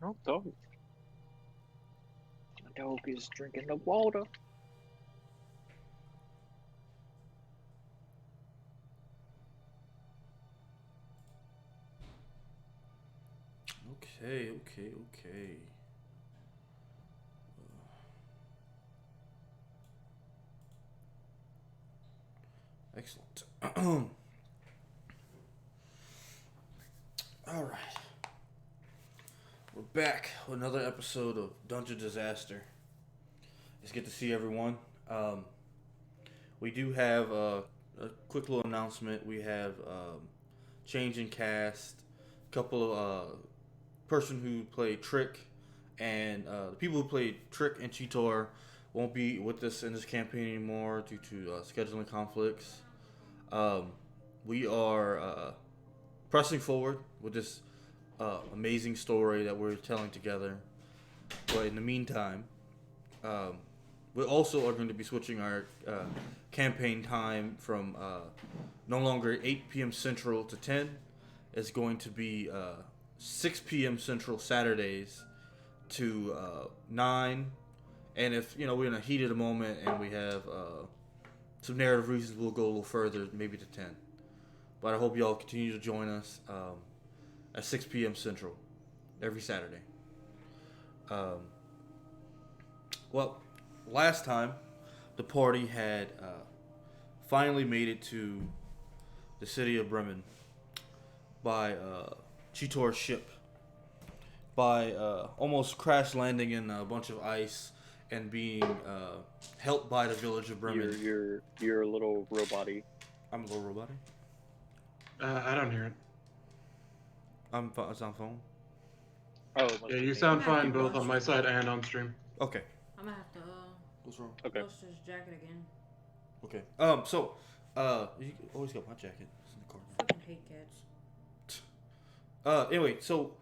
Oh, dog. The dog is drinking the water. Okay. Excellent. All right. We're back with another episode of Dungeon Disaster. It's good to see everyone. We do have a quick little announcement. We have change in cast. A couple of person who played Trick and the people who played Trick and Cheetor won't be with us in this campaign anymore due to scheduling conflicts. Um, we are pressing forward with this amazing story that we're telling together. But in the meantime, um, we also are going to be switching our campaign time from no longer 8 p.m. Central to 10. It's going to be 6 p.m. Central Saturdays to 9. And if we're in a heat of the moment and we have some narrative reasons, we'll go a little further, maybe to 10. But I hope y'all continue to join us at 6 p.m. Central every Saturday. Well, last time the party had finally made it to the city of Bremen by Cheetor's ship, by almost crash landing in a bunch of ice and being helped by the village of Bremen. You're a little robot-y. I'm a little robot. I don't hear it. It's on phone. Oh, Yeah, you sound fine both on my side and on stream. Okay. I'm gonna have to What's wrong? Okay. wash this jacket again. Okay. So, you always got my jacket. It's in the corner. Fucking hate cats. Anyway, so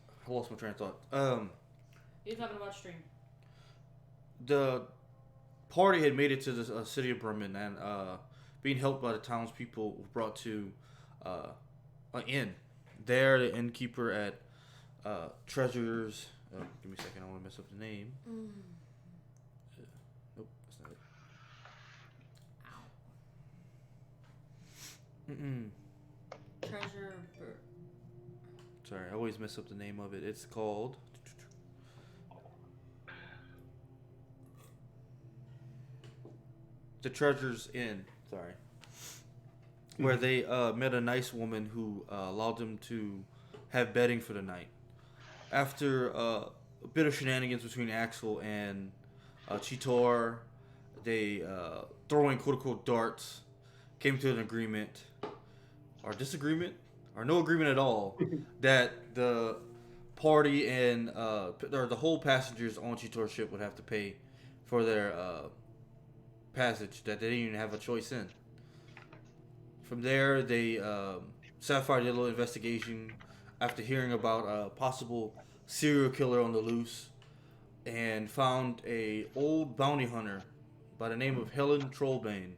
I lost my train of thought. You're talking about stream. The party had made it to the city of Bremen and being helped by the townspeople were brought to an inn. There, the innkeeper at Treasures. Give me a second. I want to mess up the name. Nope, that's not it. Treasure. Sorry, I always mess up the name of it. It's called the Treasures Inn. Sorry. Where they met a nice woman who allowed them to have bedding for the night. After a bit of shenanigans between Axel and Cheetor, they throwing quote-unquote darts, came to an agreement, or disagreement, or no agreement at all, that the party and or the whole passengers on Cheetor's ship would have to pay for their passage that they didn't even have a choice in. From there, they Sapphire did a little investigation after hearing about a possible serial killer on the loose and found a old bounty hunter by the name of Helen Trollbane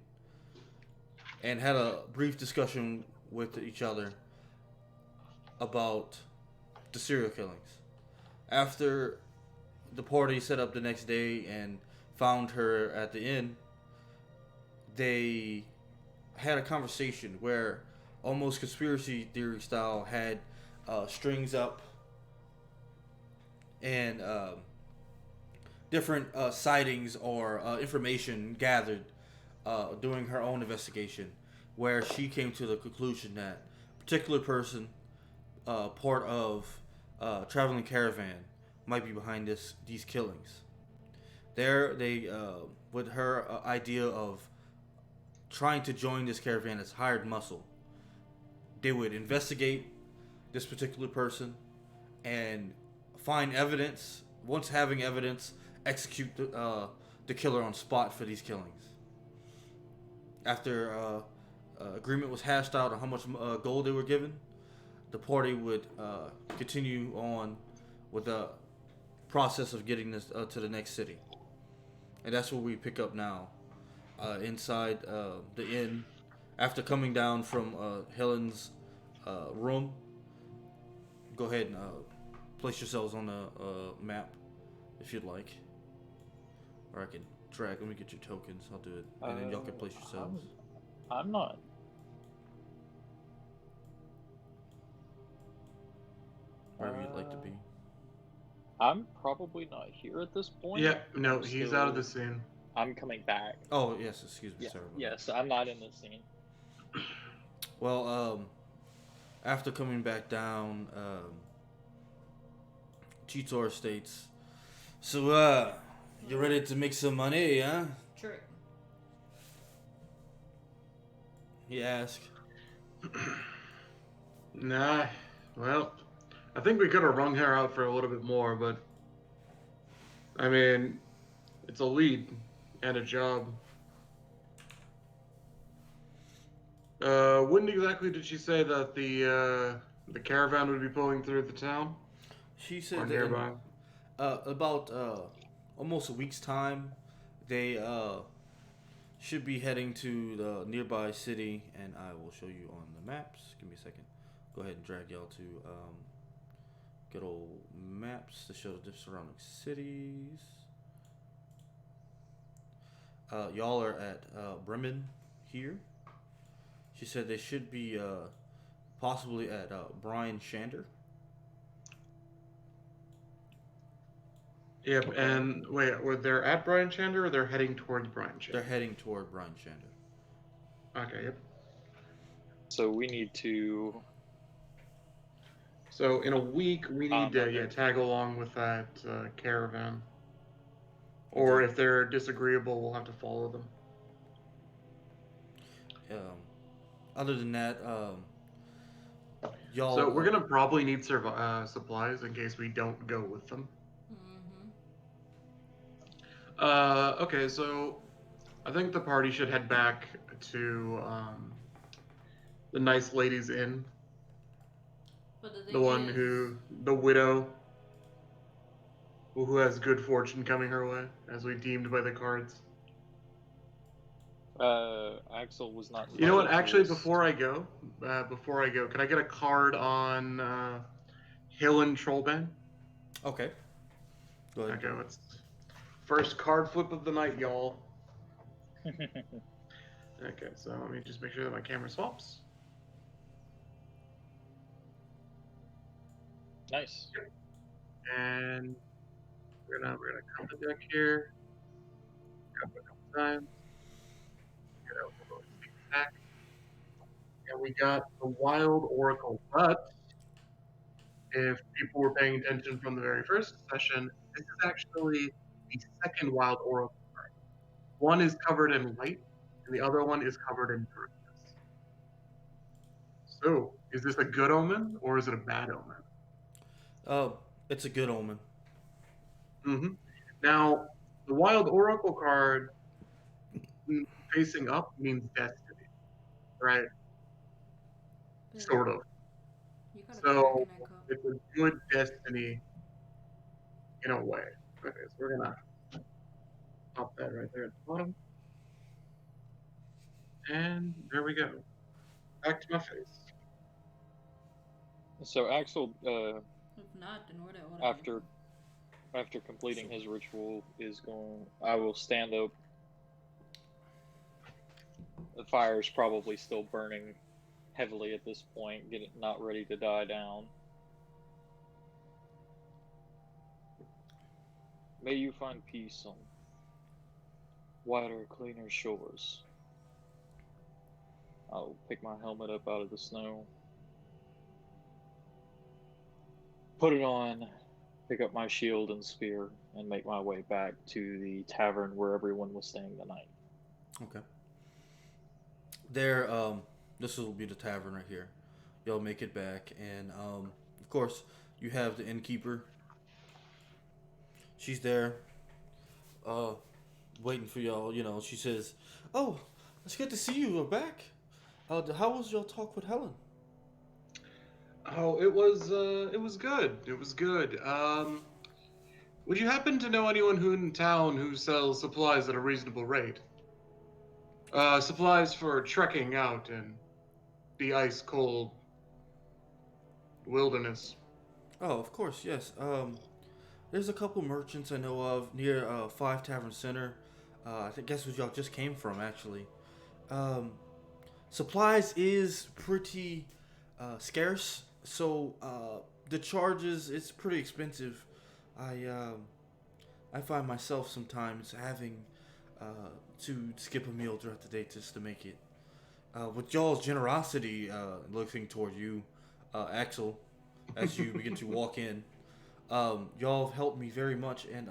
and had a brief discussion with each other about the serial killings. After the party set up the next day and found her at the inn, they had a conversation where almost conspiracy theory style had strings up and different sightings or information gathered during her own investigation, where she came to the conclusion that a particular person, part of traveling caravan, might be behind these killings. There, they with her idea of trying to join this caravan as hired muscle, they would investigate this particular person and find evidence. Once having evidence, execute the killer on spot for these killings. After agreement was hashed out on how much gold they were given, the party would continue on with the process of getting this to the next city. And that's where we pick up now. Inside the inn, after coming down from Helen's room. Go ahead and place yourselves on the map if you'd like. Or I can drag. Let me get your tokens. I'll do it. And then y'all can place yourselves. I'm not. Wherever you'd like to be. I'm probably not here at this point. Yeah, no, I'm he's still- out of the scene. I'm coming back. Oh, yes. Excuse me. Yeah, Sorry about yes, I'm not in this scene. that. Well, after coming back down, Cheetor states, so, you ready to make some money, huh? Trick. He asked. Nah, well, I think we could have wrung her out for a little bit more, but I mean, it's a lead and a job. When exactly did she say that the caravan would be pulling through the town She or said that nearby? about almost a week's time, they should be heading to the nearby city, and I will show you on the maps. Give me a second. Go ahead and drag y'all to good old maps to show the surrounding cities. Y'all are at Bremen here. She said they should be possibly at Brian Shander. Yep, and wait, were they at Brian Shander or they're heading towards Brian Shander? They're heading toward Brian Shander. Okay, yep. So we need to. So in a week, we need to okay. tag along with that caravan. Or if they're disagreeable, we'll have to follow them. Other than that, y'all. So we're gonna probably need supplies in case we don't go with them. Okay, so I think the party should head back to the Nice Ladies Inn. But the The thing one is, the widow, who has good fortune coming her way, as we deemed by the cards. Axel was not. You know what? invited to Actually, this. before I go, can I get a card on Hill and Trollband? Okay. Go ahead. Okay, let's first card flip of the night, y'all. Okay, so let me just make sure that my camera swaps. Nice. And we're gonna come to deck here. Grab it a couple times. Get out the little sneak attack. And we got the Wild Oracle, but if people were paying attention from the very first session, this is actually the second Wild Oracle card. One is covered in white, and the other one is covered in darkness. So, is this a good omen or is it a bad omen? It's a good omen. Mm-hmm. Now, the Wild Oracle card facing up means destiny, right? yeah, Sort of. you got a So, crack in that cup. it's a good destiny in a way. Okay, so we're gonna pop that right there at the bottom. And there we go. Back to my face. So Axel, If not, then where the hell after completing his ritual, is going. I will stand up. The fire's probably still burning heavily at this point, not ready to die down. May you find peace on wider, cleaner shores. I'll pick my helmet up out of the snow, put it on, pick up my shield and spear, and make my way back to the tavern where everyone was staying the night. Okay. There, this will be the tavern right here. Y'all make it back, and of course, you have the innkeeper. She's there, waiting for y'all. You know, she says, "Oh, it's good to see you. We're back. How was your talk with Helen?" Oh, it was good. It was good. Would you happen to know anyone who in town who sells supplies at a reasonable rate? Supplies for trekking out in the ice cold wilderness. Oh, of course, yes. There's a couple merchants I know of near Five Tavern Center. I think guess what y'all just came from actually. Um, Supplies is pretty scarce, so the charges it's pretty expensive. I um, I find myself sometimes having uh, to skip a meal throughout the day just to make it. With y'all's generosity, looking toward you, Axel, as you begin to walk in, y'all have helped me very much, and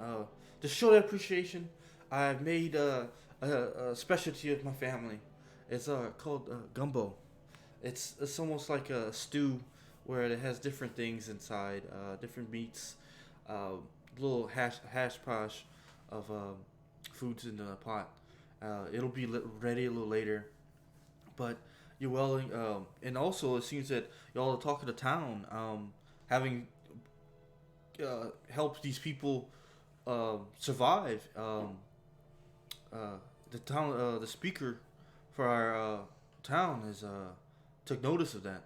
to show that appreciation, I've made a specialty of my family. It's called gumbo. It's almost like a stew where it has different things inside, different meats, little hash posh of foods in the pot. It'll be ready a little later, but you're willing. And also, it seems that y'all are talking to town, having helped these people survive. The town, the speaker for our town has took notice of that.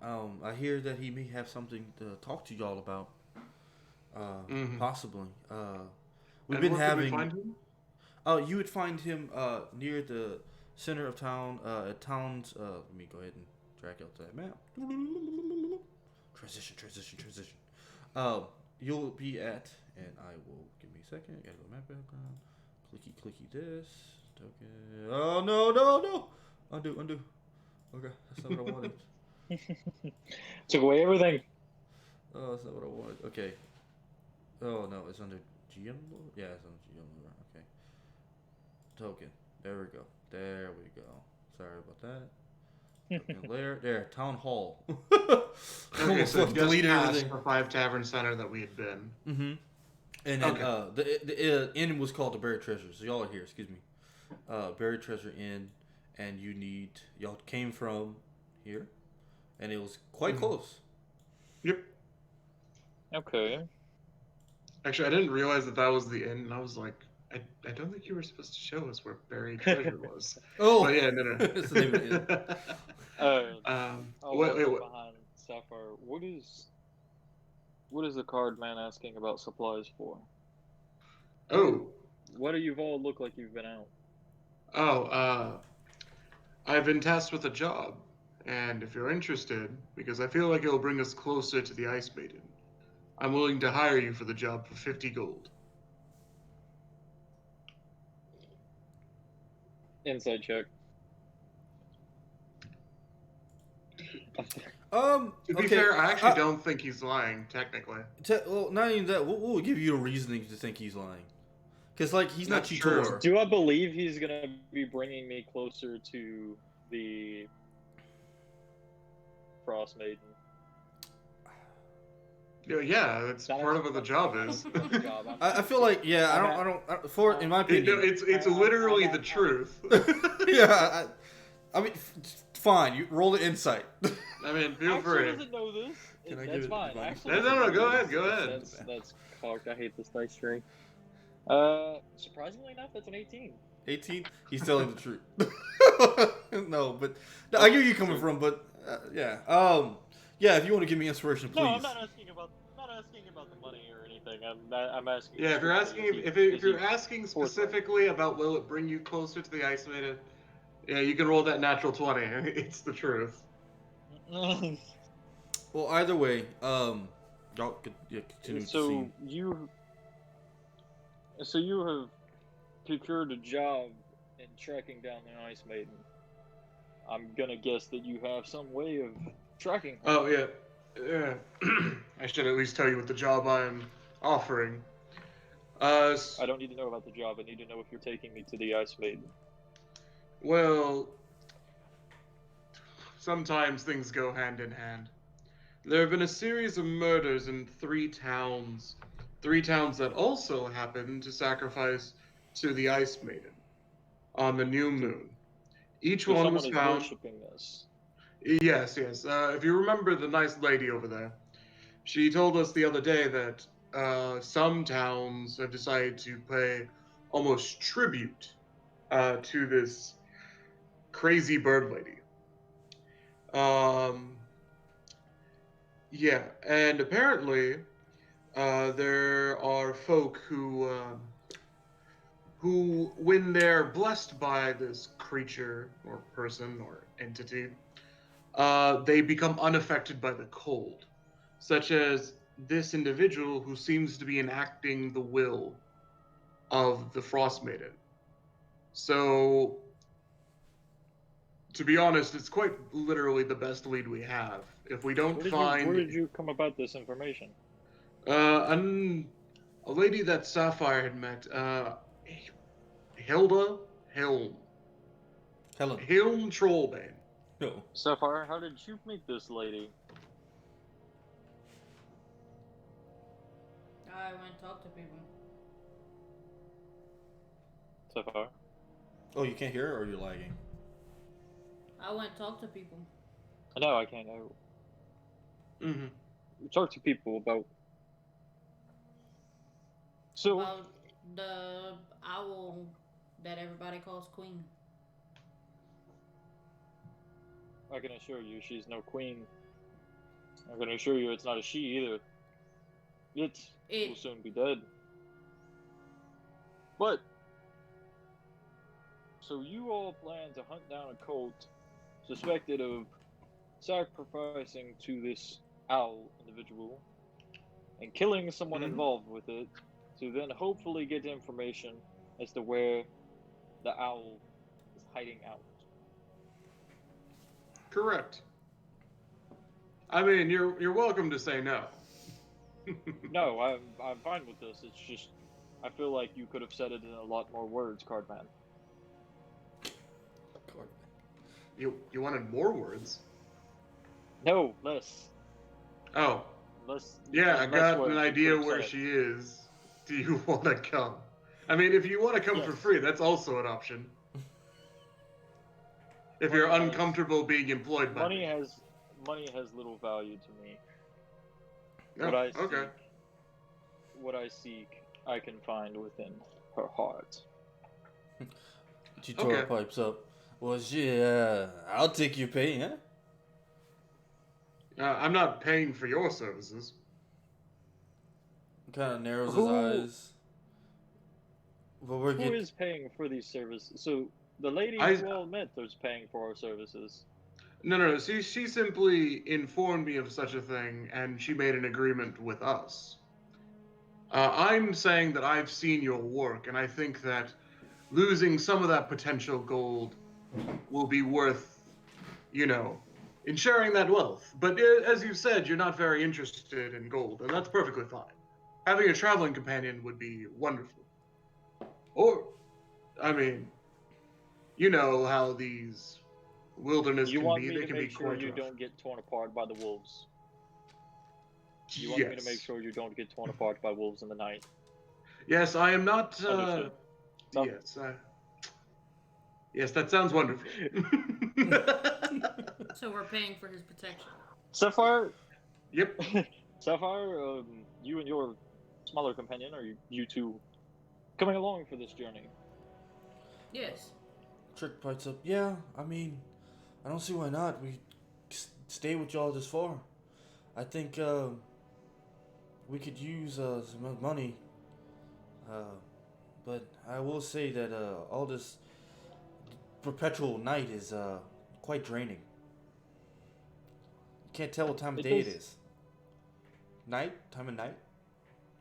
I hear that he may have something to talk to y'all about. Possibly. We've And been where could we having. find him? You would find him near the center of town. At Talons. Let me go ahead and drag out that map. Transition. You'll be at, and I will give me a second. Gotta go map background. Clicky this. Token. Oh no. Undo. Okay, that's not what I wanted. Took away everything. Oh, that's not what I wanted. Okay. Oh no, it's under GM. Yeah, it's under GM. Okay. Token. There we go. Sorry about that. Token layer. There. Town hall. Okay, so just Delete past everything. the Five Tavern Center that we had been. Mm-hmm. And then the inn was called the Buried Treasure. So y'all are here. Excuse me. Buried Treasure Inn, and y'all came from here, and it was quite close. Yep. Okay. Actually, I didn't realize that was the inn, and I was like, I don't think you were supposed to show us where buried treasure was. Oh, But yeah, no. That's the name of it. Wait. Behind Sapphire. What is the card man asking about supplies for? Oh. What do you all look like you've been out? I've been tasked with a job, and if you're interested, because I feel like it'll bring us closer to the Ice Maiden, I'm willing to hire you for the job for 50 gold. Inside check. To be Okay. fair, I actually don't think he's lying, technically. Well, not even that. We'll give you a reasoning to think he's lying, because like he's not That's true. Cheetor. Do I believe he's gonna be bringing me closer to the Yeah, Frostmaiden? it's part of what the job is. I feel like in my opinion, It's literally the truth. yeah. I mean, fine. You roll the insight. I mean, feel Axel free. doesn't know this. Can I give That's it fine. advice? Axel No, doesn't go know ahead, this. go ahead. That's cocked. I hate this dice tree. Surprisingly enough, that's an 18. 18. He's telling the truth. No, but I get where you're coming from. But yeah. Yeah. If you want to give me inspiration, please. No, I'm not asking about the money or anything. I'm asking. Yeah, if you're asking specifically about will it bring you closer to the Ice Maiden, yeah, you can roll that natural 20. It's the truth. Well, either way, y'all continue to see. So you have procured a job in tracking down the Ice Maiden. I'm gonna guess that you have some way of tracking her. Oh yeah. I should at least tell you what the job I'm offering. I don't need to know about the job. I need to know if you're taking me to the Ice Maiden. Well, sometimes things go hand in hand. There have been a series of murders in 3 towns. 3 towns that also happen to sacrifice to the Ice Maiden on the new moon. Each So one was someone is found. worshipping this. Yes. If you remember the nice lady over there, she told us the other day that some towns have decided to pay almost tribute to this crazy bird lady. Yeah, and apparently, there are folk who, when they're blessed by this creature or person or entity, they become unaffected by the cold, such as this individual who seems to be enacting the will of the Frostmaiden. So, to be honest, it's quite literally the best lead we have. If we don't Where find did you come about this information? an, a lady that Sapphire had met, Hilda Helm, Helen. Helm Trollbane. No. Sapphire, how did you meet this lady? I went and talked to people. Sapphire? Oh, you can't hear her, or you're lagging? I went and talked to people. No, I can't know. Mm-hmm. Talk to people about. So, About the owl that everybody calls Queen. I can assure you she's no queen. I can assure you it's not a she either. It will soon be dead. But, so you all plan to hunt down a cult suspected of sacrificing to this owl individual and killing someone Mhm. involved with it to then hopefully get information as to where the owl is hiding out. Correct. I mean, you're welcome to say no. No, I'm fine with this. It's just I feel like you could have said it in a lot more words, Cardman. You wanted more words? No, less. Oh, Less. yeah, I Less got words. an You could idea have where said it. she is. Do you want to come? I mean, if you want to come for Yes. free, that's also an option. If you're Money has- uncomfortable being employed by Money me. has little value to me. Oh, okay. What I seek, I can find within her heart. She tore her Okay. pipes up. Well, I'll take your pay, huh? I'm not paying for your services. Kind of narrows his Who- eyes. But we're Who getting. is paying for these services? So the lady I- you all met is paying for our services. No. She simply informed me of such a thing, and she made an agreement with us. I'm saying that I've seen your work, and I think that losing some of that potential gold will be worth, in sharing that wealth. But as you said, you're not very interested in gold, and that's perfectly fine. Having a traveling companion would be wonderful. Or, I mean, you know how these wilderness You can want be. me They to can be make sure quite you rough. don't get torn apart by the wolves. You want me to make sure you don't get torn apart by wolves in the night. Yes, I am not. Understood. Yes, yes, that sounds wonderful. So we're paying for his protection. Sapphire, Yep. Sapphire, you and your smaller companion, are you two coming along for this journey? Yes. Trick pipes up. Yeah, I mean, I don't see why not. We stay with y'all this far. I think we could use some money. But I will say that all this perpetual night is quite draining. You can't tell what time of day it is. Night? Time of night?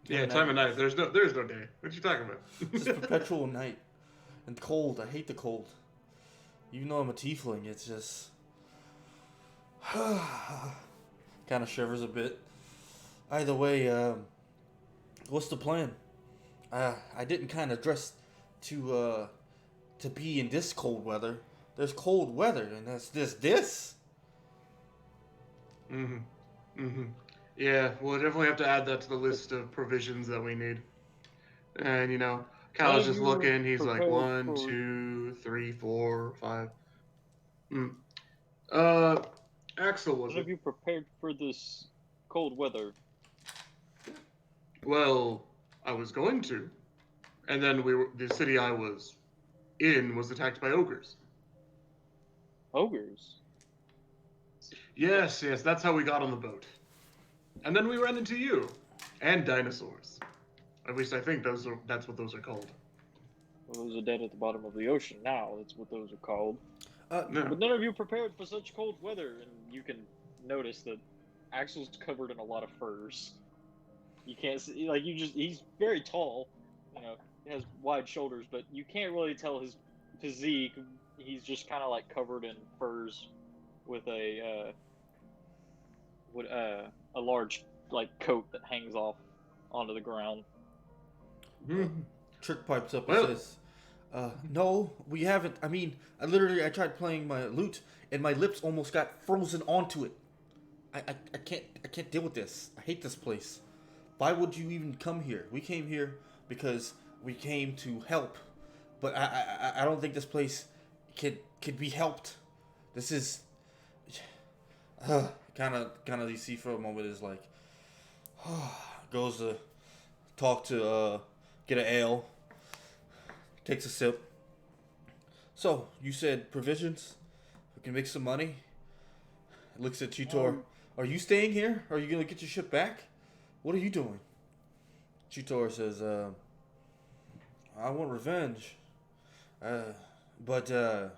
Yeah, time of night. There's no day. What you talking about? It's just perpetual night. And cold. I hate the cold. Even though I'm a tiefling, it's just... kind of shivers a bit. Either way, what's the plan? I didn't kind of dress to be in this cold weather. There's cold weather, and that's this. Yeah, we'll definitely have to add that to the list of provisions that we need. And Cal's just looking. He's like 1, 2, 3, 4, 5. Axel, was None of it? you prepared for this cold weather. Well, I was going to, and then the city I was in was attacked by ogres. Ogres? Yes, that's how we got on the boat. and then we ran into you, and dinosaurs. At least I think that's what those are called. Well, those are dead at the bottom of the ocean now. That's what those are called. No. But none of you prepared for such cold weather, and you can notice that Axel's covered in a lot of furs. You can't see, like, he's very tall, you know, he has wide shoulders, but you can't really tell his physique. He's just kind of like covered in furs with a large, like, coat that hangs off onto the ground. Trick pipes up and says, no, we haven't. I mean, I tried playing my lute, and my lips almost got frozen onto it. I can't deal with this. I hate this place. Why would you even come here? We came here because we came to help, but I don't think this place could be helped. This is kind of you see for a moment is like goes to talk to get an ale, takes a sip. So you said provisions. We can make some money. Looks at Chitor. Are you staying here? Are you gonna get your ship back? What are you doing? Chitor says, I want revenge. But I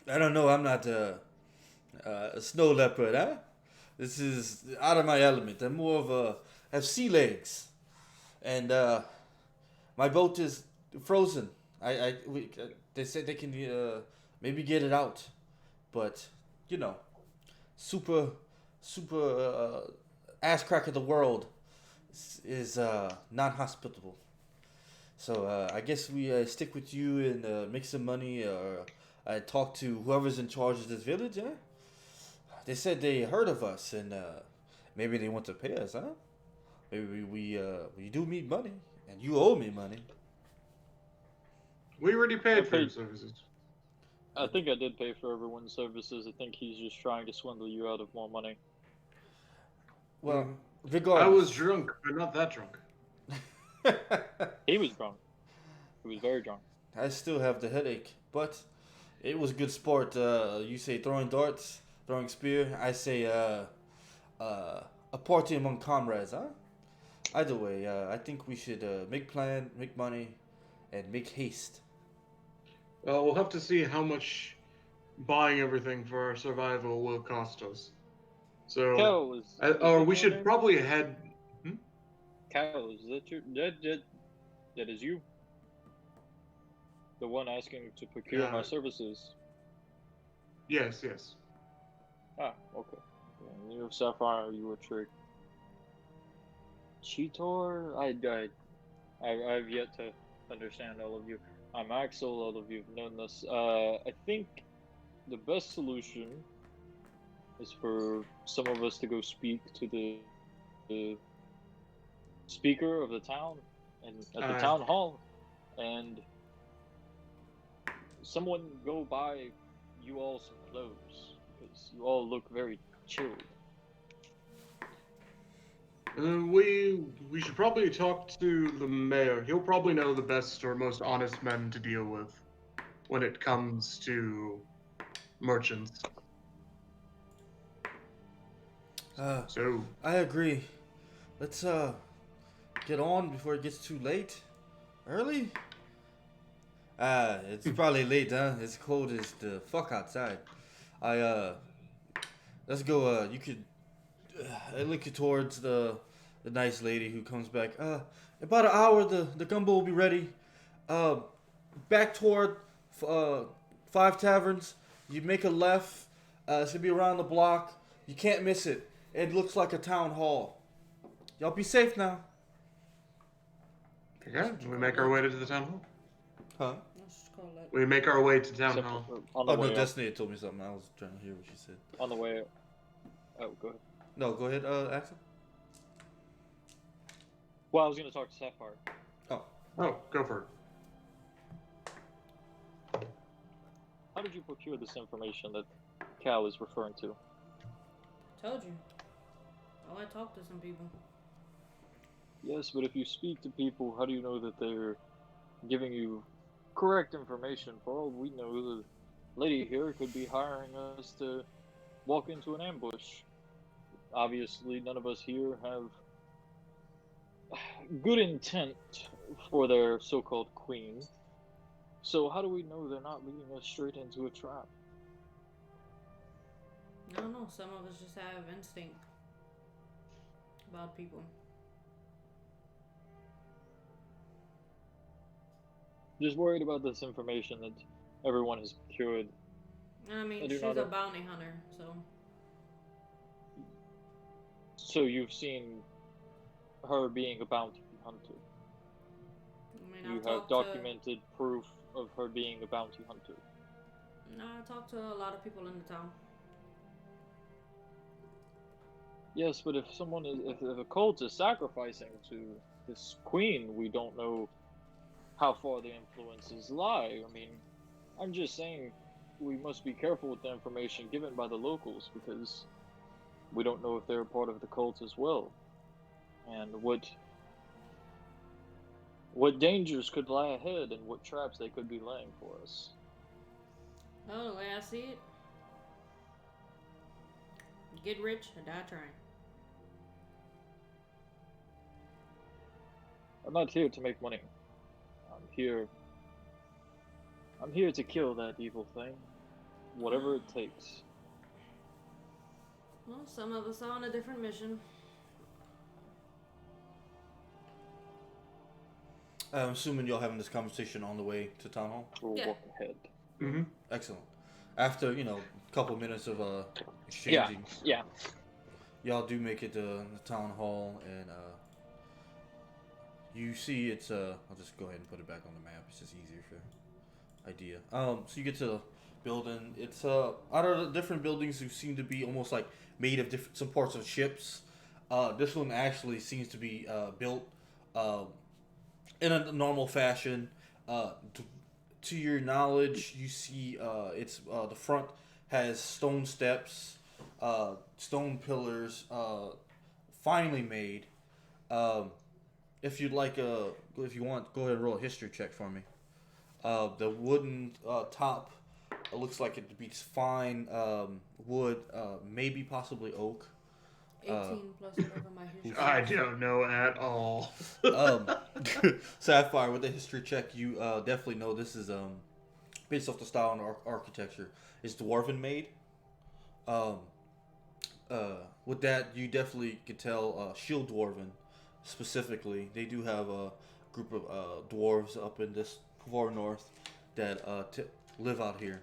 don't know, I'm not a snow leopard, huh? This is out of my element. I'm more of I have sea legs. And my boat is frozen. They said they can maybe get it out. But, you know, super ass crack of the world is not hospitable. So I guess we stick with you and make some money, or I talk to whoever's in charge of this village. Huh? They said they heard of us and maybe they want to pay us, huh? Maybe we do need money, and you owe me money. We already paid for your services. I think I did pay for everyone's services. I think he's just trying to swindle you out of more money. Well, regardless. I was drunk, but not that drunk. He was drunk. He was very drunk. I still have the headache, but it was good sport. You say throwing darts, throwing spear. I say a party among comrades, huh? Either way, I think we should make plan, make money, and make haste. Well, we'll have to see how much buying everything for our survival will cost us. So, Cal, or we should probably head. Cal, is that is you? The one asking to procure my services? Yes. Ah, okay. Yeah, you, Sapphire, you were tricked. Cheetor, I've yet to understand all of you. I'm Axel, all of you have known this. I think the best solution is for some of us to go speak to the speaker of the town and at the town hall, and someone go buy you all some clothes because you all look very chilled. We should probably talk to the mayor. He'll probably know the best or most honest men to deal with when it comes to merchants. So I agree. Let's get on before it gets too late. Early? It's probably late, huh? It's cold as the fuck outside. Let's go. You could. I look towards the nice lady who comes back. About an hour, the gumbo will be ready. Back toward 5 taverns. You make a left. It's gonna be around the block. You can't miss it. It looks like a town hall. Y'all be safe now. Okay, we make our way to the town hall. Huh? We make our way to town hall. Oh no, Destiny had told me something. I was trying to hear what she said. On the way. Oh, go ahead. No, go ahead, Axel. Well, I was going to talk to Sapphire. Oh, go for it. How did you procure this information that Cal is referring to? Told you. Oh, I talked to some people. Yes, but if you speak to people, how do you know that they're giving you correct information? For all we know, the lady here could be hiring us to walk into an ambush. obviously none of us here have good intent for their so-called queen. So how do we know they're not leading us straight into a trap? I don't know. Some of us just have instinct about people. Just worried about this information that everyone has procured. I mean, I do she's not. a bounty hunter, so. So you've seen her being a bounty hunter. I mean, You I've have talked documented proof of her being a bounty hunter. No, I talked to a lot of people in the town. Yes, but if a cult is sacrificing to this queen, we don't know how far the influences lie. I mean, I'm just saying we must be careful with the information given by the locals because we don't know if they're part of the cult as well, and what dangers could lie ahead and what traps they could be laying for us. Oh, the way I see it, get rich or die trying. I'm not here to make money. I'm here. I'm here to kill that evil thing, whatever it takes. Well, some of us are on a different mission. I'm assuming y'all having this conversation on the way to town hall. We'll Yeah. walk ahead. Mm-hmm. Excellent. After a couple minutes of exchanging, Yeah. y'all do make it to the town hall, and you see it's I'll just go ahead and put it back on the map. It's just easier for idea. So you get to the building. It's out of the different buildings who seem to be almost like made of different some parts of ships. This one actually seems to be built in a normal fashion. To your knowledge, you see it's the front has stone steps, stone pillars, finely made. If you'd like if you want, go ahead and roll a history check for me. The wooden top looks like it to be fine wood, maybe possibly oak. 18 plus whatever my history. I don't know at all. Sapphire, with the history check, you definitely know this is based off the style and architecture. It's dwarven made. With that, you definitely could tell shield dwarven specifically. They do have a group of dwarves up in this far north that live out here.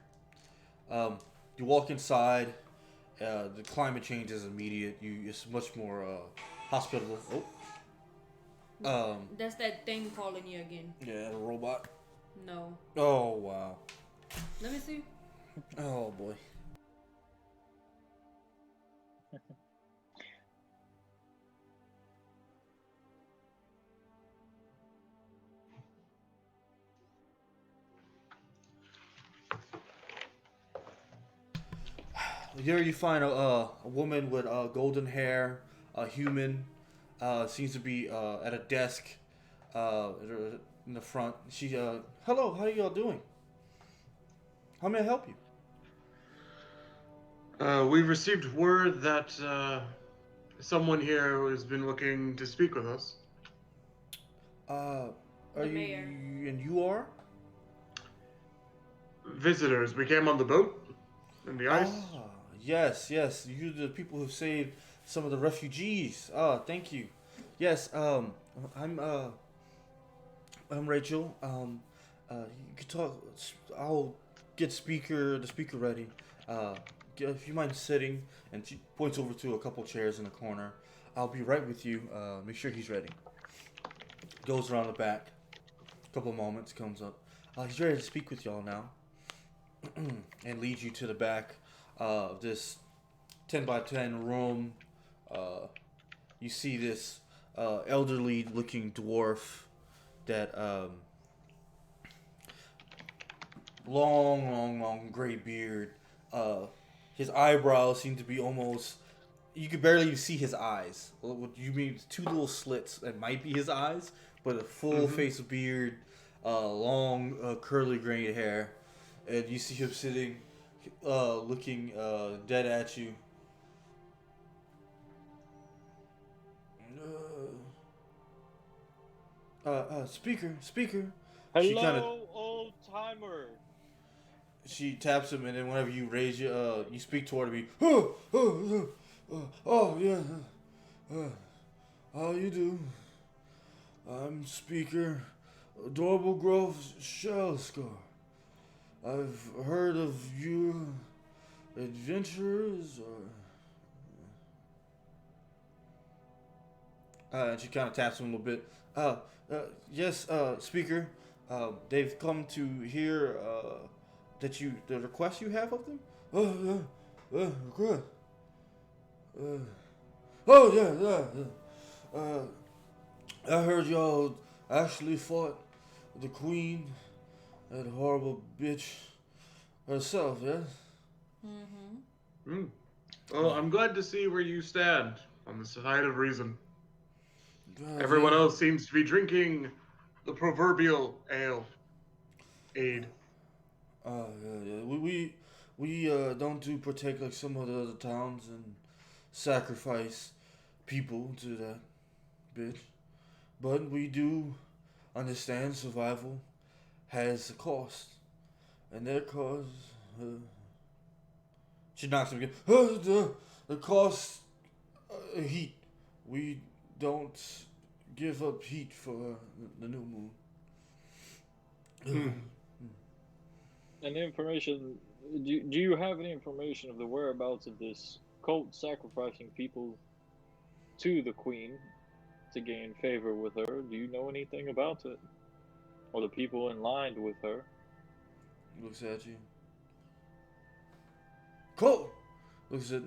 You walk inside. The climate change is immediate. It's much more hospitable. That's that thing calling you again. Yeah, a robot. No. Oh wow. Let me see. Oh boy. Here you find a woman with golden hair, a human, seems to be at a desk in the front. She, hello, how are y'all doing? How may I help you? We received word that someone here has been looking to speak with us. Are The you, mayor. and you are? Visitors. We came on the boat in the ice. Ah, yes. You're the people who saved some of the refugees. Thank you. Yes, I'm Rachel. You can talk. I'll get the speaker ready. If you mind sitting, and she points over to a couple chairs in the corner. I'll be right with you. Make sure he's ready. Goes around the back. A couple moments, comes up. He's ready to speak with y'all now. And leads you to the back of this 10 by 10 room. You see this elderly looking dwarf that long gray beard. His eyebrows seem to be almost, you could barely even see his eyes. What you mean, two little slits that might be his eyes, but a full face of beard, long curly gray hair. And you see him sitting, looking dead at you. Speaker. She kind of Hello, old timer. she taps him, and then whenever you raise your you speak toward me. Yeah. How you do? I'm Speaker Adorable Grove Shellscar. I've heard of you adventurers, and she kind of taps him a little bit. Yes, Speaker. They've come to hear the request you have of them. Request. Yeah. I heard y'all actually fought the Queen, that horrible bitch herself. Yes. Mm-hmm. Well, I'm glad to see where you stand on the side of reason. God, Everyone yeah. else seems to be drinking the proverbial ale. Aid. Yeah. We don't do partake like some of the other towns and sacrifice people to that bitch. But we do understand survival has a cost. And that cost... she knocks him again. The cost heat. We don't give up heat for the new moon. And the information. Do you have any information of the whereabouts of this cult sacrificing people to the Queen to gain favor with her? Do you know anything about it? Or the people in line with her? Looks at you. Cold! Looks at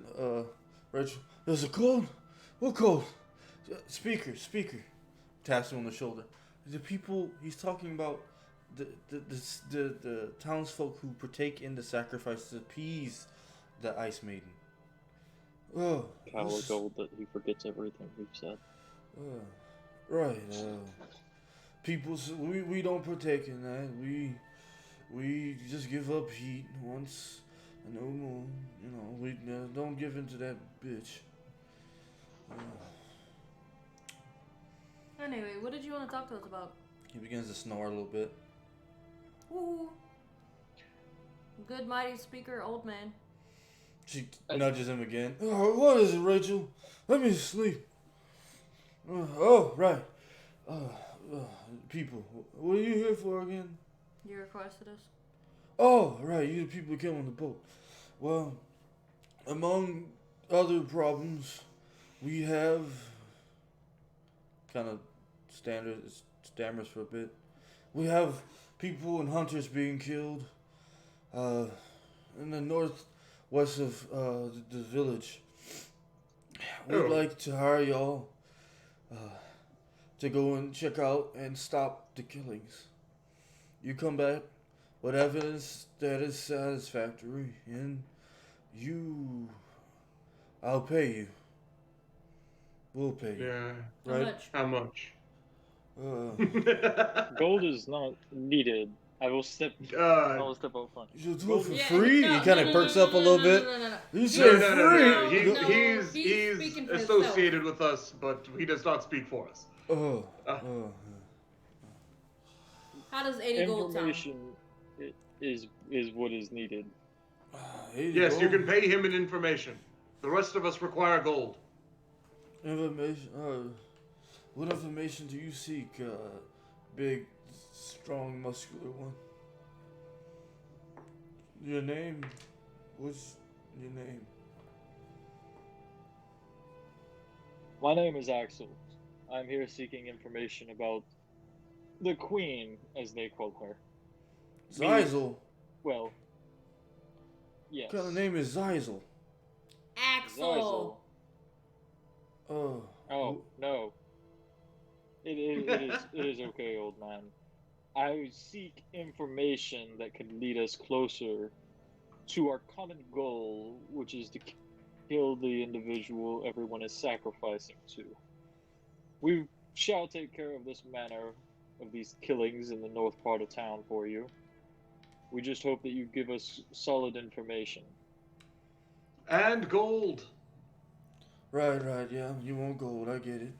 Rachel. There's a cold? What cold? Speaker. Taps him on the shoulder. The people he's talking about, the townsfolk who partake in the sacrifice to appease the Ice Maiden. Oh, Coward Gold that he forgets everything we've said. Right. People, we don't partake in that. We just give up heat once and no more. You know, we don't give in to that bitch. Anyway, what did you want to talk to us about? He begins to snore a little bit. Ooh. Good mighty speaker, old man. She nudges him again. Oh, what is it, Rachel? Let me sleep. Right. People, what are you here for again? You requested us. Oh, right, you the people who came on the boat. Well, among other problems, we have... kind of stammers for a bit. We have people and hunters being killed in the northwest of the village. We'd like to hire y'all to go and check out and stop the killings. You come back with evidence that is satisfactory, and I'll pay you. We'll pay you. Yeah. Right? How much? Gold is not needed. I will step out front. You do it Gold for is free? No, He kind of perks up a little bit. You No, said no, free? no. No, He's he's speaking for associated with us, but he does not speak for us. How does 80 gold sound? Information is what is needed. Yes, you can pay him in information. The rest of us require gold. Information? What information do you seek, big, strong, muscular one? Your name? What's your name? My name is Axel. I'm here seeking information about the Queen, as they call her. Zeisel? Well, yes. What kind of name is Zeisel? Axel. Oh. Oh, no. It is okay, old man. I seek information that could lead us closer to our common goal, which is to kill the individual everyone is sacrificing to. We shall take care of this manner of these killings in the north part of town for you. We just hope that you give us solid information. And gold. Right, yeah. You want gold, I get it.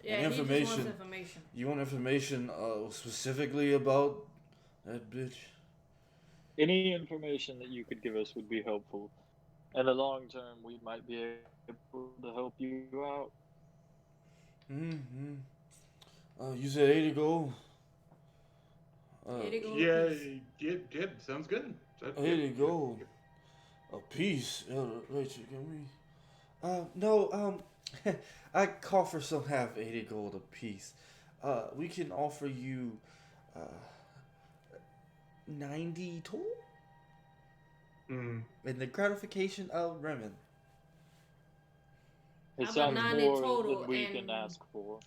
Yeah, And he just wants information. You want information specifically about that bitch? Any information that you could give us would be helpful. In the long term, we might be able to help you out. Mm-hmm. You said 80 gold. 80 gold a Yeah, piece. yeah, sounds good. 80 gold. A piece. Rachel, can we? No, I call for some half 80 gold a piece. We can offer you, 90 total? Mm. In the gratification of Remen. It How about sounds 90 more total than we and can ask for.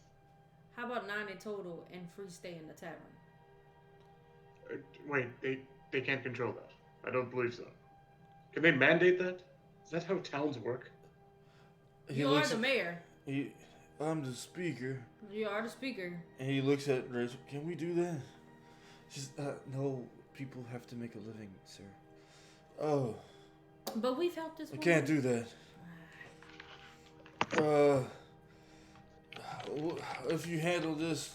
how about 90 total and free stay in the tavern? Wait, they can't control that. I don't believe so. Can they mandate that? Is that how towns work? You are the mayor. I'm the speaker. You are the speaker. And he looks at Rachel. Can we do that? She's, no, people have to make a living, sir. Oh, But we've helped this I woman. can't do that. If you handle this,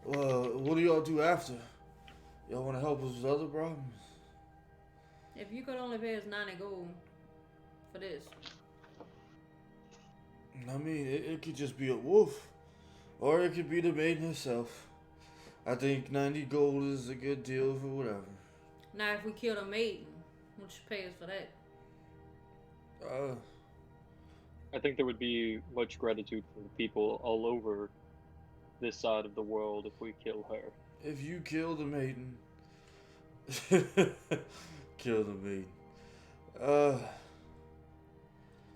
what do y'all do after? Y'all want to help us with other problems? If you could only pay us 90 gold for this. I mean, it could just be a wolf, or it could be the maiden herself. I think 90 gold is a good deal for whatever. Now, if we killed a maiden, would you pay us for that? I think there would be much gratitude from the people all over this side of the world if we kill her. If you kill the maiden, kill the maiden.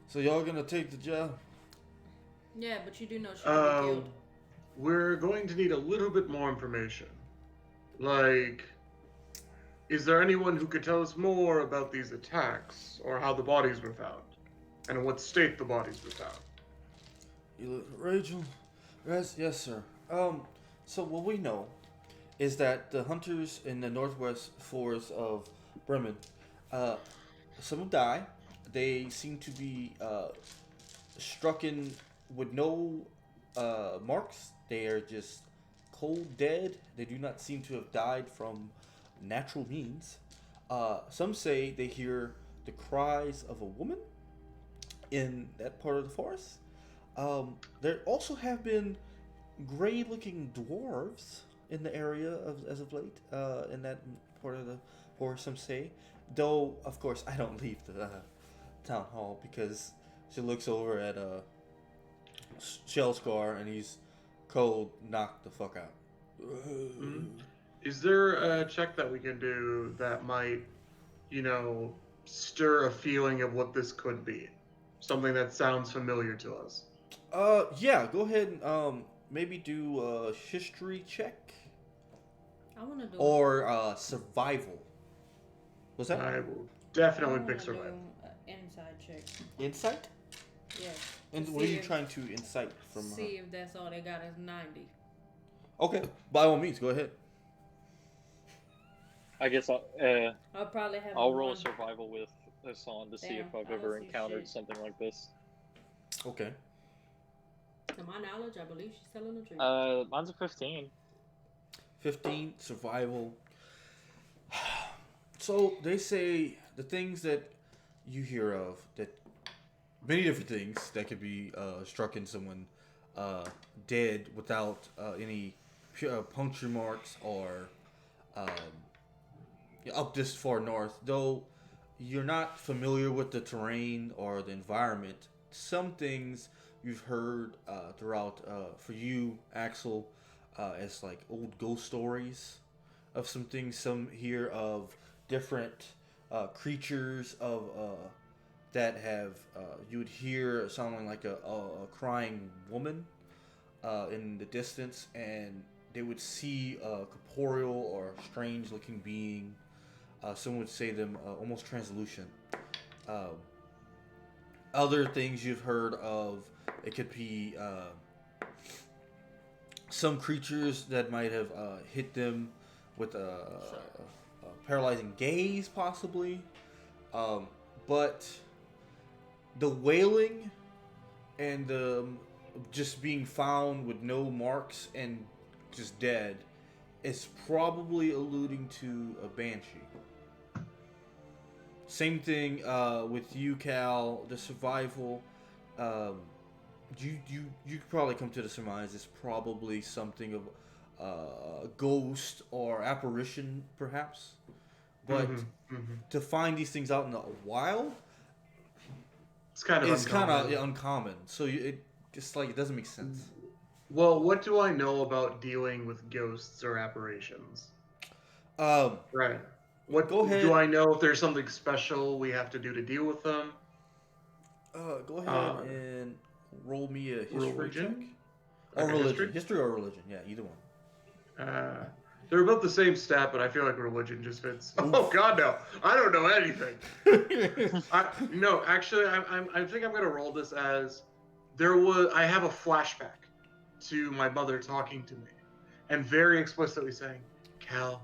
So y'all gonna take the job? Yeah, but you do know she could be killed. We're going to need a little bit more information. Like, is there anyone who could tell us more about these attacks, or how the bodies were found, and in what state the bodies were found? Rachel? Yes, sir. So what we know is that the hunters in the northwest forests of Bremen, some have died. They seem to be struck in with no marks. They are just cold dead. They do not seem to have died from natural means. Some say they hear the cries of a woman in that part of the forest. There also have been gray-looking dwarves in the area as of late, in that part of the forest, some say. Though, of course, I don't leave the town hall because she looks over at Shellscar and he's cold, knocked the fuck out. Mm-hmm. Is there a check that we can do that might, stir a feeling of what this could be? Something that sounds familiar to us. Yeah, go ahead and maybe do a history check. I want to do or survival. What's that? I will definitely pick survival. Inside check. Insight? Yeah. And what are you trying to incite from her? See if that's all they got is 90. Okay, by all means, go ahead. I guess I'll probably have. I'll roll a survival with Hassan to see Damn, if I've I don't ever see encountered shit. something like this. Okay. To my knowledge, I believe she's telling the truth. Mine's a 15. 15 survival. So they say the things that you hear of, that many different things that could be struck in someone dead without any puncture marks or up this far north. Though you're not familiar with the terrain or the environment, some things you've heard throughout, for you, Axel, as like old ghost stories of some things. Some hear of different creatures of that have you would hear sounding like a crying woman in the distance, and they would see a corporeal or strange looking being. Some would say them almost translucent. Other things you've heard of, it could be some creatures that might have hit them with a paralyzing gaze, possibly. But the wailing and the just being found with no marks and just dead is probably alluding to a Banshee. Same thing with you, Cal. The survival, you could probably come to the surmise it's probably something of a ghost or apparition, perhaps. But to find these things out in the wild, it's kind of uncommon. So it's like it doesn't make sense. Well, what do I know about dealing with ghosts or apparitions? Right. What Go ahead. do I know if there's something special we have to do to deal with them? Go ahead and roll me a history check. Or Okay, religion. History or religion. Yeah, either one. They're about the same stat, but I feel like religion just fits. Oh God, no! I don't know anything. No, actually, I think I'm gonna roll this as I have a flashback to my mother talking to me, and very explicitly saying, "Cal,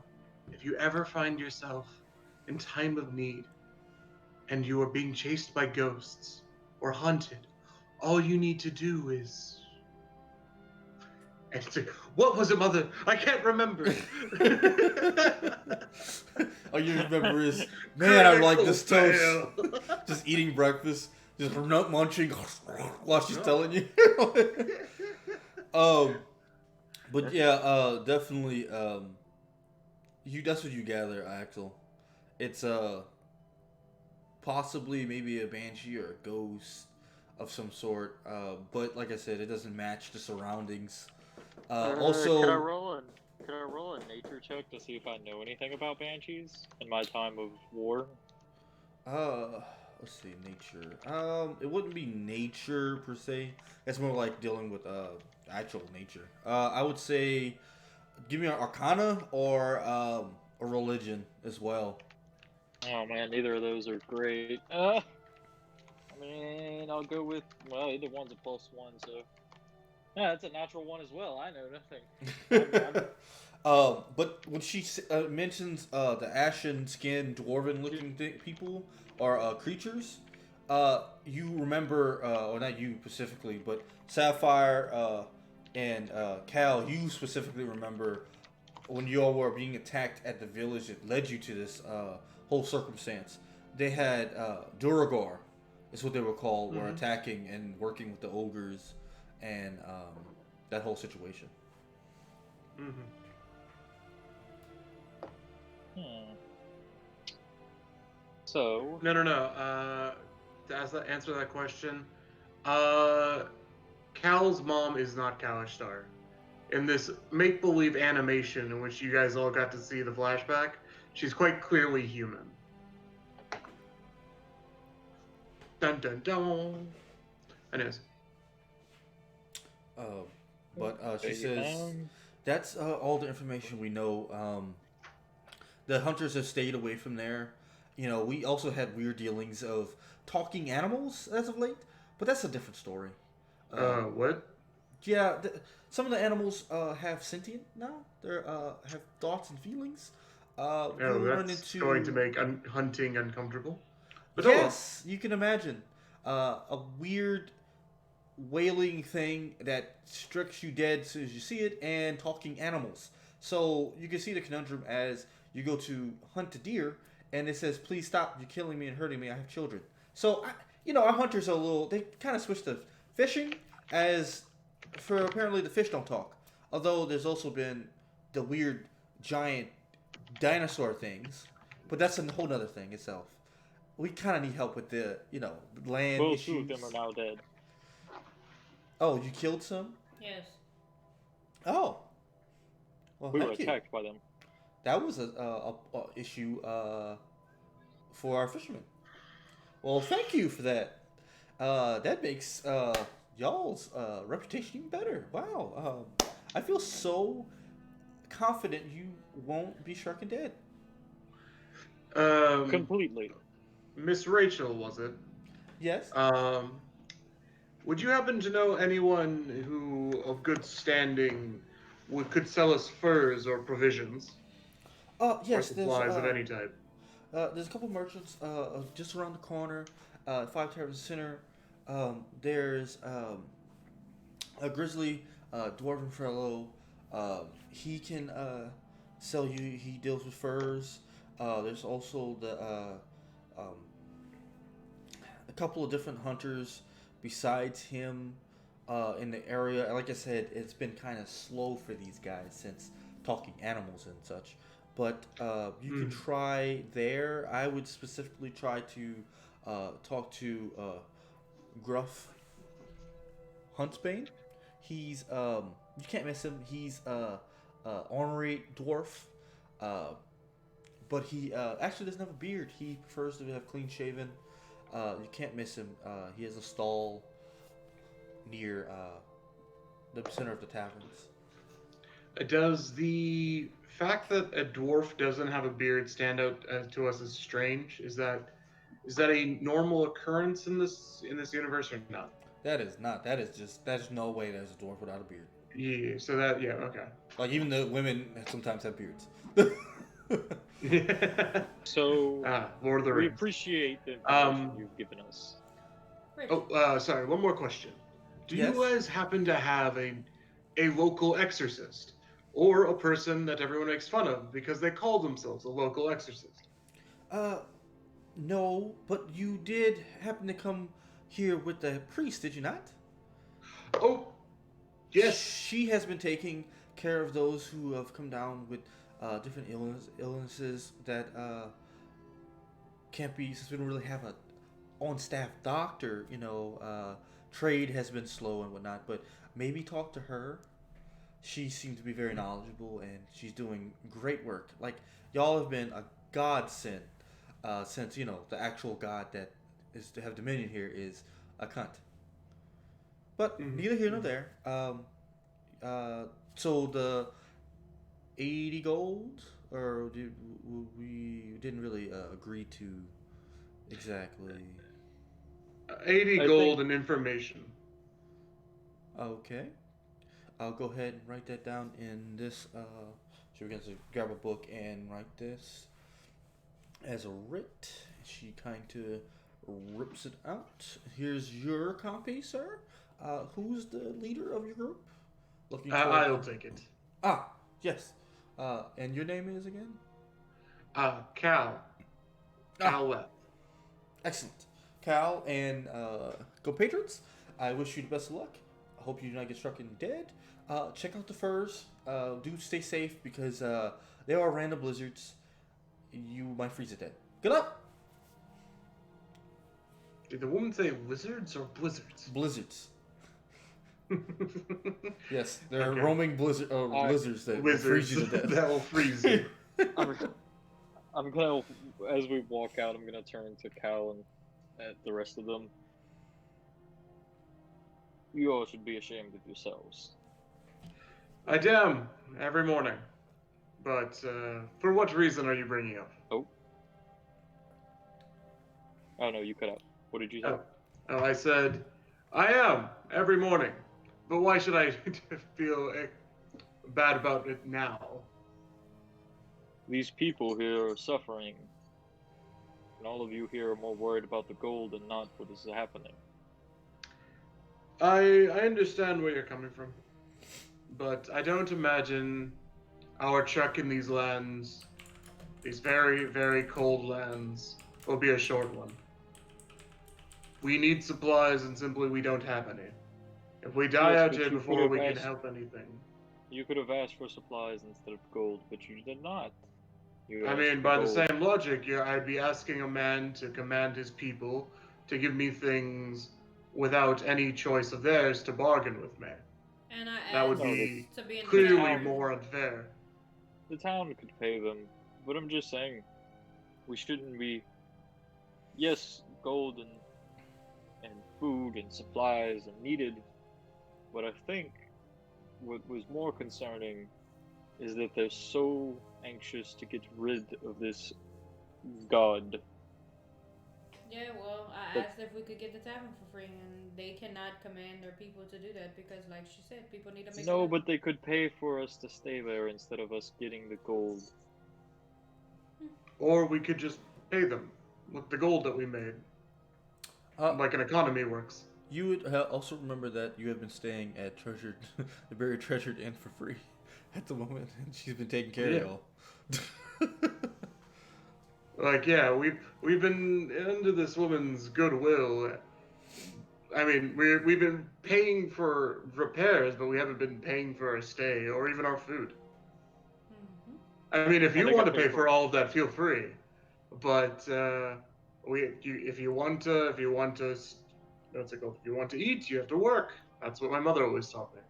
if you ever find yourself in time of need, and you are being chased by ghosts or hunted, all you need to do is." And say, what was it, Mother? I can't remember. All you remember is, man, I like this toast. Just eating breakfast, just nut munching while she's telling you. But yeah, definitely. That's what you gather, Axel. It's possibly maybe a banshee or a ghost of some sort. But like I said, it doesn't match the surroundings. Also, could I roll a nature check to see if I know anything about banshees in my time of war? Let's see, nature. It wouldn't be nature per se. It's more like dealing with actual nature. I would say, give me an arcana or a religion as well. Oh man, neither of those are great. I mean, I'll go with either one's a +1, so. Yeah, that's a natural one as well. I know nothing. But when she mentions the ashen-skinned, dwarven-looking people or creatures, you remember, or not you specifically, but Sapphire and Cal, you specifically remember when you all were being attacked at the village that led you to this whole circumstance. They had Duragor, is what they were called, were attacking and working with the ogres. And that whole situation. So no. To answer that question, Cal's mom is not Kalishtar. In this make-believe animation in which you guys all got to see the flashback, she's quite clearly human. Dun dun dun. Anyways. But she says that's all the information we know. The hunters have stayed away from there. You know, we also had weird dealings of talking animals as of late, but that's a different story. What? Yeah, some of the animals have sentient now. They have thoughts and feelings. That's going to make hunting uncomfortable. But yes, you can imagine a weird wailing thing that strikes you dead as soon as you see it, and talking animals. So you can see the conundrum as you go to hunt a deer, and it says, "Please stop! You're killing me and hurting me. I have children." So our hunters are they kind of switched to fishing, as for apparently the fish don't talk. Although there's also been the weird giant dinosaur things, but that's a whole other thing itself. We kind of need help with the land both issues. Two of them are now dead. Oh, you killed some? Yes. Oh. Well, we were attacked by them. That was a issue for our fishermen. Well, thank you for that. That makes y'all's reputation even better. Wow. I feel so confident you won't be struck and dead. Completely. Miss Rachel, was it? Yes. Would you happen to know anyone who, of good standing, could sell us furs or provisions? Yes. Or supplies of any type. There's a couple merchants just around the corner, 5 Taverns Center. There's a grizzly dwarven fellow. He can sell you. He deals with furs. There's also um, a couple of different hunters besides him in the area. Like I said, it's been kind of slow for these guys since talking animals and such. But you can try there. I would specifically try to talk to Gruff Huntsbane. He's you can't miss him. He's ornery dwarf, uh, but he actually doesn't have a beard. He prefers to have clean shaven. You can't miss him. He has a stall near the center of the taverns. Does the fact that a dwarf doesn't have a beard stand out to us as strange? Is that a normal occurrence in this universe or not? That is not. That is just. There's no way there's a dwarf without a beard. Yeah. So that okay. Like even the women sometimes have beards. So Lord of the we Rings. appreciate the information you've given us. Oh, sorry. One more question. Do Yes? you guys happen to have a local exorcist, or a person that everyone makes fun of because they call themselves a local exorcist? No, but you did happen to come here with the priest, did you not? Oh, yes. She has been taking care of those who have come down with different illnesses that can't be, since we don't really have a on-staff doctor, trade has been slow and whatnot, but maybe talk to her. She seems to be very knowledgeable and she's doing great work. Like, y'all have been a godsend since, the actual god that is to have dominion here is a cunt. But neither here nor there. So the 80 gold, or we didn't really agree to exactly. 80 gold and information. Okay. I'll go ahead and write that down in this. So we're going to grab a book and write this as a writ. She kind of rips it out. Here's your copy, sir. Who's the leader of your group? I'll take it. Yes. And your name is again? Cal. Cal Webb. Excellent. Cal and compatriots, I wish you the best of luck. I hope you do not get struck in dead. Check out the furs. Do stay safe because there are random blizzards. You might freeze to death. Good luck! Did the woman say lizards or blizzards? Blizzards. Yes, there are roaming lizards that will freeze you to death. That will freeze you. I'm gonna, as we walk out, I'm gonna turn to Cal and the rest of them. You all should be ashamed of yourselves. I damn every morning. But for what reason are you bringing up? Oh no, you cut out. What did you say? Oh, I said, I am every morning. But why should I feel bad about it now? These people here are suffering, and all of you here are more worried about the gold and not what is happening. I understand where you're coming from, but I don't imagine our trek in these lands, these very, very cold lands, will be a short one. We need supplies, and simply we don't have any. If we die out here before we can help anything. You could have asked for supplies instead of gold, but you did not. I mean, by the same logic, I'd be asking a man to command his people to give me things without any choice of theirs to bargain with me. And that would be to be clearly more unfair. The town could pay them, but I'm just saying, we shouldn't be. Yes, gold and food and supplies are needed, but I think what was more concerning is that they're so anxious to get rid of this god. Yeah, well, I asked if we could get the tavern for free, and they cannot command their people to do that because, like she said, people need to make. No, but they could pay for us to stay there instead of us getting the gold. Or we could just pay them with the gold that we made. Like an economy works. You would also remember that you have been staying at Treasured, the very Treasured Inn for free at the moment, and she's been taking care of y'all. Like, yeah, we've been under this woman's goodwill. I mean, we've been paying for repairs, but we haven't been paying for our stay or even our food. Mm-hmm. I mean, if I you think I want to pay pay for- for all of that, feel free. But if you want to, what's it called? If you want to eat, you have to work. That's what my mother always taught me.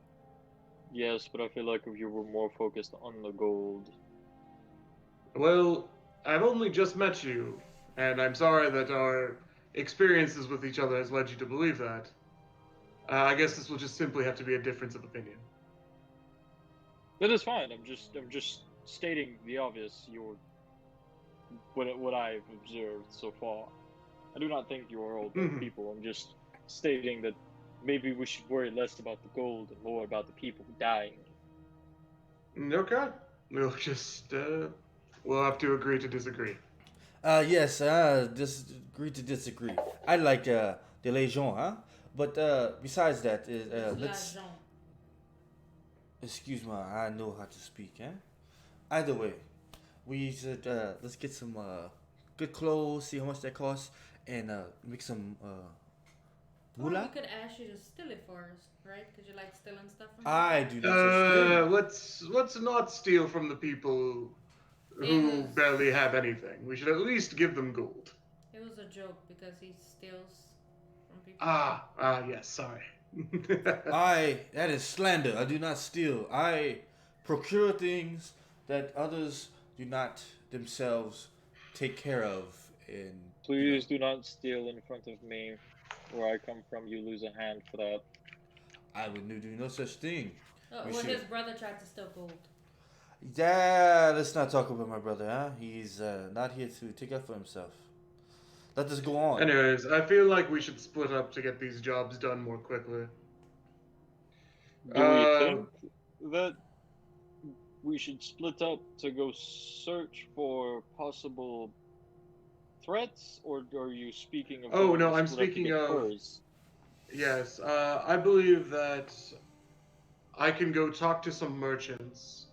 Yes, but I feel like if you were more focused on the gold. Well, I've only just met you, and I'm sorry that our experiences with each other has led you to believe that. I guess this will just simply have to be a difference of opinion. That is fine. I'm just stating the obvious. What I've observed so far. I do not think you are all bad people. I'm just stating that maybe we should worry less about the gold and more about the people dying. Okay, we'll just we'll have to agree to disagree. Yes, agree to disagree. I like the Legion, huh? But besides that, let's L'agent. excuse me. I know how to speak, eh? Either way, we should let's get some good clothes, see how much that costs, and make some Or we moolah. could ask you to steal it for us, right? Because you like stealing stuff from I do no such thing. Let's not steal from the people who was- barely have anything. We should at least give them gold. It was a joke because he steals from people. Yes, sorry. That is slander. I do not steal. I procure things that others do not themselves take care of. And Please do not steal in front of me. Where I come from, you lose a hand for that. I would do no such thing. Oh, We well, should- his brother tried to steal gold. Yeah, let's not talk about my brother, huh? He's not here to take up for himself. Let this go on. Anyways, I feel like we should split up to get these jobs done more quickly. Do we think that we should split up to go search for possible threats, or are you speaking of? Oh, going no, to I'm split up to speaking get of- furs? Yes, I believe that I can go talk to some merchants.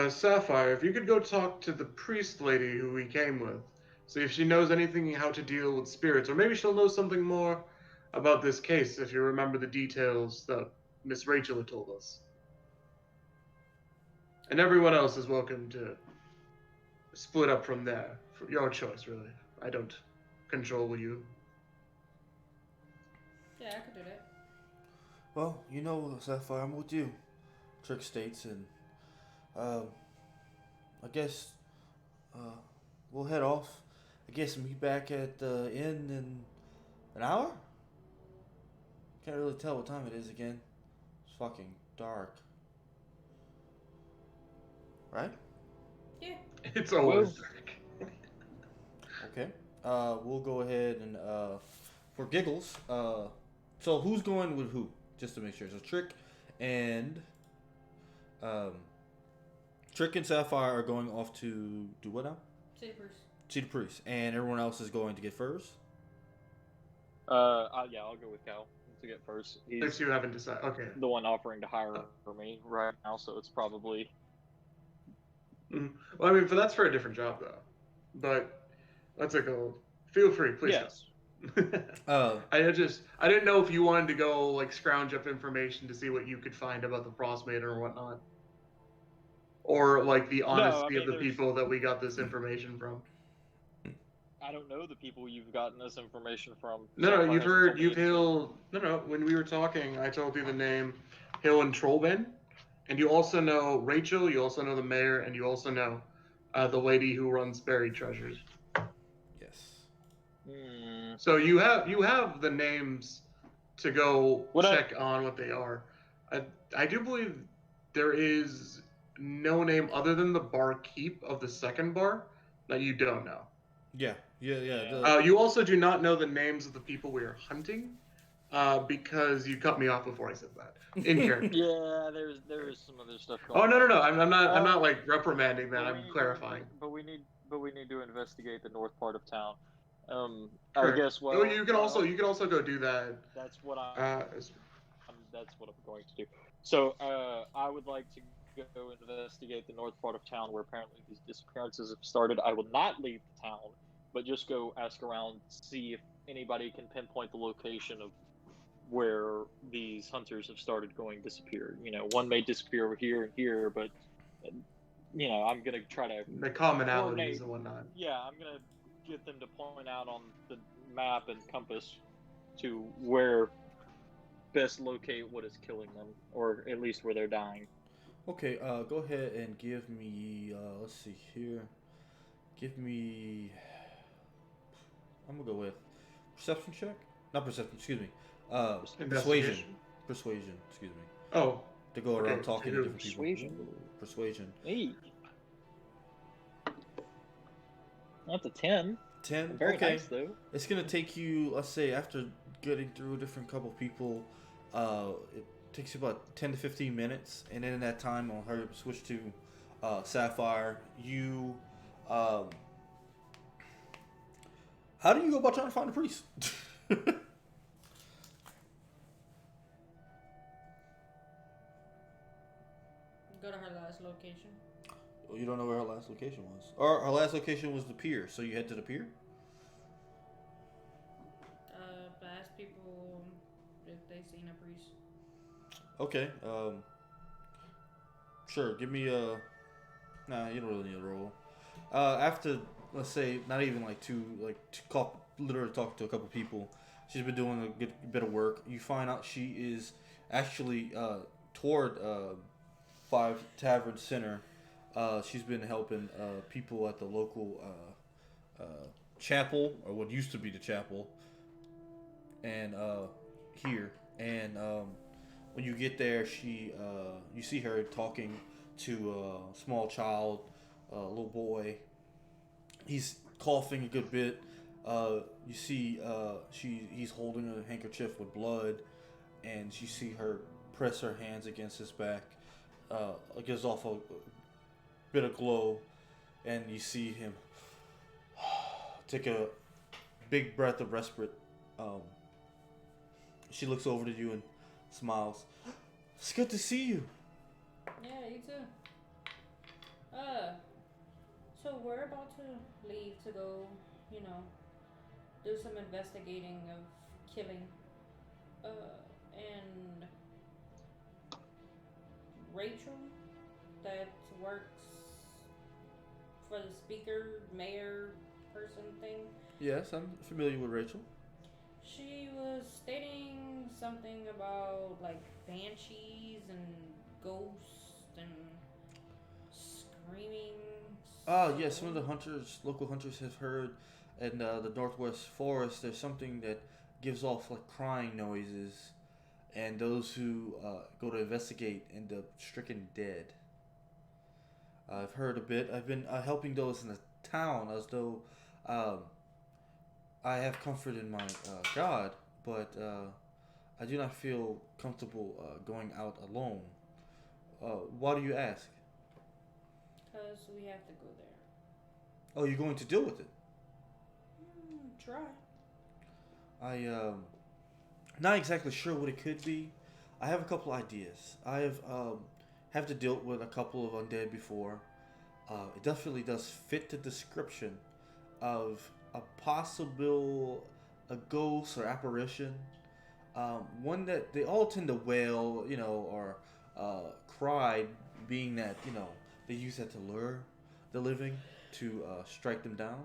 Sapphire, if you could go talk to the priest lady who we came with, see if she knows anything how to deal with spirits, or maybe she'll know something more about this case if you remember the details that Miss Rachel had told us. And everyone else is welcome to split up from there. For your choice, really. I don't control you. Yeah, I could do that. Well, you know, Sapphire, I'm with you. Trick states, and I guess we'll head off. I guess meet back at the inn in an hour. Can't really tell what time it is again. It's fucking dark. Right? Yeah. It's always dark. Okay. We'll go ahead and for giggles. So who's going with who? Just to make sure. So Trick and Sapphire are going off to do what now? Sabers. See the priest, and everyone else is going to get furs. Yeah, I'll go with Cal to get first. If He's you haven't decided. Okay. the one offering to hire for me right now, so it's probably. Mhm. Well, I mean, that's for a different job, though. But what's it called? Feel free, please. Yes. I didn't know if you wanted to go like scrounge up information to see what you could find about the Frostmaiden or whatnot, or like the honesty of the there's- people that we got this information from. I don't know the people you've gotten this information from. No, Sapphire you've hasn't told heard, me you've anything. Hill. No. When we were talking, I told you the name Hill and Trollben, and you also know Rachel. You also know the mayor, and you also know the lady who runs Buried Treasures. Yes. So you have the names to go check on what they are. I do believe there is no name other than the barkeep of the second bar that you don't know. Yeah. You also do not know the names of the people we are hunting, because you cut me off before I said that in character. Yeah, there is some other stuff going. Oh on. no! I'm not like reprimanding that. But I'm clarifying. But we need to investigate the north part of town, I Sure. guess Oh, you can also go do that. that's what As that's what I'm going to do. So, I would like to go investigate the north part of town where apparently these disappearances have started. I will not leave the town, but just go ask around, see if anybody can pinpoint the location of where these hunters have started going disappear. One may disappear over here and here, but uh, I'm gonna try to the commonalities coordinate. and whatnot. Yeah, I'm gonna get them to point out on the map and compass to where best locate what is killing them, or at least where they're dying. Okay, go ahead and give me. Let's see here. Give me. I'm gonna go with perception check. Not perception. Excuse me. Persuasion. Investigation. Persuasion. Excuse me. Oh, To go okay, around talking to different people. Persuasion. Ooh, persuasion. Hey, that's a 10. 10. Very Okay. nice though. It's gonna take you. Let's say after getting through a different couple people, it takes you about 10 to 15 minutes, and then in that time, I'll hurry up and switch to Sapphire. You. How do you go about trying to find a priest? Go to her last location. You don't know where her last location was. Or her last location was the pier, so you head to the pier? Ask people if they seen a priest. Okay, sure, give me a... Nah, you don't really need a roll. After, let's say, not even literally talking to a couple people, she's been doing a good bit of work. You find out she is actually toward Five Tavern Center. She's been helping people at the local chapel, or what used to be the chapel, and here. And when you get there, you see her talking to a small child, a little boy. He's coughing a good bit. You see he's holding a handkerchief with blood, and you see her press her hands against his back. It gives off a bit of glow, and you see him take a big breath of respite. She looks over to you and smiles. It's good to see you. Yeah, you too. So we're about to leave to go, do some investigating of killing. And Rachel, that works for the speaker, mayor, person thing. Yes, I'm familiar with Rachel. She was stating something about like banshees and ghosts and screaming. Yes, some of the local hunters have heard in the Northwest Forest there's something that gives off like crying noises, and those who go to investigate end up stricken dead. I've heard a bit. I've been helping those in the town as though I have comfort in my God, but I do not feel comfortable going out alone. Why do you ask? Because we have to go there. Oh, you're going to deal with it? Try. Not exactly sure what it could be. I have a couple ideas. I have to deal with a couple of undead before. It definitely does fit the description of a possible a ghost or apparition. One that they all tend to wail, or cry, being that they use that to lure the living to strike them down.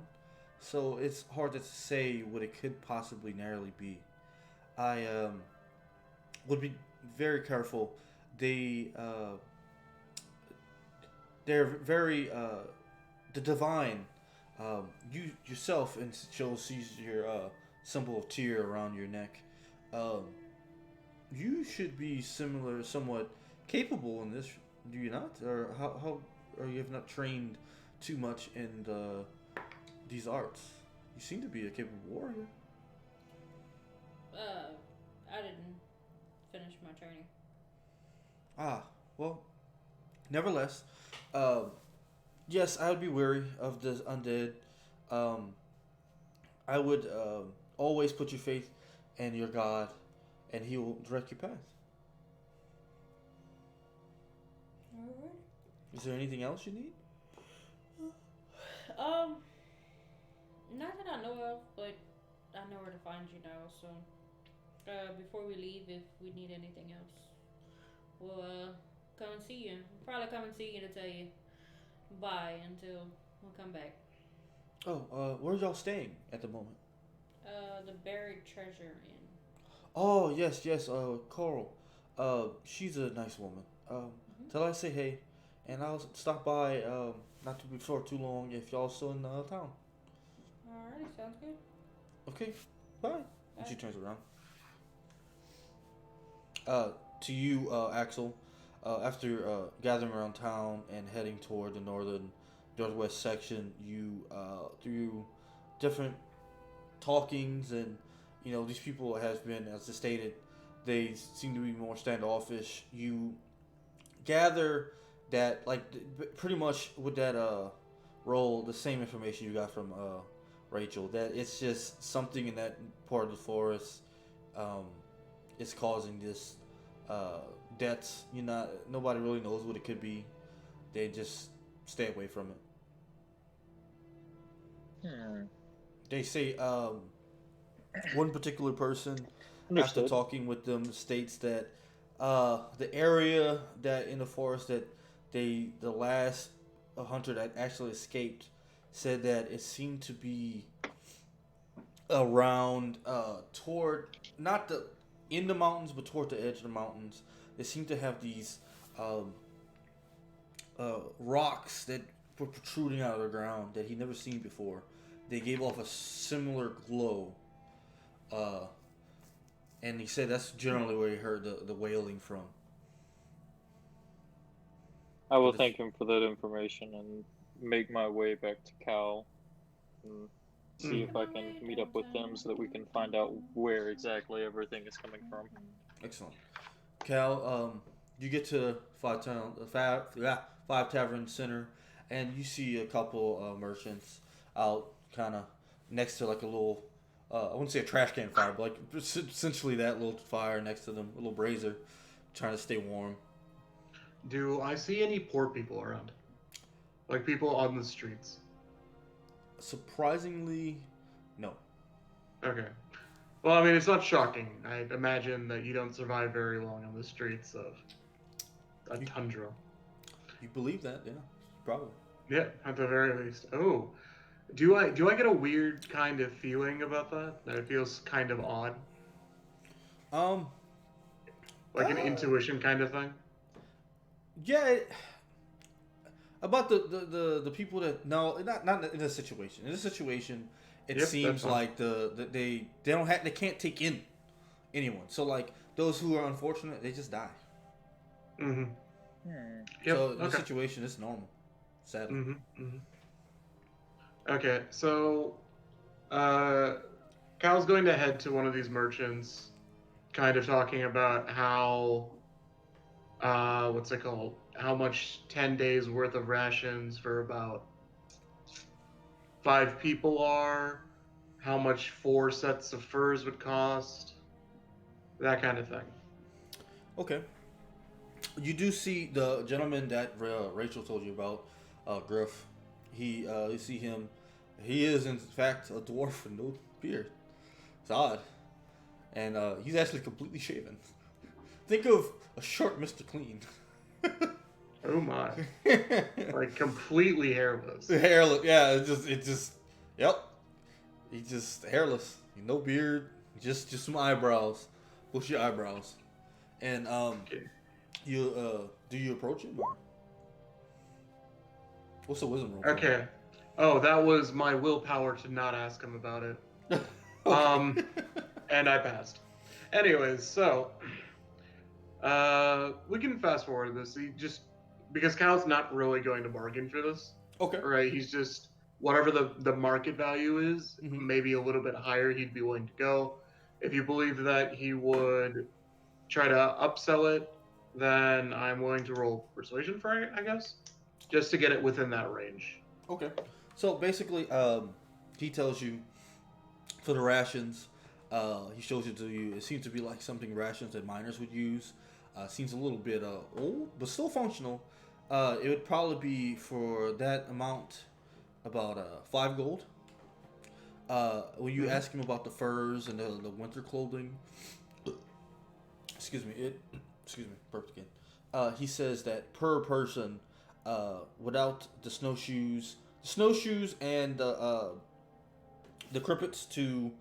So it's hard to say what it could possibly narrowly be. I would be very careful. They're very the divine. You yourself, and she'll sees your symbol of tear around your neck. You should be somewhat capable in this. Do you not, or how or you have not trained too much in these arts? You seem to be a capable warrior. I didn't finish my training. Well, nevertheless, yes, I would be wary of the undead. I would always put your faith in your God, and He will direct your path. Alright. Is there anything else you need? Not that I know of, but I know where to find you now. So, before we leave, if we need anything else, we'll come and see you. We'll probably come and see you to tell you bye until we'll come back. Oh, where y'all staying at the moment? The buried treasure in. Oh, yes, yes, Coral. She's a nice woman. Tell her I say hey, and I'll stop by, not to before too long if y'all still in town. Alright, sounds good. Okay, bye. And Bye. she turns around. To you, Axel, after gathering around town and heading toward the northwest section, you, through different talkings and, these people have been, as stated, they seem to be more standoffish. You gather that, like, pretty much with that role, the same information you got from Rachel, that it's just something in that part of the forest is causing this deaths. Nobody really knows what it could be. They just stay away from it. They say one particular person, after Understood. talking with them, states that the area that in the forest that the last hunter that actually escaped said that it seemed to be around toward not the in the mountains but toward the edge of the mountains. They seem to have these rocks that were protruding out of the ground that he'd never seen before. They gave off a similar glow, and he said that's generally where he heard the wailing from. I will But thank him for that information and make my way back to Cal and see if I can meet up with them so that we can find out where exactly everything is coming from. Excellent. Cal, you get to Five Tavern Center, and you see a couple merchants out, kind of next to like a little, I wouldn't say a trash can fire, but like essentially that little fire next to them, a little brazier, trying to stay warm. Do I see any poor people around? Like people on the streets? Surprisingly, no. Okay. Well, I mean, it's not shocking. I imagine that you don't survive very long on the streets of a tundra. You believe that? Yeah, probably. Yeah, at the very least. Oh, do I get a weird kind of feeling about that? That it feels kind of odd, Um, like an uh, intuition kind of thing. yeah. About the people that no, not in this situation. In this situation, it Yep, seems that's fine. like they don't have they can't take in anyone. So like those who are unfortunate, they just die. Mm-hmm. Yep. So in this Okay. situation, it's normal. Sadly. Mm-hmm. Mm-hmm. Okay. So, uh, Cal's going to head to one of these merchants, kind of talking about how, what's it called? How much 10 days worth of rations for about 5 people are, how much 4 sets of furs would cost, that kind of thing. Okay. You do see the gentleman that Rachel told you about, Griff. You see him. He is in fact a dwarf with no beard. It's odd, and he's actually completely shaven. Think of a short Mr. Clean. Oh my. Like completely hairless. Hairless, yeah. Yep. He's just hairless, no beard, just some eyebrows, bushy eyebrows, and Okay. you do you approach him? Or? What's the wisdom roll? Okay. Oh, that was my willpower to not ask him about it. Okay. And I passed. Anyways, so we can fast forward this. He just because Cal's not really going to bargain for this, Okay. right? He's just whatever the market value is, Mhm. maybe a little bit higher, he'd be willing to go. If you believe that he would try to upsell it, then I'm willing to roll persuasion for it, I guess, just to get it within that range. Okay. So basically, he tells you for the rations, he shows it to you. It seems to be like something rations that miners would use. Seems a little bit old, but still functional. It would probably be for that amount about 5 gold. When you ask him about the furs and the winter clothing, excuse me, burped again. He says that per person, without the snowshoes and the crippets to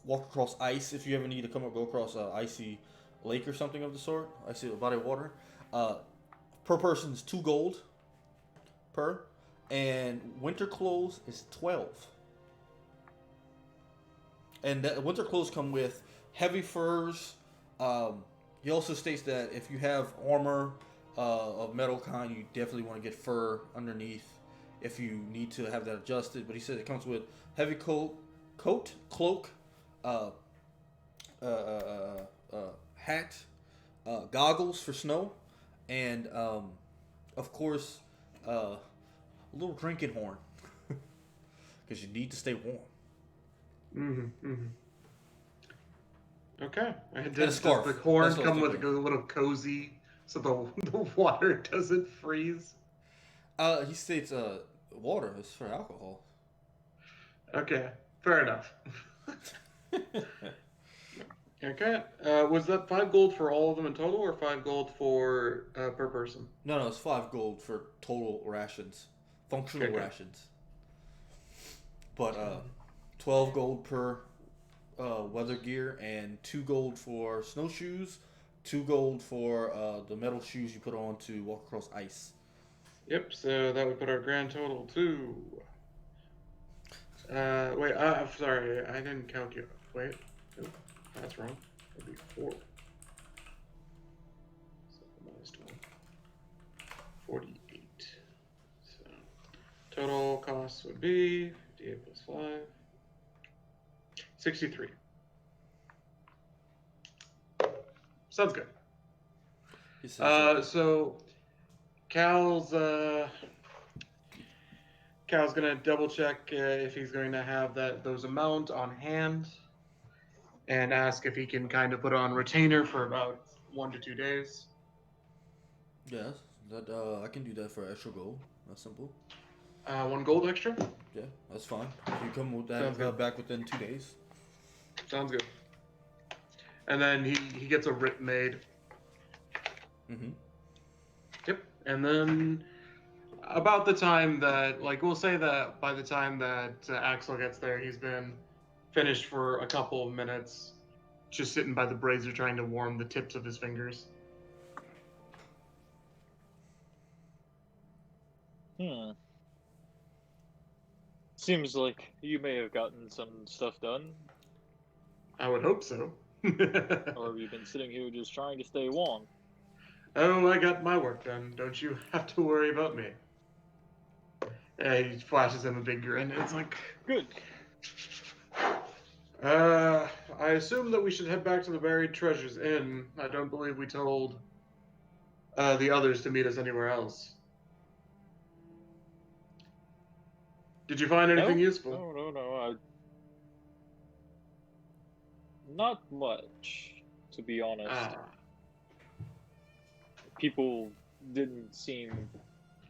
walk across ice if you ever need to come or go across an icy lake or something of the sort, icy body of water. Per person is 2 gold per, and winter clothes is 12. And the winter clothes come with heavy furs. He also states that if you have armor of metal kind, you definitely want to get fur underneath if you need to have that adjusted. But he said it comes with heavy coat, cloak, hat, goggles for snow, and of course a little drinking horn because you need to stay warm. Okay. And a scarf. Does the horn That's what I come was with a thinking. little cozy so the water doesn't freeze? He states water is for alcohol. Okay, fair enough. Okay. Was that 5 gold for all of them in total, or 5 gold for per person? No, it's 5 gold for total rations, functional Okay. rations. But 12 gold per weather gear, and 2 gold for snowshoes, 2 gold for the metal shoes you put on to walk across ice. Yep. So that would put our grand total to. Wait. I'm sorry. I didn't calculate. Wait. Nope, that's wrong. It'd be 4. So minus 12. 48. So total cost would be 58 plus 5. 63. Sounds good. He says, So Cal's gonna double check if he's going to have those amount on hand, and ask if he can kind of put on retainer for about 1 to 2 days. yes, that I can do that for extra gold. That's simple. 1 gold extra. Yeah, that's fine. If you come with Sounds that good. back within 2 days. Sounds good. And then he gets a writ made. Mm-hmm. Yep. And then about the time that, like, we'll say that by the time that Axel gets there, he's been finished for a couple of minutes, just sitting by the brazier trying to warm the tips of his fingers. Seems like you may have gotten some stuff done. I would hope so. Or have you been sitting here just trying to stay warm? Oh, I got my work done. Don't you have to worry about me. He flashes him a big grin. It's like, Good. I assume that we should head back to the Buried Treasures Inn. I don't believe we told the others to meet us anywhere else. Did you find anything useful? No. Not much, to be honest. People didn't seem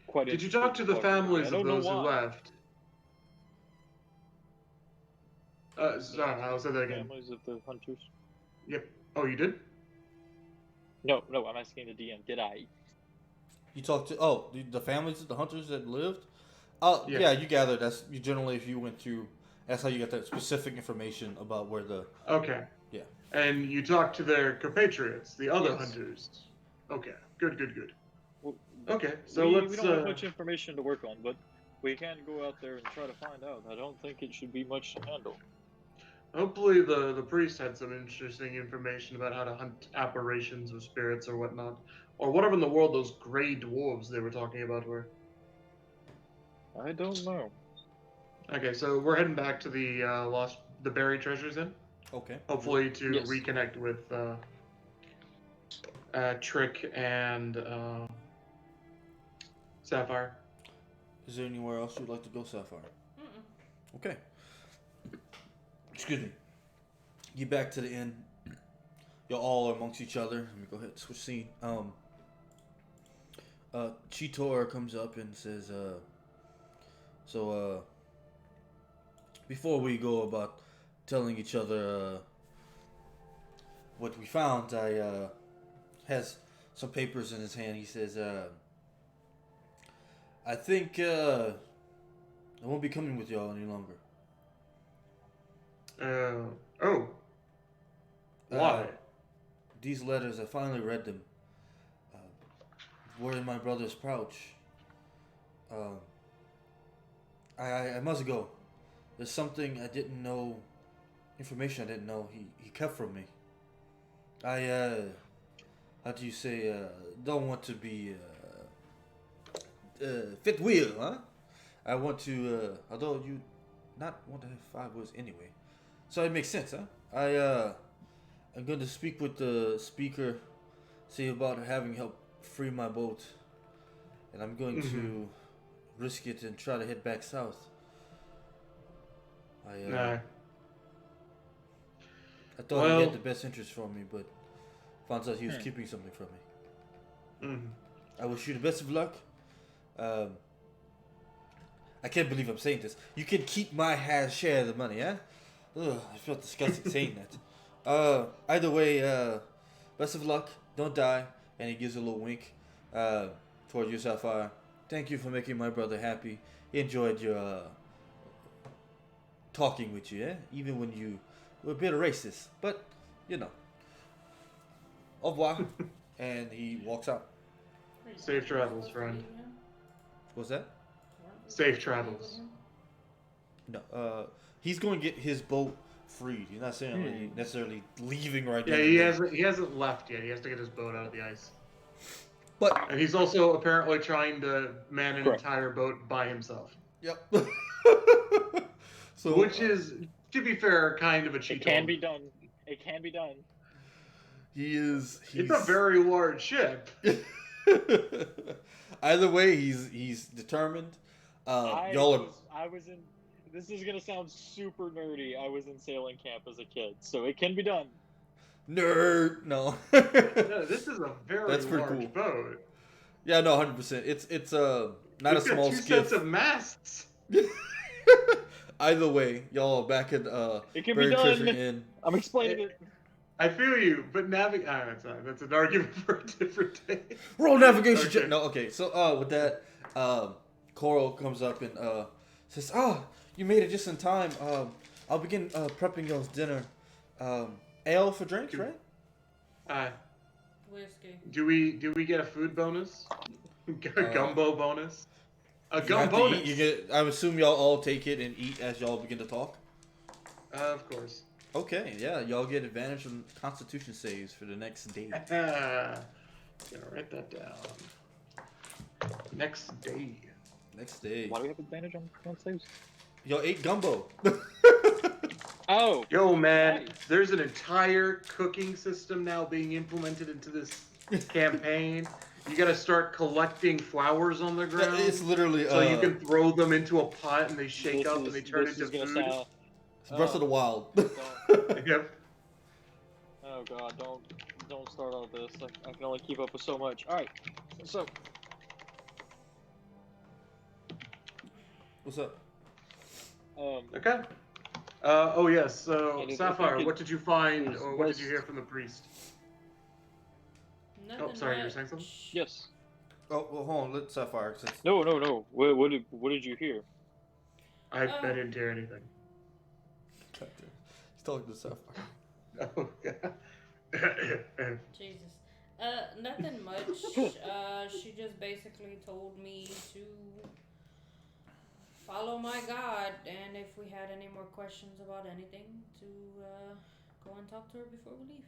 quite. Did you talk to the families of those who why. left? Sorry, I'll say that again. Families of the hunters. Yep. Oh, you did? No, I'm asking the DM. Did I? You talked to the families of the hunters that lived. Yeah. Yeah, you gathered you generally if you went through. That's how you get that specific information about where the. Okay. Yeah. And you talked to their compatriots, the other Yes. hunters. Okay. Good. Well, Okay. So we let's. don't have much information to work on, but we can go out there and try to find out. I don't think it should be much to handle. Hopefully the priest had some interesting information about how to hunt apparitions of spirits or whatnot. Or whatever in the world those gray dwarves they were talking about were. I don't know. Okay, so we're heading back to the buried treasures Inn. Okay. Hopefully to Yes. reconnect with Trick and Sapphire. Is there anywhere else you'd like to go, Sapphire? Mm-mm. Okay. excuse me. Get back to the inn. Y'all all are amongst each other. Let me go ahead and switch scene. Cheetor comes up and says, before we go about telling each other what we found, has some papers in his hand. He says, I think I won't be coming with y'all any longer. Oh. Why? These letters, I finally read them. Were in my brother's pouch. I must go. There's something I didn't know, information I didn't know he kept from me. How do you say, don't want to be, fifth wheel, huh? I want to, although you not want to have 5 wheels anyway. So it makes sense, huh? I'm going to speak with the speaker, see about having help free my boat. And I'm going to risk it and try to head back south. I thought he had the best interest for me, but found out he was keeping something from me. I wish you the best of luck. I can't believe I'm saying this. You can keep my share of the money, huh? Ugh, I felt disgusting saying that. Either way, best of luck. Don't die. And he gives a little wink toward you, Sapphire. Thank you for making my brother happy. He enjoyed your talking with you, even when you were a bit racist. But, you know. Au revoir. And he walks out. Safe travels, friend. What's that? Safe travels. No, he's going to get his boat freed. He's not saying necessarily leaving right now. Yeah, he hasn't left yet. He has to get his boat out of the ice. And he's also apparently trying to man an entire boat by himself. Yep. Which is, to be fair, kind of a cheat. It can be done. It can be done. It's a very large ship. Either way, he's determined. I was in. This is gonna sound super nerdy. I was in sailing camp as a kid, so it can be done. Nerd, no. No, this is a very large boat. Yeah, no, 100%. It's not a small skiff. 2 sets of masts. Either way, y'all are back at it can be done. Inn. I'm explaining it. I feel you, but that's an argument for a different day. Roll navigation check. No, okay. So with that, Coral comes up and says, you made it just in time. I'll begin prepping y'all's dinner. Ale for drinks, right? Whiskey. Do we get a food bonus? A gumbo bonus? A gum bonus. I assume y'all all take it and eat as y'all begin to talk. Of course. Okay, yeah, y'all get advantage from Constitution saves for the next day. Gonna write that down. Next day. Why do we have advantage on saves? Y'all ate gumbo. Oh. Yo, man, there's an entire cooking system now being implemented into this campaign. You gotta start collecting flowers on the ground. It's literally so you can throw them into a pot and they shake up and they turn into food. It's Breath of the Wild. Yep. Oh god, don't start all this. I can only keep up with so much. Alright, so what's up? Okay. Oh yes, so Sapphire, what did you find or what did you hear from the priest? Nothing sorry, you were saying something? yes. Oh, well, hold on. Let Sapphire. No. What did you hear? I didn't hear anything. He's talking to Sapphire. Oh god. Jesus. Nothing much. She just basically told me to follow my God, and if we had any more questions about anything, to go and talk to her before we leave.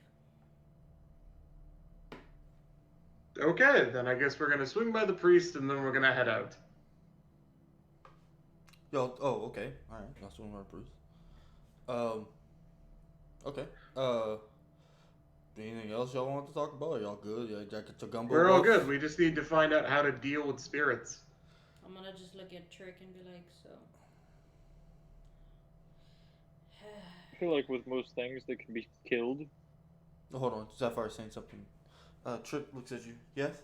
Okay, then I guess we're gonna swing by the priest and then we're gonna head out. Okay. Alright, I'll swing by the priest. Okay. Anything else y'all want to talk about? Are y'all good? Y'all get your gumbo? We're all good. We just need to find out how to deal with spirits. I'm gonna just look at Trick and be like, so. feel like with most things that can be killed. Oh, hold on, Sapphire is saying something. Trip looks at you. Yes.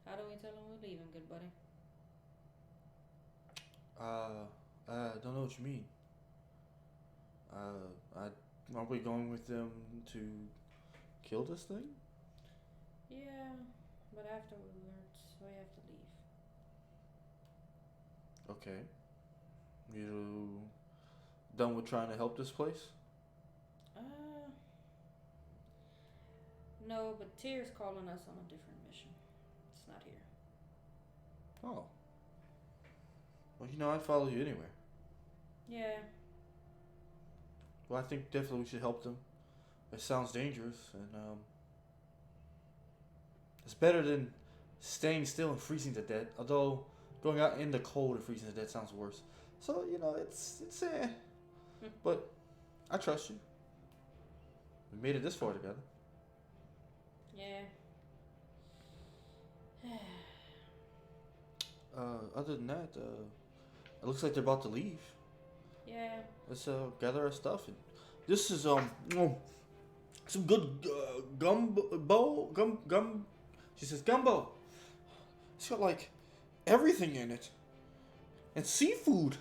How do we tell him we're leaving, good buddy? I don't know what you mean. Aren't we going with them to kill this thing? Yeah, but afterwards we have to leave. Okay. You done with trying to help this place? No, but Tyr's calling us on a different mission. It's not here. Oh. Well, I'd follow you anywhere. Yeah. Well, I think definitely we should help them. It sounds dangerous, and it's better than staying still and freezing to death. Although going out in the cold and freezing to death sounds worse. So it's but I trust you. We made it this far together. Yeah. Other than that, it looks like they're about to leave. Yeah. Let's gather our stuff. And this is some good gum. She says gumbo. It's got like everything in it, and seafood.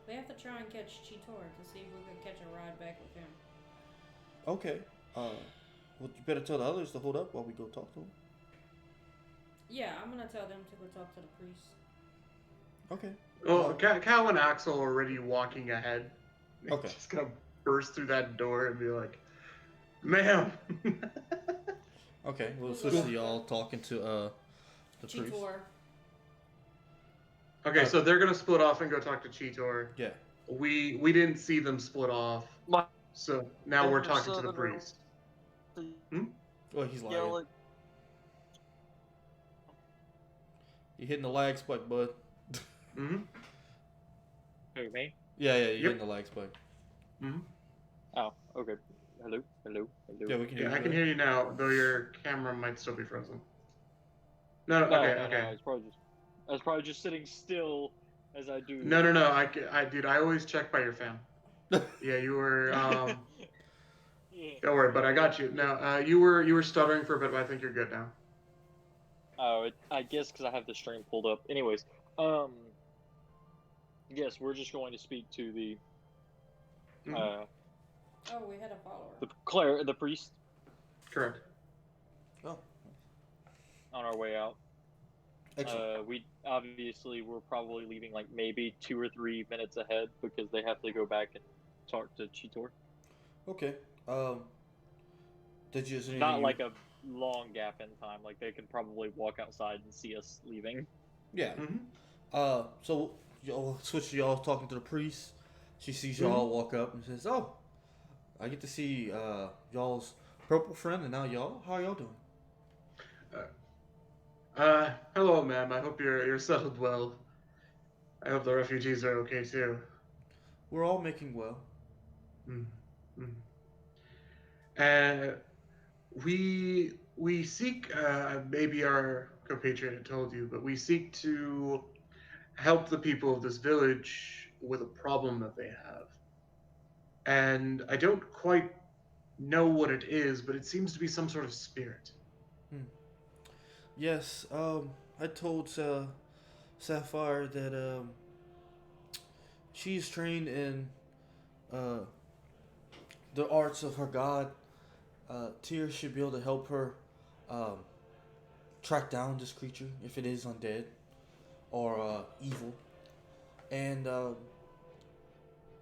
We have to try and catch Cheetor to see if we can catch a ride back with him. Okay. Well, you better tell the others to hold up while we go talk to them. Yeah, I'm gonna tell them to go talk to the priest. Okay. Well, Cal and Axel are already walking ahead. Okay. Just gonna burst through that door and be like, "Ma'am." Okay. Well, switch to y'all talking to the priest. Cheetor. Okay, so they're gonna split off and go talk to Cheetor. Yeah. We didn't see them split off, so now we're talking to the priest. Oh, he's lying. Yell at You hitting the lag spike, bud. Mm-hmm. who, me? Yeah, you're hitting the lag spike. Mm-hmm. Oh, okay. Hello. Yeah, we can hear Yeah, you. I can hear you now, though your camera might still be frozen. No, okay. No, I was probably just sitting still as I do. No. Dude, I always check by your fan. Yeah, you were. Yeah. Don't worry, but I got you. No, you were stuttering for a bit, but I think you're good now. Oh, I guess because I have the stream pulled up. Anyways, yes, we're just going to speak to the Oh, we had a follower. the priest Correct. Oh. on our way out. Excellent. We we're probably leaving like maybe 2 or 3 minutes ahead because they have to go back and talk to Cheetor. Okay. Did you? Not like a long gap in time. Like they can probably walk outside and see us leaving. Yeah. Mm-hmm. So y'all switch to y'all talking to the priest. She sees y'all walk up and says, "Oh, I get to see y'all's purple friend, and now y'all. How are y'all doing?" Hello, ma'am. I hope you're settled well. I hope the refugees are okay too. We're all making well. And we seek, maybe our compatriot had told you, but we seek to help the people of this village with a problem that they have. And I don't quite know what it is, but it seems to be some sort of spirit. Yes. I told Sapphire that she's trained in the arts of her god. Tyr should be able to help her track down this creature if it is undead or evil. And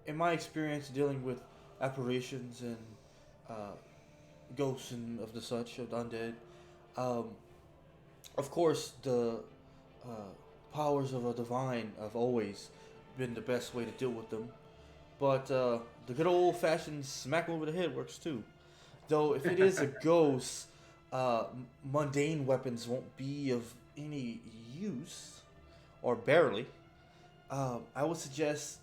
in my experience dealing with apparitions and ghosts and of the such of the undead, of course the powers of a divine have always been the best way to deal with them. But the good old fashioned smack over the head works too. Though if it is a ghost, mundane weapons won't be of any use, or barely. I would suggest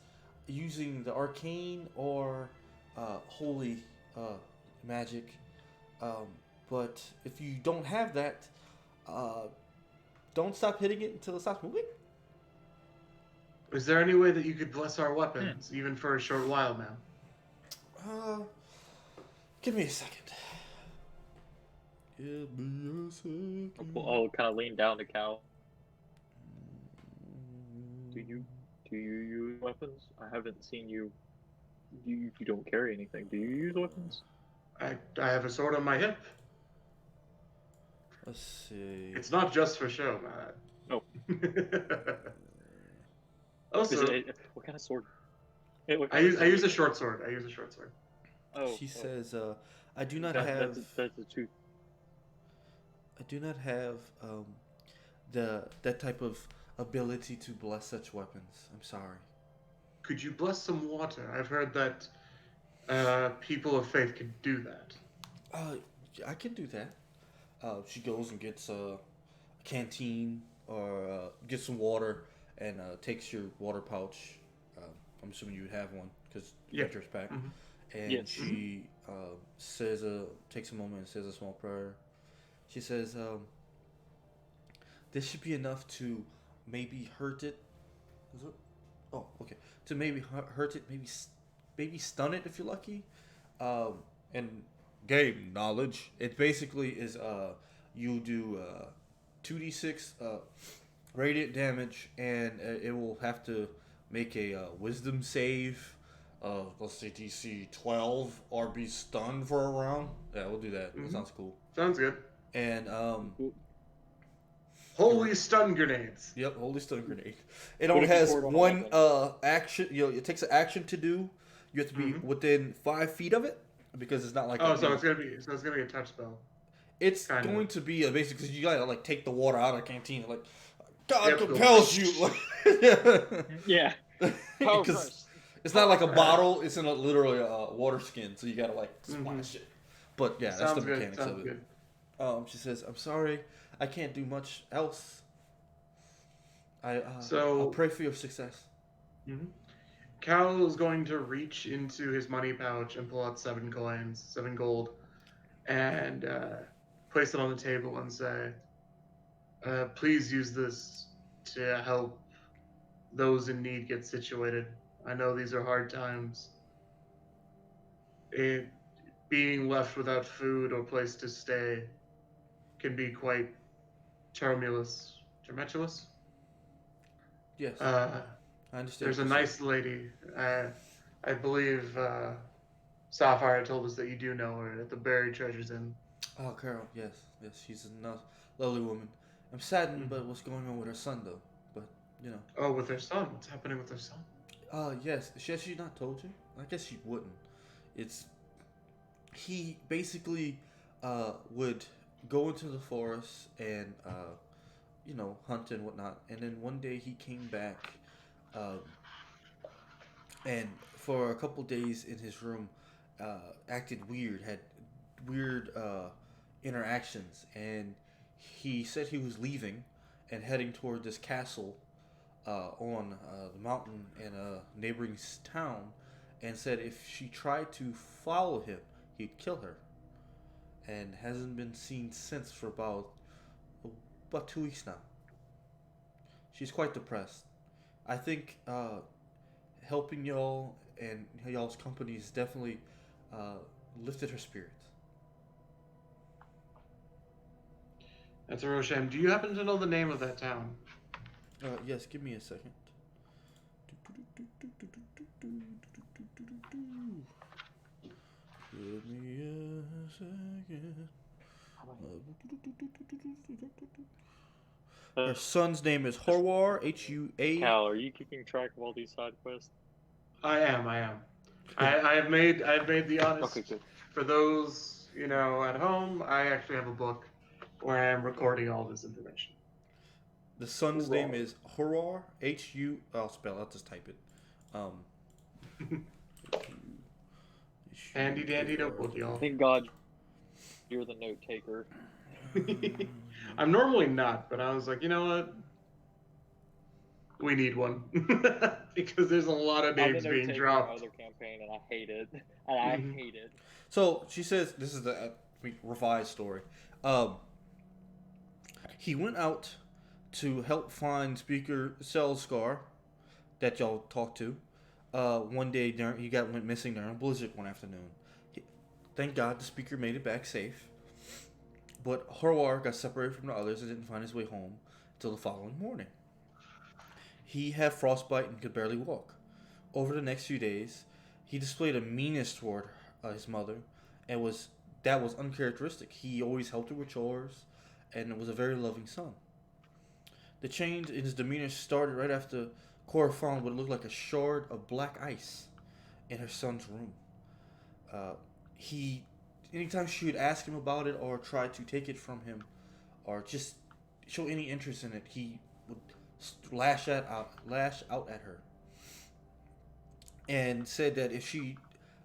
using the arcane or holy magic. But if you don't have that, don't stop hitting it until it stops moving. Is there any way that you could bless our weapons, even for a short while, ma'am? Give me a second. Give me a second. I'll kind of lean down to Cal. Do you use weapons? I haven't seen you. You don't carry anything. Do you use weapons? I have a sword on my hip. Let's see. It's not just for show, man. No. Also, What kind of sword? I use a short sword. Oh. She says, I do not that's have. That's a two. I do not have that type of ability to bless such weapons. I'm sorry. Could you bless some water? I've heard that people of faith can do that. I can do that. She goes and gets a canteen or gets some water and takes your water pouch. I'm assuming you would have one because Adventurous Pack. Mm-hmm. And she says, takes a moment and says a small prayer. She says, this should be enough to maybe hurt it. Is it? Oh, okay. To maybe hurt it, maybe stun it if you're lucky. And game knowledge. It basically is you do 2d6 radiant damage, and it will have to make a wisdom save. Let's say DC 12 or be stunned for a round. Yeah, we'll do that. Mm-hmm. That sounds cool. Sounds good. And holy stun grenades. Yep, holy stun grenade. It only has one action. It takes an action to do. You have to be within 5 feet of it because it's not like. So it's gonna be a touch spell. It's going to be basically because you gotta like take the water out of the canteen. Like God compels you. Yeah. Because it's not like a bottle. It's in literally a water skin, so you gotta like splash it. But yeah, that's the mechanics of it. Good. She says, "I'm sorry, I can't do much else. So I'll pray for your success." Mm-hmm. Cal is going to reach into his money pouch and pull out 7 coins, 7 gold, and place it on the table and say, "Please use this to help those in need get situated. I know these are hard times. Being left without food or place to stay can be quite tumultuous. Yes, I understand. There's a nice lady. I believe Sapphire told us that you do know her at the Buried Treasures Inn." Oh, Carol, yes, she's a lovely woman. I'm saddened about what's going on with her son, though. But Oh, with her son. What's happening with her son? Yes. Has she not told you? I guess she wouldn't. He basically would go into the forest and hunt and whatnot. And then one day he came back, and for a couple days in his room, acted weird, had weird interactions, and he said he was leaving and heading toward this castle on the mountain in a neighboring town, and said if she tried to follow him, he'd kill her, and hasn't been seen since for about 2 weeks now. She's quite depressed. I think helping y'all and y'all's company has definitely lifted her spirits. That's a real shame. Do you happen to know the name of that town? Yes, give me a second. Give me a second. Her son's name is Horwar, H-U-A. Cal, are you keeping track of all these side quests? I am. I have made the honest. Okay, good. For those at home, I actually have a book where I am recording all this information. The son's name is Horwar, H-U. I'll spell. I'll just type it. Handy dandy notebook, y'all. Thank God you're the note taker. I'm normally not, but I was like, you know what? We need one because there's a lot of names being dropped. Other campaign, and I hate it. I hate it. So she says, this is the revised story. He went out to help find Speaker Selscar, that y'all talked to. One day he went missing during a blizzard one afternoon. Thank God the speaker made it back safe. But Horwar got separated from the others and didn't find his way home until the following morning. He had frostbite and could barely walk. Over the next few days, he displayed a meanness toward his mother, and that was uncharacteristic. He always helped her with chores, and was a very loving son. The change in his demeanor started right after Cora found what looked like a shard of black ice in her son's room. Uh, he, anytime she would ask him about it or try to take it from him, or just show any interest in it, he would lash out at her, and said that if she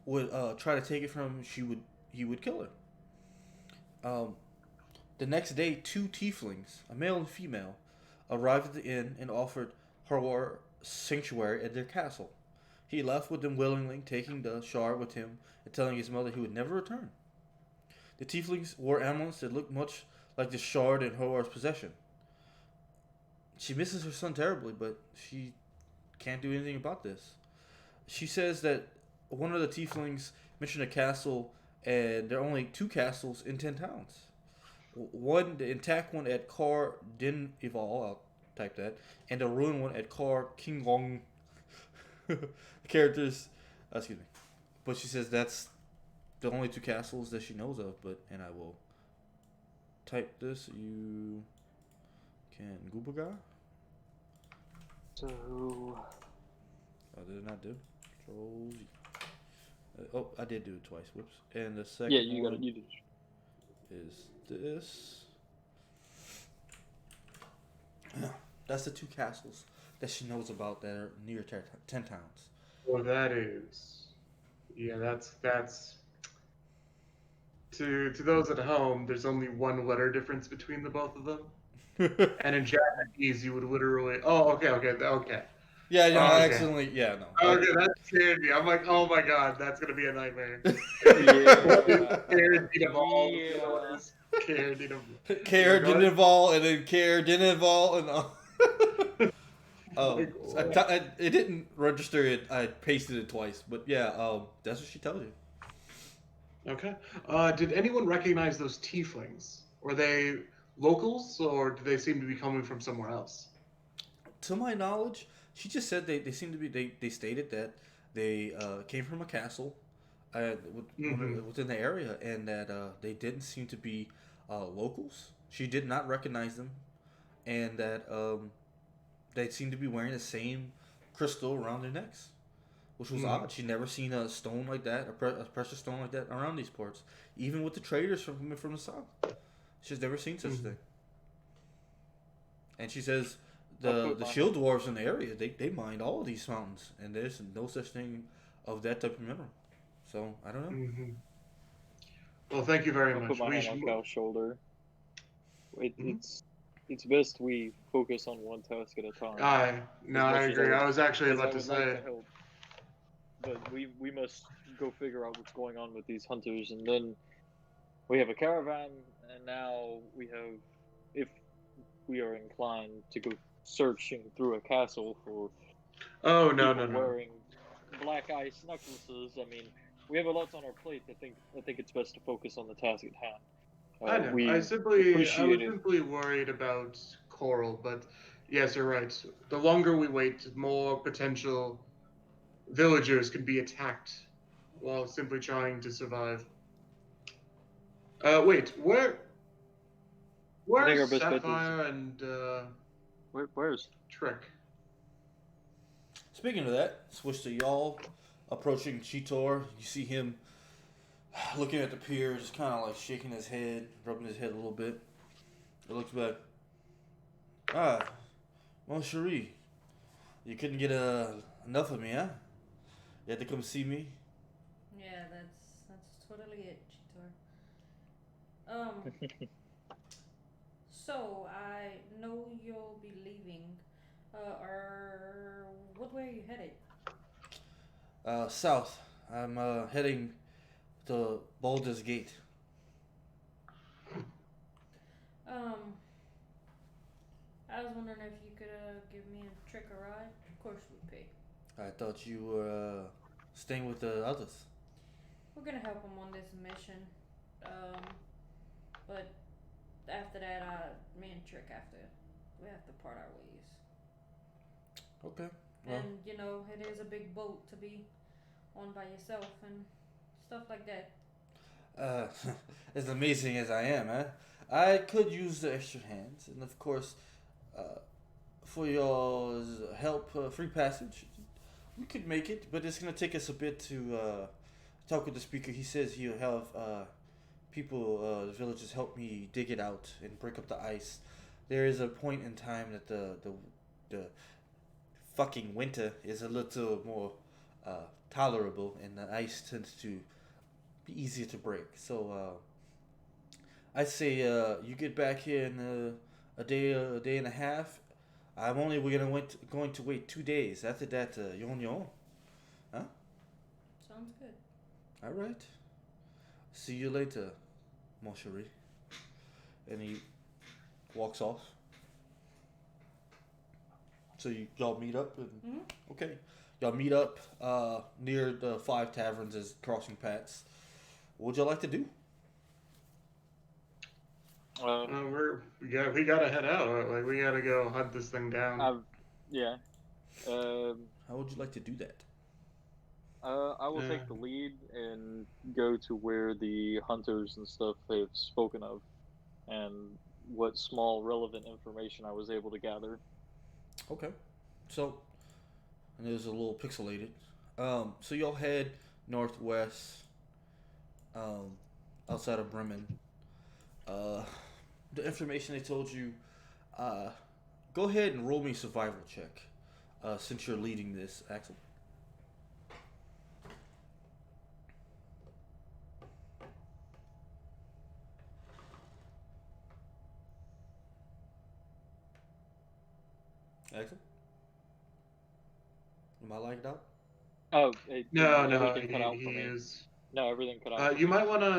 would try to take it from him, he would kill her. The next day, two tieflings, a male and female, arrived at the inn and offered Harwar sanctuary at their castle. He left with them willingly, taking the shard with him and telling his mother he would never return. The tieflings wore amulets that looked much like the shard in Harwar's possession. She misses her son terribly, but she can't do anything about this. She says that one of the tieflings mentioned a castle, and there are only 2 castles in 10 towns. One, the intact one at Kar Din Evol, I'll type that, and the ruined one at Kar King Long. Characters, excuse me. But she says that's the only 2 castles that she knows of, and I will type this. You can Goobaga. So, Oh, did it not do? Control Z. I did do it twice. Whoops. And the second yeah, you one got it. You did. is this. That's the 2 castles that she knows about that are near 10 towns. Well, that is. Yeah, that's. To those at home, there's only 1 letter difference between the both of them. And in Japanese, you would literally. Oh, okay. Yeah, no, Okay. accidentally. Yeah, no. Okay, that scared me. I'm like, oh my god, that's gonna be a nightmare. Yeah. Scared me of all. Yeah. Scared me of. Care didn't involve, and then care didn't involve, and it didn't register it. I pasted it twice, but yeah, that's what she tells you. Okay. Did anyone recognize those tieflings? Were they locals, or did they seem to be coming from somewhere else? To my knowledge, she just said they seem to be. They stated that they came from a castle within the area, and that they didn't seem to be locals. She did not recognize them, and that they seemed to be wearing the same crystal around their necks, which was odd. She'd never seen a stone like that, a precious stone like that around these parts, even with the traders from the south. She's never seen such a thing. And she says the shield dwarves in the area, they mined all of these mountains, and there's no such thing of that type of mineral. So I don't know. Well, thank you very I'll much. put my hand on Cal's shoulder. It's best we focus on one task at a time. I agree. I was actually about to say. Like to help, but we must go figure out what's going on with these hunters, and then we have a caravan, and now we have, if we are inclined to go searching through a castle for No. wearing black ice necklaces. I mean, we have a lot on our plate. I think it's best to focus on the task at hand. I know. I was simply worried about Coral, but yes, you're right. The longer we wait, the more potential villagers can be attacked while simply trying to survive. Wait, where's Sapphire and where's Trick? Speaking of that, switch to y'all approaching Cheetor. You see him looking at the pier, just kind of like shaking his head, rubbing his head a little bit. He looks back. Well, Cherie, you couldn't get enough of me, huh? You had to come see me. Yeah, that's totally it, Cheetor. So I know you'll be leaving. What way are you headed? South. I'm heading to Baldur's Gate. I was wondering if you could give me a trick a ride. Of course we pay. I thought you were staying with the others. We're gonna help him on this mission. But after that, me and Trick we have to part our ways. Okay. Well, And you know, it is a big boat to be on by yourself and stuff like that. as amazing as I am, I could use the extra hands, and of course, for your help, free passage, we could make it, but it's gonna take us a bit to talk with the speaker. He says he'll have people, the villagers, help me dig it out and break up the ice. There is a point in time that the fucking winter is a little more tolerable, and the ice tends to be easier to break. So I'd say you get back here in a day and a half. Going to wait 2 days. After that, you're on your own. Huh? Sounds good. All right. See you later, mon chéri. And he walks off. So y'all meet up and okay. Y'all meet up near the 5 taverns as crossing paths. What would y'all like to do? We gotta head out. Like we gotta go hunt this thing down. Yeah. How would you like to do that? I will take the lead and go to where the hunters and stuff have spoken of, and what small relevant information I was able to gather. Okay. So, and it was a little pixelated. So y'all head northwest, outside of Bremen. The information they told you, go ahead and roll me a survival check, since you're leading this, Axel. Axel? Am I lagged out? Oh, No, everything cut out he for me. is. No, everything cut out. You might wanna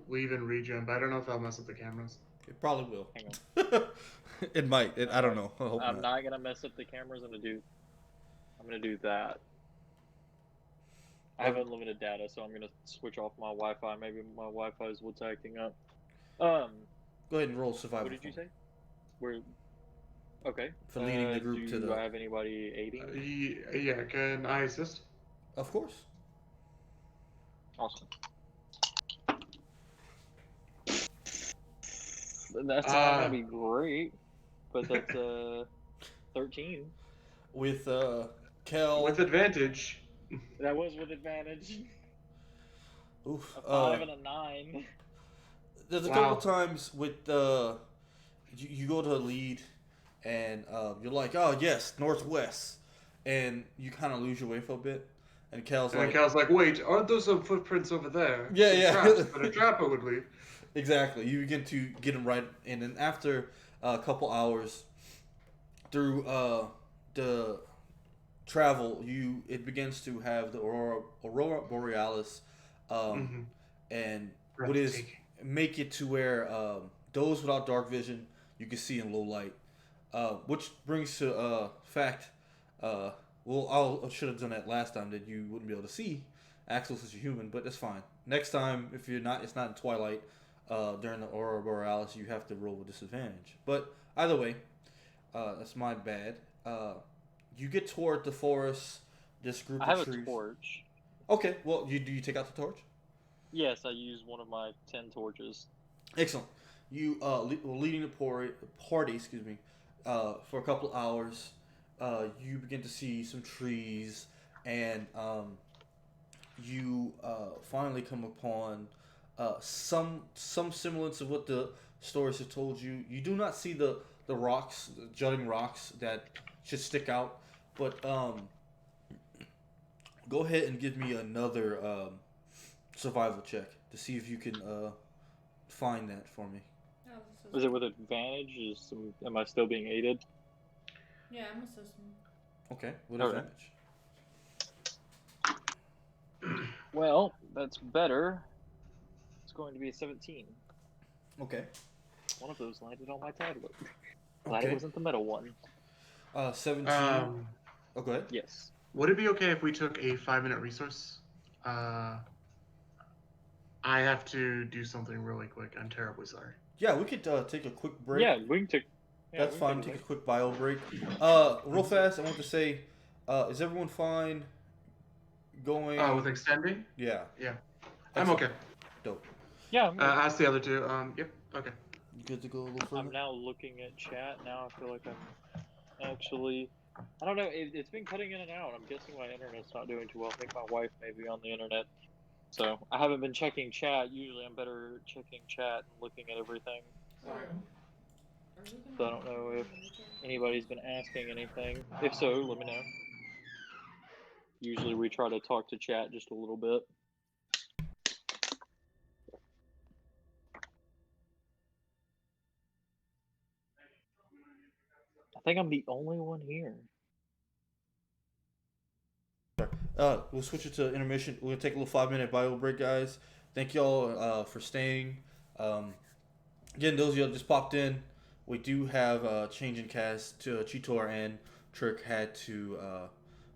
leave and rejump. I don't know if I'll mess up the cameras. It probably will. Hang on. It might. I don't know. I hope I'm not gonna mess up the cameras. I'm gonna do that. I have unlimited data, so I'm gonna switch off my Wi-Fi. Maybe my Wi-Fi is what's acting up. Go ahead and roll survival. What did you say? Okay. For leading the group to the. Do I have anybody aiding? Yeah, can I assist? Of course. Awesome. That's not gonna be great, but that's 13. With Kel. With advantage. That was with advantage. Oof. A 5 and a 9. There's a couple times with you go to lead, and you're like, oh yes, northwest, and you kind of lose your way for a bit, and Cal's like, wait, aren't those some footprints over there? Yeah, yeah. Traps that a trapper would leave. Exactly. You begin to get him right, and then after a couple hours through the travel, it begins to have the aurora borealis, and what is make it to where those without dark vision you can see in low light, which brings to fact. Well, I should have done that last time that you wouldn't be able to see Axel since you're human, but that's fine. Next time, if you're not, it's not in twilight. During the aurora borealis, you have to roll with disadvantage. But either way, that's my bad. You get toward the forest. This group of trees. I have a torch. Okay. Well, do you take out the torch? Yes, I use one of my 10 torches. Excellent. You were leading the party. Excuse me. For a couple hours, you begin to see some trees, and you finally come upon some semblance of what the stories have told you. You do not see the rocks, the jutting rocks that should stick out, but go ahead and give me another survival check to see if you can find that for me. Oh, is it with advantage? Am I still being aided? Yeah, I'm assisting. Okay, with advantage. Well, that's better. It's going to be a 17. Okay. One of those landed on my tablet. Glad it wasn't the metal one. 17. Um, Okay. Yes. would it be okay if we took a 5-minute resource? I have to do something really quick. I'm terribly sorry. Yeah, we could take a quick break. Yeah, we can take. Yeah, That's we can fine. take Take a break. quick bio break. Real fast, I want to say, is everyone fine going? With extending? Yeah. Yeah. I'm Excellent. okay. Dope. Yeah, I'm good. Ask the other two. Yep. Okay. You good to go a little further? I'm now looking at chat. Now I feel like I'm actually. I don't know. It's been cutting in and out. I'm guessing my internet's not doing too well. I think my wife may be on the internet. So I haven't been checking chat. Usually I'm better checking chat and looking at everything. Are we So I gonna don't know record if on the chat? anybody's been asking anything. If so, let me know. Usually we try to talk to chat just a little bit. I think I'm the only one here. We'll switch it to intermission. We're gonna take a little 5-minute bio break, guys. Thank y'all for staying. Again, those of y'all just popped in, we do have a change in cast. To Cheetor and Trick had to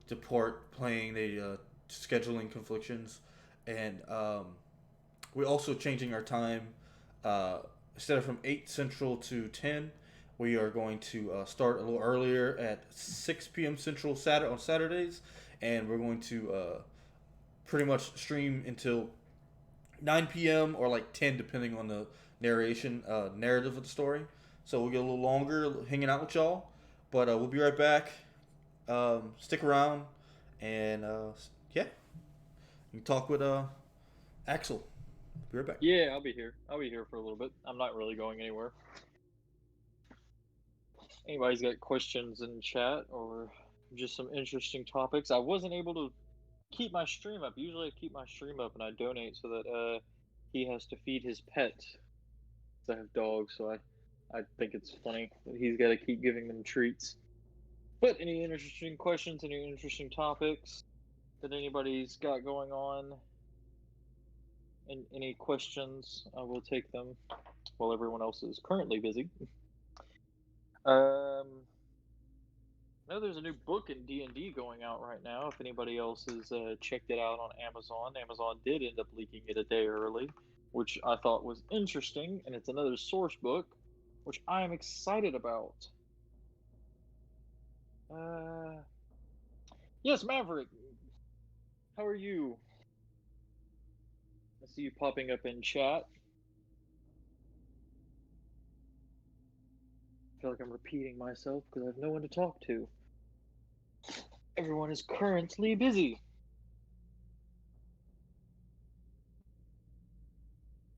depart, playing the scheduling conflictions, and we're also changing our time. Instead of from 8 Central to 10, we are going to start a little earlier at 6 p.m. Central on Saturdays, and we're going to pretty much stream until 9 p.m. or like 10, depending on the narrative of the story. So we'll get a little longer hanging out with y'all, but we'll be right back. Stick around, and yeah, you can talk with Axel. Be right back. Yeah, I'll be here. I'll be here for a little bit. I'm not really going anywhere. Anybody's got questions in chat or just some interesting topics? I wasn't able to keep my stream up. Usually I keep my stream up and I donate so that he has to feed his pet. I have dogs, so I think it's funny that he's got to keep giving them treats. But any interesting questions, any interesting topics that anybody's got going on, and any questions, I will take them while everyone else is currently busy. I know there's a new book in D&D going out right now. If anybody else has checked it out on Amazon, Amazon did end up leaking it a day early, which I thought was interesting, and it's another source book, which I am excited about. Yes, Maverick, how are you? I see you popping up in chat. I feel like I'm repeating myself because I have no one to talk to. Everyone is currently busy.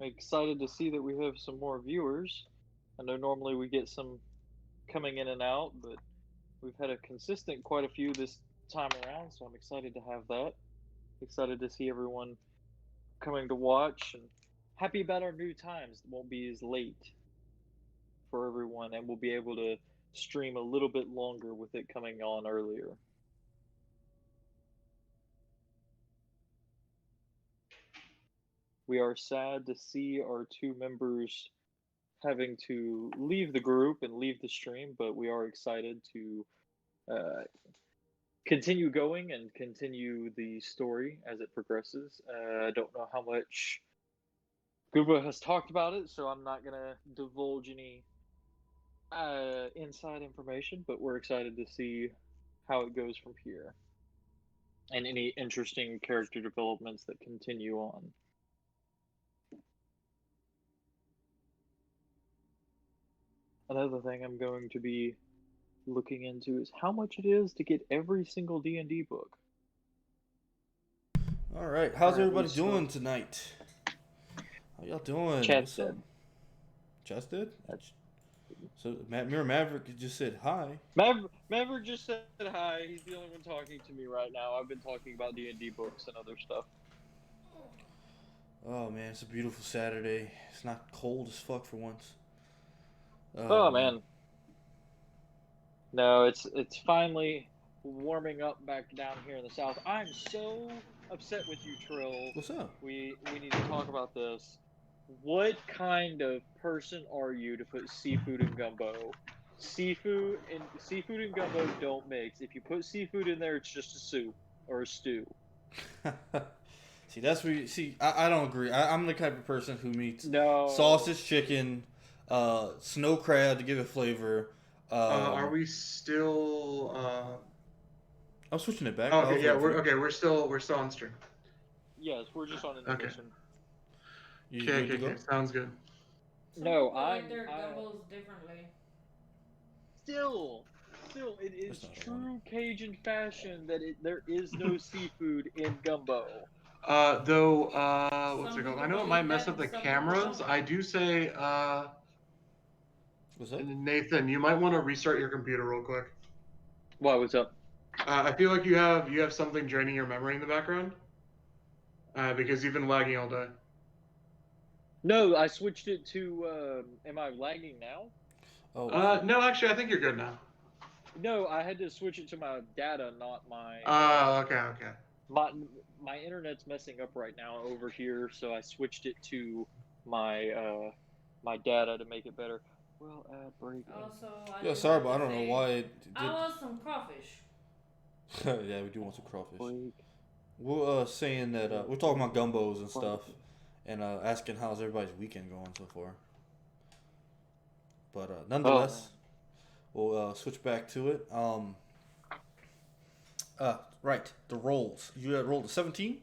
I'm excited to see that we have some more viewers. I know normally we get some coming in and out, but we've had a consistent quite a few this time around, so I'm excited to have that. Excited to see everyone coming to watch, and happy about our new times. It won't be as late for everyone, and we'll be able to stream a little bit longer with it coming on earlier. We are sad to see our two members having to leave the group and leave the stream, but we are excited to continue going and continue the story as it progresses. I don't know how much Gooba has talked about it, so I'm not going to divulge any inside information, but we're excited to see how it goes from here and any interesting character developments that continue on. Another thing I'm going to be looking into is how much it is to get every single D&D book. All right, how's Or at everybody least doing tonight? How y'all doing? Chat's What's up? dead. Chat's dead? So Mirror Maverick just said hi. Maverick just said hi. He's the only one talking to me right now. I've been talking about D&D books and other stuff. Oh man, it's a beautiful Saturday. It's not cold as fuck for once. Oh man. No, it's finally warming up back down here in the south. I'm so upset with you, Trill. What's up? We need to talk about this. What kind of person are you to put seafood in gumbo? seafood and gumbo don't mix. If you put seafood in there, it's just a soup or a stew. See, that's where you see. I don't agree. I'm the type of person who meets No. sausage, chicken, snow crab to give it flavor. Are we still? I'm switching it back. Oh, I was okay, yeah, waiting for you. we're still on stream. Yes, we're just on intermission. You Okay, good to go? sounds good. Some No, people I'm. like their gumbos differently. Still, it is That's not true Cajun fashion that there is no seafood in gumbo. What's Some it called? people I know it believe might that mess up and the some people cameras. don't. I do say, What's up? Nathan, you might want to restart your computer real quick. Why? What's up? I feel like you have something draining your memory in the background. Because you've been lagging all day. No, I switched it to. Am I lagging now? Oh. No, actually, I think you're good now. No, I had to switch it to my data, not my. Okay. My internet's messing up right now over here, so I switched it to my my data to make it better. Well, break. Also, I Yeah, do sorry, have but I to don't know say, why it did. I want some crawfish. Yeah, we do want some crawfish. Break. We're saying that we're talking about gumbos and stuff, and asking how's everybody's weekend going so far. But nonetheless, we'll switch back to it. Right, the rolls. You had rolled a 17?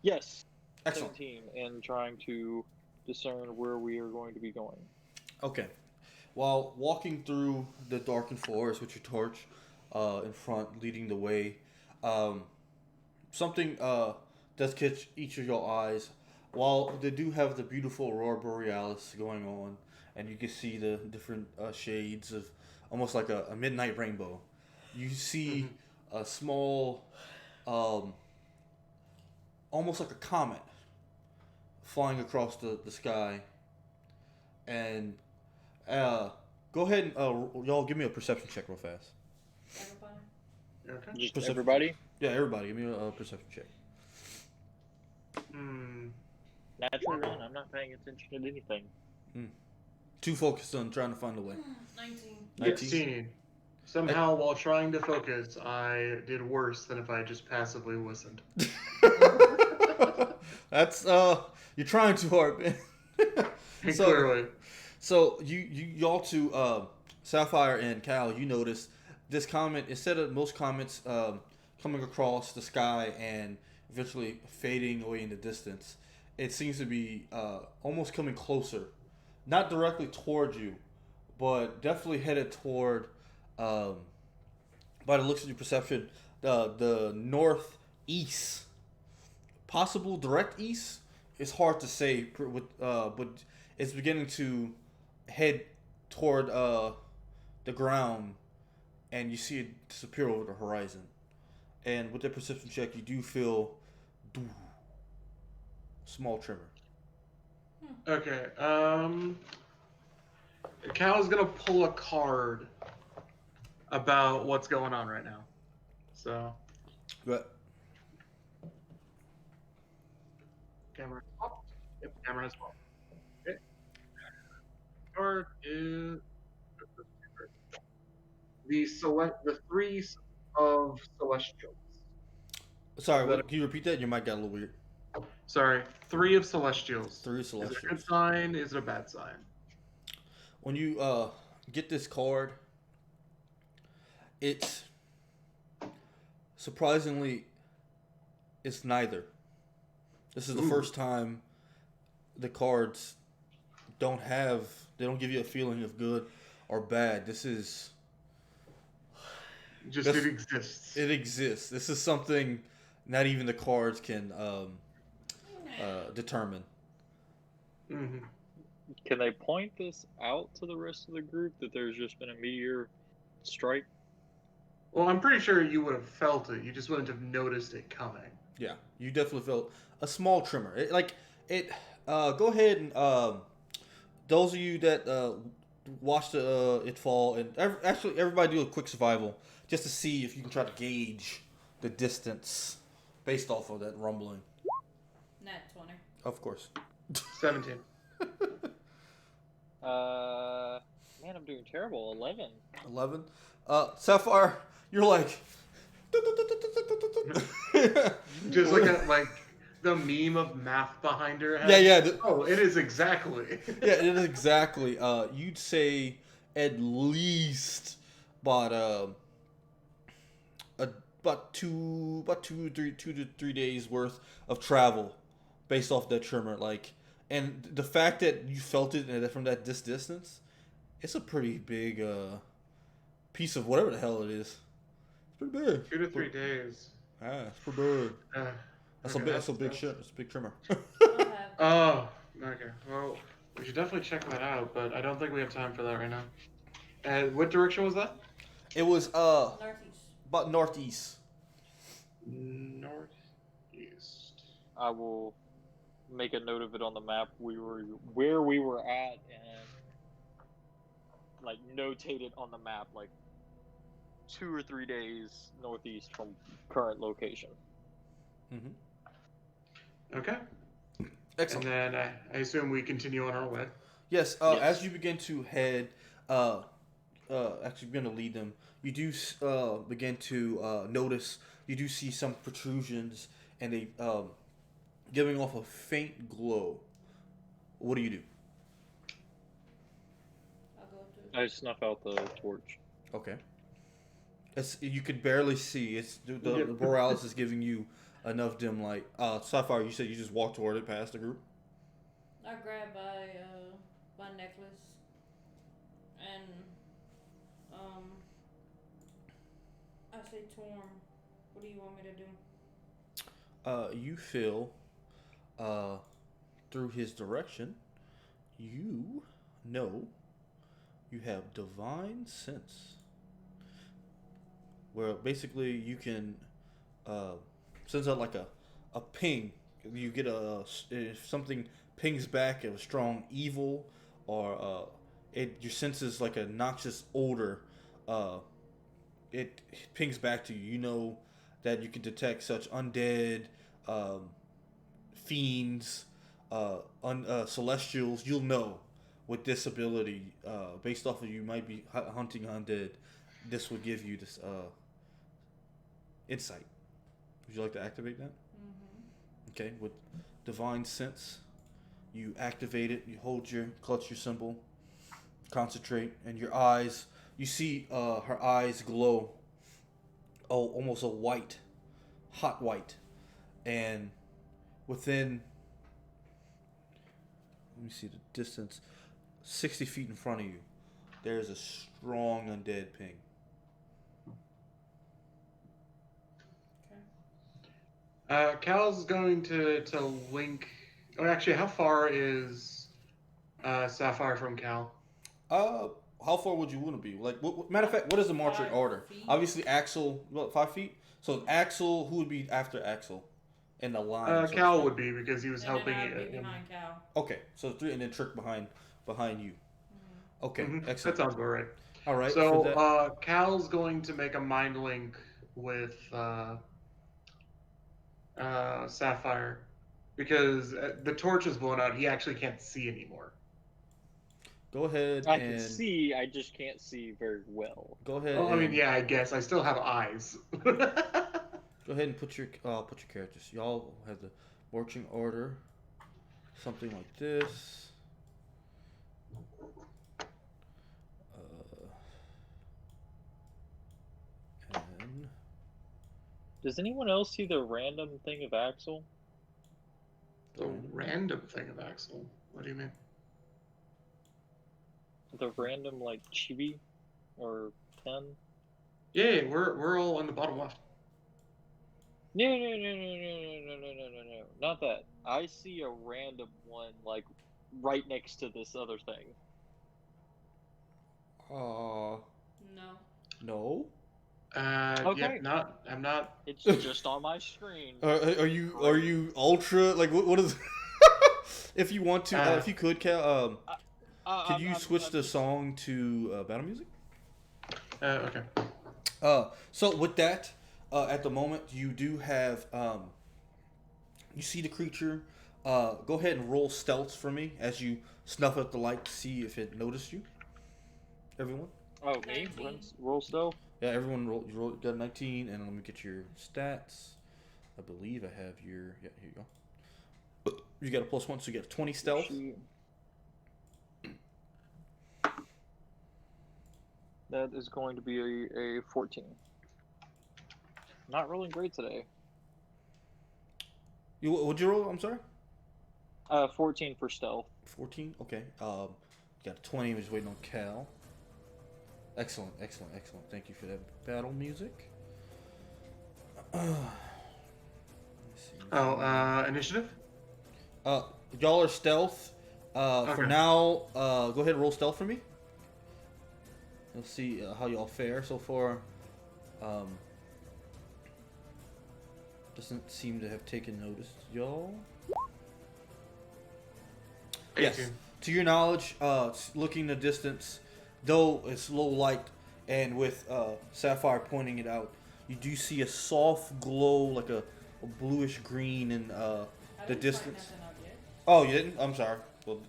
Yes. Excellent. 17, and trying to discern where we are going to be going. Okay. While walking through the darkened forest with your torch in front, leading the way, something does catch each of your eyes. While they do have the beautiful aurora borealis going on, and you can see the different shades of almost like a midnight rainbow, you see a small, almost like a comet flying across the sky. And go ahead and y'all give me a perception check real fast. Everybody? Okay. Just Perception everybody? Yeah, everybody, give me a perception check. Natural one. I'm not paying attention to anything. Too focused on trying to find a way. 19. 16. Somehow, while trying to focus, I did worse than if I just passively listened. That's you're trying too hard, man. Clearly. So y'all two, Sapphire and Cal, you notice this comet, instead of most comets coming across the sky and eventually fading away in the distance, it seems to be almost coming closer. Not directly toward you, but definitely headed toward, by the looks of your perception, the northeast. Possible direct east is hard to say, but it's beginning to head toward the ground, and you see it disappear over the horizon. And with that perception check, you do feel small tremor. Okay. Cal's gonna pull a card about what's going on right now. So. But Camera swapped. Yep, camera has swapped. Okay. Card is the three of celestials. sorry, can you repeat that? Your mic got a little weird. Sorry, three of celestials. Three Is it a good celestials. sign? Is it a bad sign? When you get this card, it's surprisingly, it's neither. This is the first time the cards they don't give you a feeling of good or bad. This is Just it exists. It exists. This is something not even the cards can determine. Mm-hmm. Can they point this out to the rest of the group that there's just been a meteor strike? Well, I'm pretty sure you would have felt it. You just wouldn't have noticed it coming. Yeah, you definitely felt a small tremor. Go ahead and those of you that watched it fall, and actually everybody do a quick survival just to see if you can try to gauge the distance based off of that rumbling. Nat 20. Of course. 17. Man, Man, I'm doing terrible. 11. 11. Sapphire, you're like. Just like the meme of math behind her head. Yeah. Oh, it is exactly. Yeah, it is exactly. You'd say at least about about two to 3 days worth of travel, based off that tremor. Like, and the fact that you felt it from that distance, it's a pretty big piece of whatever the hell it is. It's pretty big. 2 to 3 days. It's pretty big. That's Okay, a big shit. It's a big tremor. Oh, okay. Well, we should definitely check that out, but I don't think we have time for that right now. And what direction was that? It was Northeast. about northeast. Northeast. I will make a note of it on the map. Where we were at, and like notate it on the map, like 2 or 3 days northeast from current location. Mm-hmm. Okay. Excellent. And then I assume we continue on our way. Yes. Yes. As you begin to head, actually begin to lead them, you do begin to notice. You do see some protrusions and they giving off a faint glow. What do you do? I'll go to. I snuff out the torch. Okay. You could barely see. It's the Borealis is giving you enough dim light. Sapphire, you said you just walked toward it past the group. I grab my necklace and I say Torm. What do you want me to do? You feel through his direction. You know you have divine sense, where basically you can sends out like a ping. You get if something pings back of a strong evil, or your senses like a noxious odor. It pings back to you. You know that you can detect such undead, fiends, celestials. You'll know with this ability, based off of you might be hunting undead. This would give you this insight. Would you like to activate that? Mm-hmm. Okay, with divine sense, you activate it. You clutch your symbol, concentrate, and your eyes. You see her eyes glow. Oh, almost a white, hot white, and within. Let me see the distance. 60 feet in front of you, there's a strong undead ping. Cal's going to link. Oh, actually, how far is Sapphire from Cal? How far would you want to be? Like, matter of fact, what is the marching 5 order? feet. Obviously, Axel, 5 feet? So, Axel, who would be after Axel in the line? So Cal would be, because he was And helping then I'd it. be behind Cal. Okay, so 3, and then Trick behind you. Okay, Mhm, excellent. that sounds about right. All right. So, Cal's going to make a mind link with Sapphire, because the torch is blown out. He actually can't see anymore. go ahead I and can see, I just can't see very well. go ahead. Well, I mean, and, yeah, I guess I still have eyes. Go ahead and put your characters. Y'all have the marching order, something like this. And Does anyone else see the random thing of Axel? The random thing of Axel. What do you mean? The random, like, chibi? Or 10? Yeah, we're all on the bottom left. No. Not that. I see a random one, like, right next to this other thing. No. no. Okay. Yeah, I'm not. It's just on my screen. Are you ultra like what is? If you want to, if you could, Cal, could you switch the song to battle music? Okay. So with that, at the moment you do have you see the creature. Go ahead and roll stealth for me as you snuff out the light to see if it noticed you. Everyone? Oh, me? 19. Roll stealth? Yeah, everyone got 19, and let me get your stats. I believe I have your... Yeah, here you go. You got a +1, so you get 20 stealth. Shoot. That is going to be a 14. Not rolling great today. What'd you roll? I'm sorry? 14 for stealth. 14? Okay. You got a 20, we're just waiting on Cal. Excellent, excellent, excellent. Thank you for that battle music. Let's see. Initiative? Y'all are stealth. For Okay. now, go ahead and roll stealth for me. Let's see how y'all fare so far. Doesn't seem to have taken notice, y'all. 18. Yes. To your knowledge, looking the distance, though it's low light, and with Sapphire pointing it out, you do see a soft glow, like a bluish green in I the didn't distance. Find nothing up yet. Oh, you didn't? I'm sorry. Well,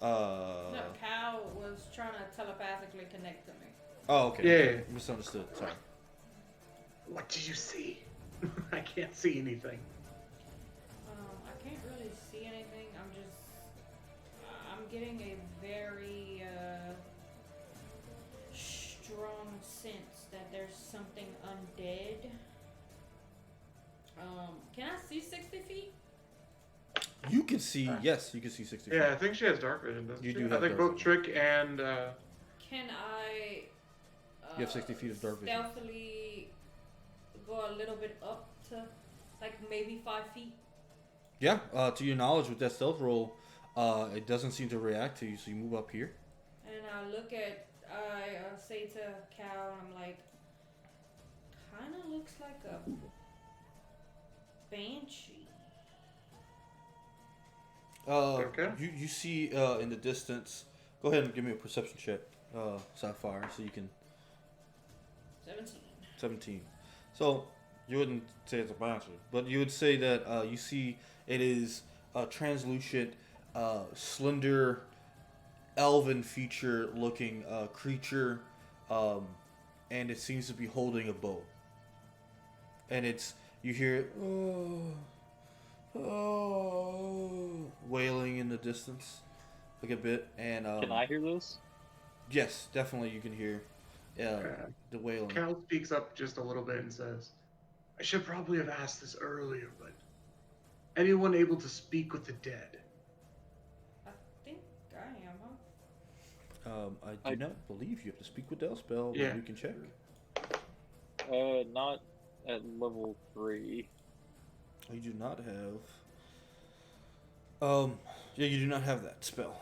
No, Cal was trying to telepathically connect to me. Oh, okay. Yeah. Misunderstood. Sorry. What did you see? I can't see anything. I can't really see anything. I'm getting a very strong sense that there's something undead. Can I see 60 feet? You can see. Yes, you can see 60 feet. Yeah, I think she has dark vision, doesn't You she? do I have think dark both Trick and Can I? You have 60 feet of dark vision. Stealthily go a little bit up to, like maybe 5 feet. Yeah. To your knowledge, with that stealth roll, it doesn't seem to react to you, so you move up here. And I look at, I say to Cal, and I'm like, kind of looks like a banshee. Okay. You see in the distance. Go ahead and give me a perception check, Sapphire, so you can. 17. 17. So you wouldn't say it's a banshee, but you would say that you see it is a translucent, slender, elven feature looking creature, and it seems to be holding a bow. And you hear wailing in the distance, like a bit. And Can I hear this? yes, definitely you can hear the wailing. Cal speaks up just a little bit and says, I should probably have asked this earlier, but anyone able to speak with the dead? I think I am, huh? I do not believe you have to speak with Elspell, Yeah. but we can check. Not at level 3. You do not have. Yeah, you do not have that spell.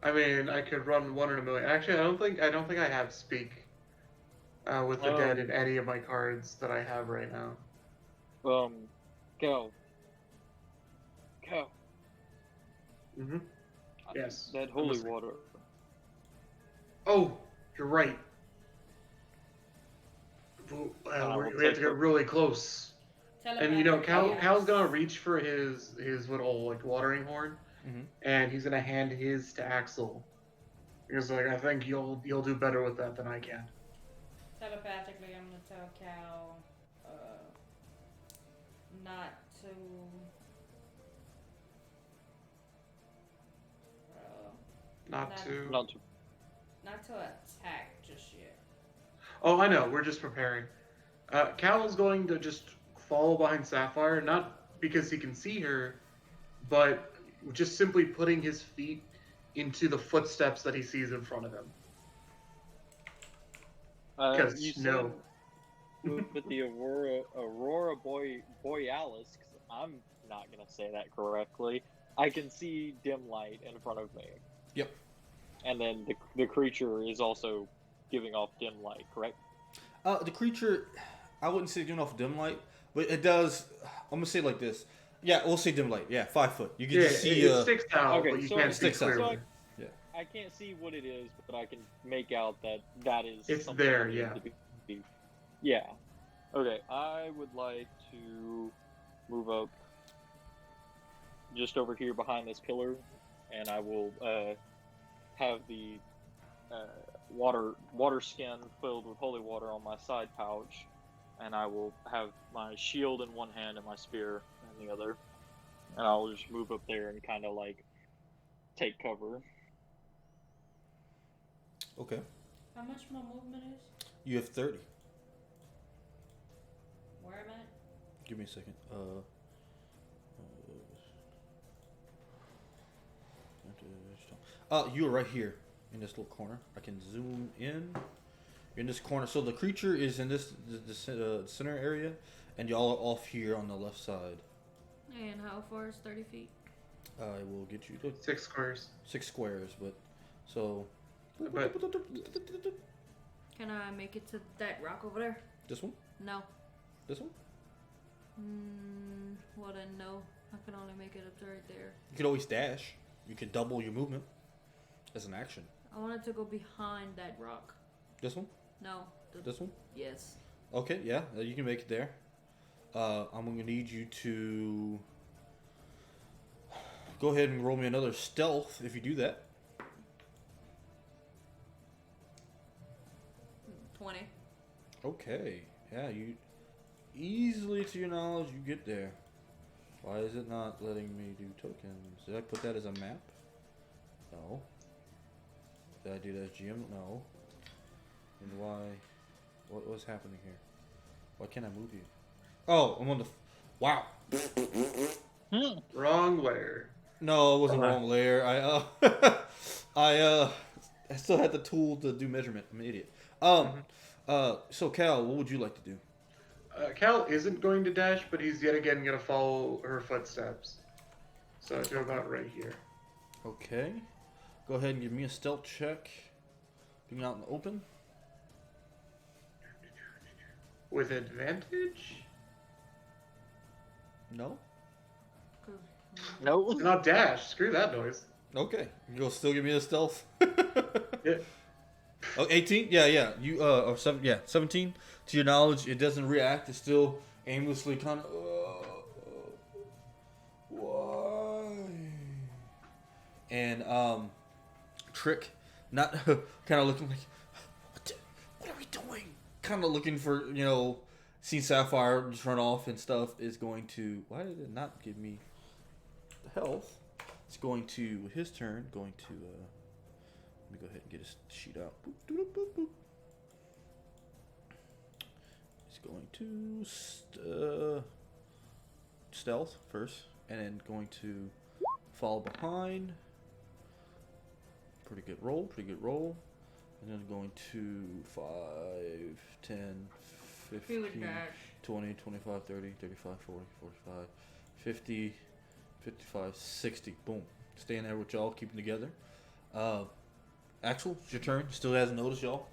I mean, I could run 1 in a million. Actually, I don't think I have speak with the dead in any of my cards that I have right now. Go. Mm-hmm. Yes. That I'm holy listening. water. Oh, you're right. We have to get really close. And you know, Cal's gonna reach for his little like watering horn, Mm-hmm. and he's gonna hand his to Axel. Because like I think you'll do better with that than I can. Telepathically, I'm gonna tell Cal not to. Not to. Not to attack just yet. Oh, I know. We're just preparing. Cal is going to just follow behind Sapphire, not because he can see her, but just simply putting his feet into the footsteps that he sees in front of him. Because You no. said with the Aurora Borealis, because I'm not gonna say that correctly. I can see dim light in front of me. Yep. And then the creature is also giving off dim light, correct? The creature, I wouldn't say giving off dim light, but it does. I'm gonna say it like this. Yeah, we'll say dim light. Yeah, 5 foot. You can just see. It sticks out, okay, but you so can't it see sticks out. clearly. I can't see what it is, but I can make out that is. It's something there, I need yeah. to be. Yeah. Okay, I would like to move up just over here behind this pillar, and I will have the water skin filled with holy water on my side pouch, and I will have my shield in one hand and my spear in the other, and I'll just move up there and kind of like take cover. Okay. How much my movement is? You have 30. Where am I? Give me a second. You're right here in this little corner. I can zoom in. You're in this corner. So the creature is in this the center area, and y'all are off here on the left side. And how far is 30 feet? I will get you to 6 squares. 6 squares, but so. But Can I make it to that rock over there? This one? No. This one? Well then, no. I can only make it up to right there. You could always dash. You could double your movement as an action. I wanted to go behind that rock. This one? No. This one? Yes. Okay, yeah, you can make it there. I'm going to need you to go ahead and roll me another stealth if you do that. 20. Okay, yeah, you easily, to your knowledge, you get there. Why is it not letting me do tokens? Did I put that as a map? No. Did I do that as GM? No. And why? What's happening here? Why can't I move you? Oh, I'm on the... Wow. wrong layer. No, it wasn't the wrong layer. I still had the tool to do measurement. I'm an idiot. So Cal, what would you like to do? Cal isn't going to dash, but he's yet again going to follow her footsteps. So to about right here. Okay. Go ahead and give me a stealth check. Being out in the open. With advantage? No? No. Not dash. Screw that noise. Okay. You'll still give me a stealth? Yeah. Oh, 18? Yeah. You, or 7, yeah, 17. To your knowledge, it doesn't react. It's still aimlessly kind of, why? And, Trick, not kind of looking like, what are we doing? Kind of looking for, seeing Sapphire just run off and stuff, is going to, why did it not give me the health? It's going to, with his turn, going to, let me go ahead and get his sheet out. Boop, doop, boop, boop. He's going to stealth first, and then going to fall behind. Pretty good roll. And then going to 5, 10, 15, 20, 25, 30, 35, 40, 45, 50, 55, 60. Boom. Staying there with y'all, keeping together. Axel, it's your turn. Still hasn't noticed y'all.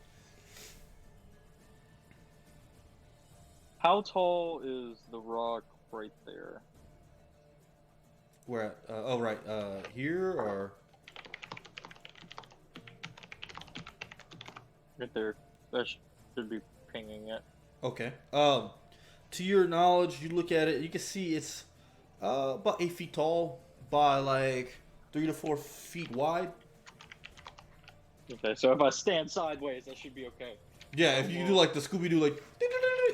How tall is the rock right there? Where at? Oh, right. Here or? Right there. That should be pinging it. Okay. To your knowledge, you look at it, you can see it's about 8 feet tall by like 3 to 4 feet wide. Okay, so if I stand sideways, that should be okay. Yeah, if you do like the Scooby-Doo, like,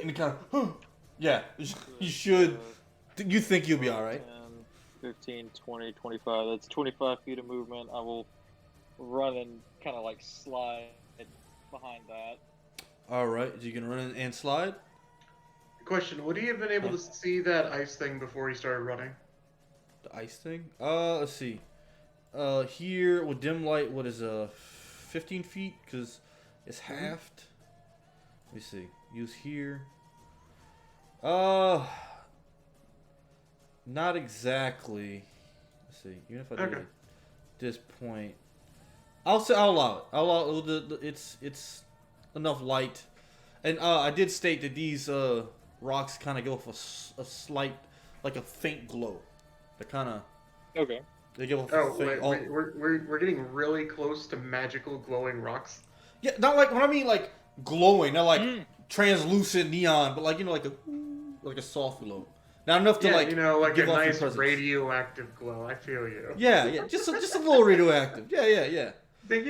and it kind of, yeah, you should, you think you'll be alright. 10, 15, 20, 25, that's 25 feet of movement. I will run and kind of like slide behind that. Alright, so you can run in and slide? Question, would he have been able to see that ice thing before he started running? The ice thing? Let's see. Here, with dim light, what is, 15 feet? Because it's halved. Let me see. Use here. Not exactly. Let's see. Even if I did it at this point, I'll allow it. I'll allow it. It's enough light, and I did state that these rocks kind of give off a slight, like a faint glow. They kind of They give off a faint. Wait, we're getting really close to magical glowing rocks. Yeah, not like when I mean like glowing, not like translucent neon, but like like a soft glow. Not enough to like a give off nice your presence. radioactive glow. I feel you. Yeah, just a little radioactive. Yeah. Think,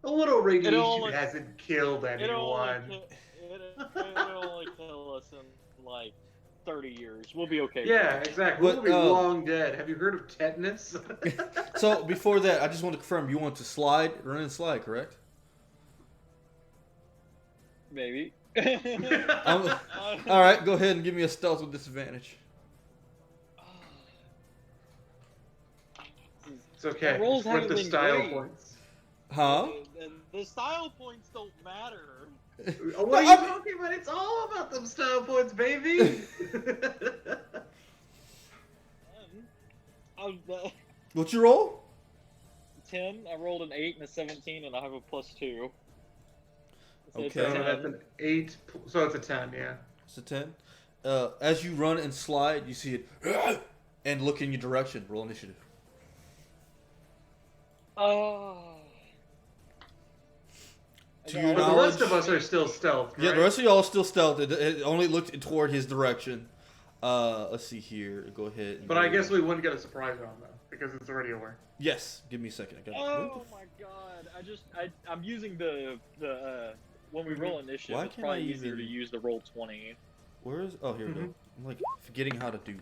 A little radiation only- hasn't killed It'll only, anyone. it'll only kill us in like 30 years. We'll be okay. Yeah, exactly. But, We'll be long dead. Have you heard of tetanus? So before that, I just want to confirm you want to run and slide, correct? Maybe. All right, go ahead and give me a stealth with disadvantage. It's okay. The rolls It's worth haven't the been style great. points. Huh? The style points don't matter. What are you talking about? It's all about them style points, baby. What's your roll? 10. I rolled an 8 and a 17, and I have a +2. So it's Okay. a So 10. that's an 8. So it's a 10, yeah. It's a 10. As you run and slide, you see it and look in your direction. Roll initiative. Oh. To your But the knowledge, rest of us are still stealth, right? yeah, the rest of y'all are still stealth. It only looked toward his direction. Let's see here. Go ahead. And But I guess we wouldn't get a surprise round, though, because it's already aware. Yes. Give me a second. I got Oh my god! I'm using the when we roll initiative. Why it's can't probably I easier to even- use the roll 20. Where is? Oh, here we go. I'm like forgetting how to do.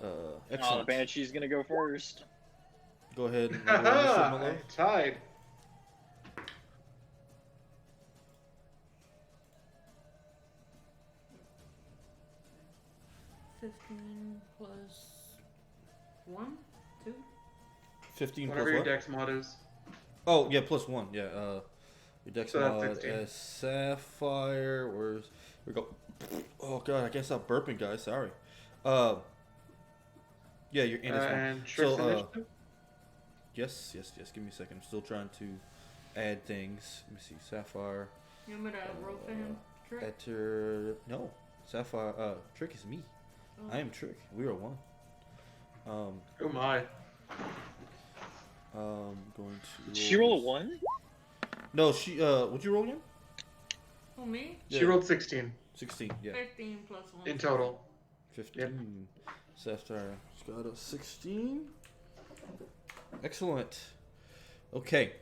Oh, Excellent. Banshee's gonna go first. Go ahead. And roll initiative, my Haha, love. tied. $15 plus 1, 2. 15 Whatever plus your what? dex mod is. Oh yeah, plus 1. Yeah. Your dex So that's mod 16. as sapphire. Where's we go? Oh god, I guess I'm burping, guys. Sorry. Yeah, you're in this one. And Trick's So, initiative? Yes. Give me a second. I'm still trying to add things. Let me see. Sapphire. You want me to roll for him? Trick? No. Sapphire. Trick is me. Oh. I am Trick. We are one. Oh my. Going to. Did she roll a 1? No, she. Would you roll again? Oh, me? She Yeah. rolled 16 16. Yeah. 15 plus 1. in total. 15. Sapphire. She's got a 16. Excellent. Okay.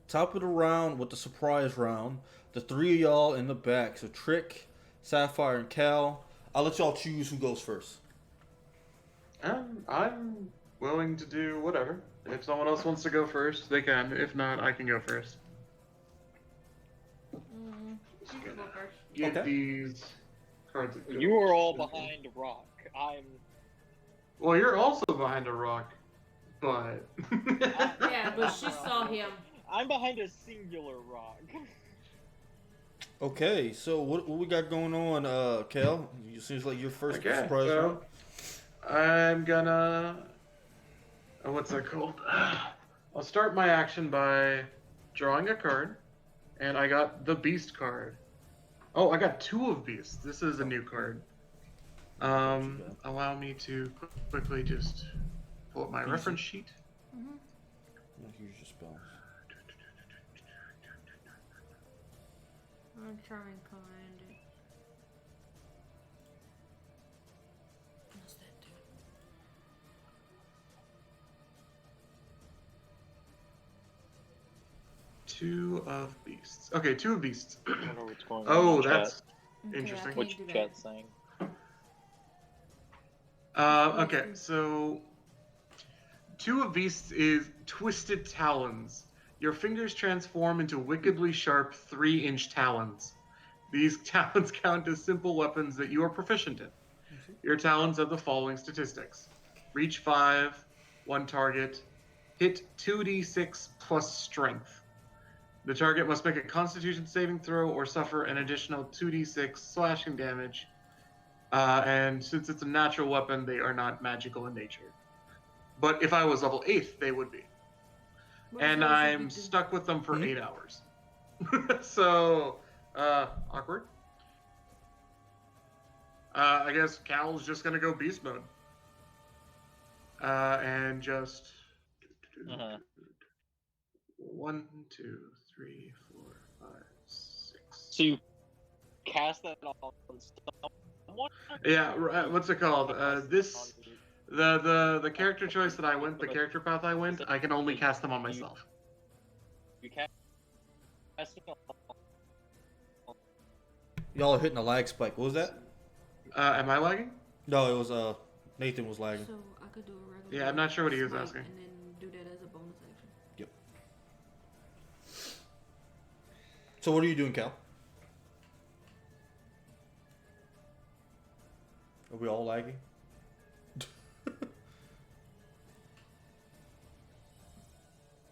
Top of the round with the surprise round. The three of y'all in the back. So Trick, Sapphire, and Cal. I'll let y'all choose who goes first. I'm willing to do whatever. If someone else wants to go first, they can. If not, I can go first. You can go first. Get Okay. these cards. of You are all ghosts. behind a rock. I'm. Well, you're also behind a rock, but. Yeah, but she saw him. I'm behind a singular rock. Okay, so what we got going on, Cal? It seems like your first Okay, surprise round. so I'm gonna. What's that called? I'll start my action by drawing a card, and I got the Beast card. Oh, I got 2 of Beasts. This is a new card. Allow me to quickly just pull up my Easy. reference sheet. Use your spells. I'm trying to find it. What's that do? Two of Beasts. Okay, 2 of Beasts. I wonder what's going on Oh, in the that's Okay, Interesting. I What can't do chat that. saying? Okay, so 2 of Beasts is Twisted Talons. Your fingers transform into wickedly sharp 3-inch talons. These talons count as simple weapons that you are proficient in. Your talons have the following statistics: reach 5, 1 target, hit 2d6 plus strength. The target must make a Constitution saving throw or suffer an additional 2d6 slashing damage. And since it's a natural weapon, they are not magical in nature. But if I was level 8, they would be. What And else did we I'm do? stuck with them for Mhm. 8 hours. So, awkward. I guess Cal's just gonna go beast mode. And just... Uh-huh. 1, 2, 3, 4, 5, 6. So you cast that on someone? Yeah, what's it called? This... The character choice that I went, the character path I went, I can only cast them on myself. You can't. Y'all are hitting a lag spike. What was that? Am I lagging? No, it was Nathan was lagging. So I could do a regular. Yeah, I'm not sure what he was smite asking. And then do that as a bonus action. Yep. So what are you doing, Cal? Are we all lagging?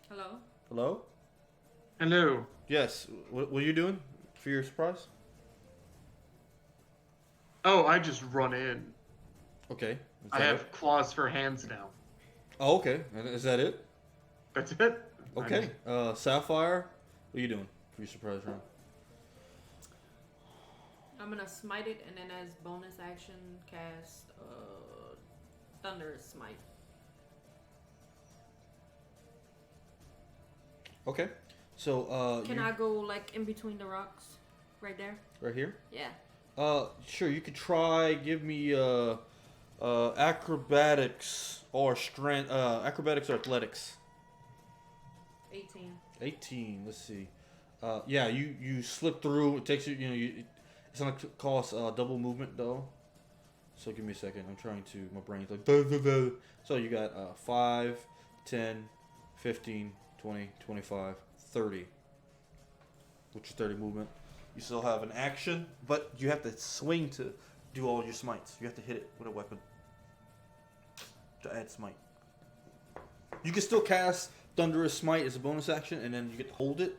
Hello. Hello? Hello. Yes. What are you doing for your surprise? Oh, I just run in. Okay. Is I that have it? claws for hands now. Oh, okay. And is that it? That's it. Okay. Sapphire, what are you doing for your surprise round? I'm gonna smite it and then as bonus action cast Thunderous Smite. Okay. So Can I go like in between the rocks, right there? right here? Yeah. Sure. You could try. Give me acrobatics or strength. Acrobatics or athletics. 18. 18. Let's see. Yeah, you slip through. It takes you. It's gonna cost double movement though. So give me a second. I'm trying to. My brain's like. Duh, duh, duh. So you got 5, 10, 15, 20, 25, 30. Which is 30 movement. You still have an action, but you have to swing to do all your smites. You have to hit it with a weapon to add smite. You can still cast Thunderous Smite as a bonus action, and then you get to hold it.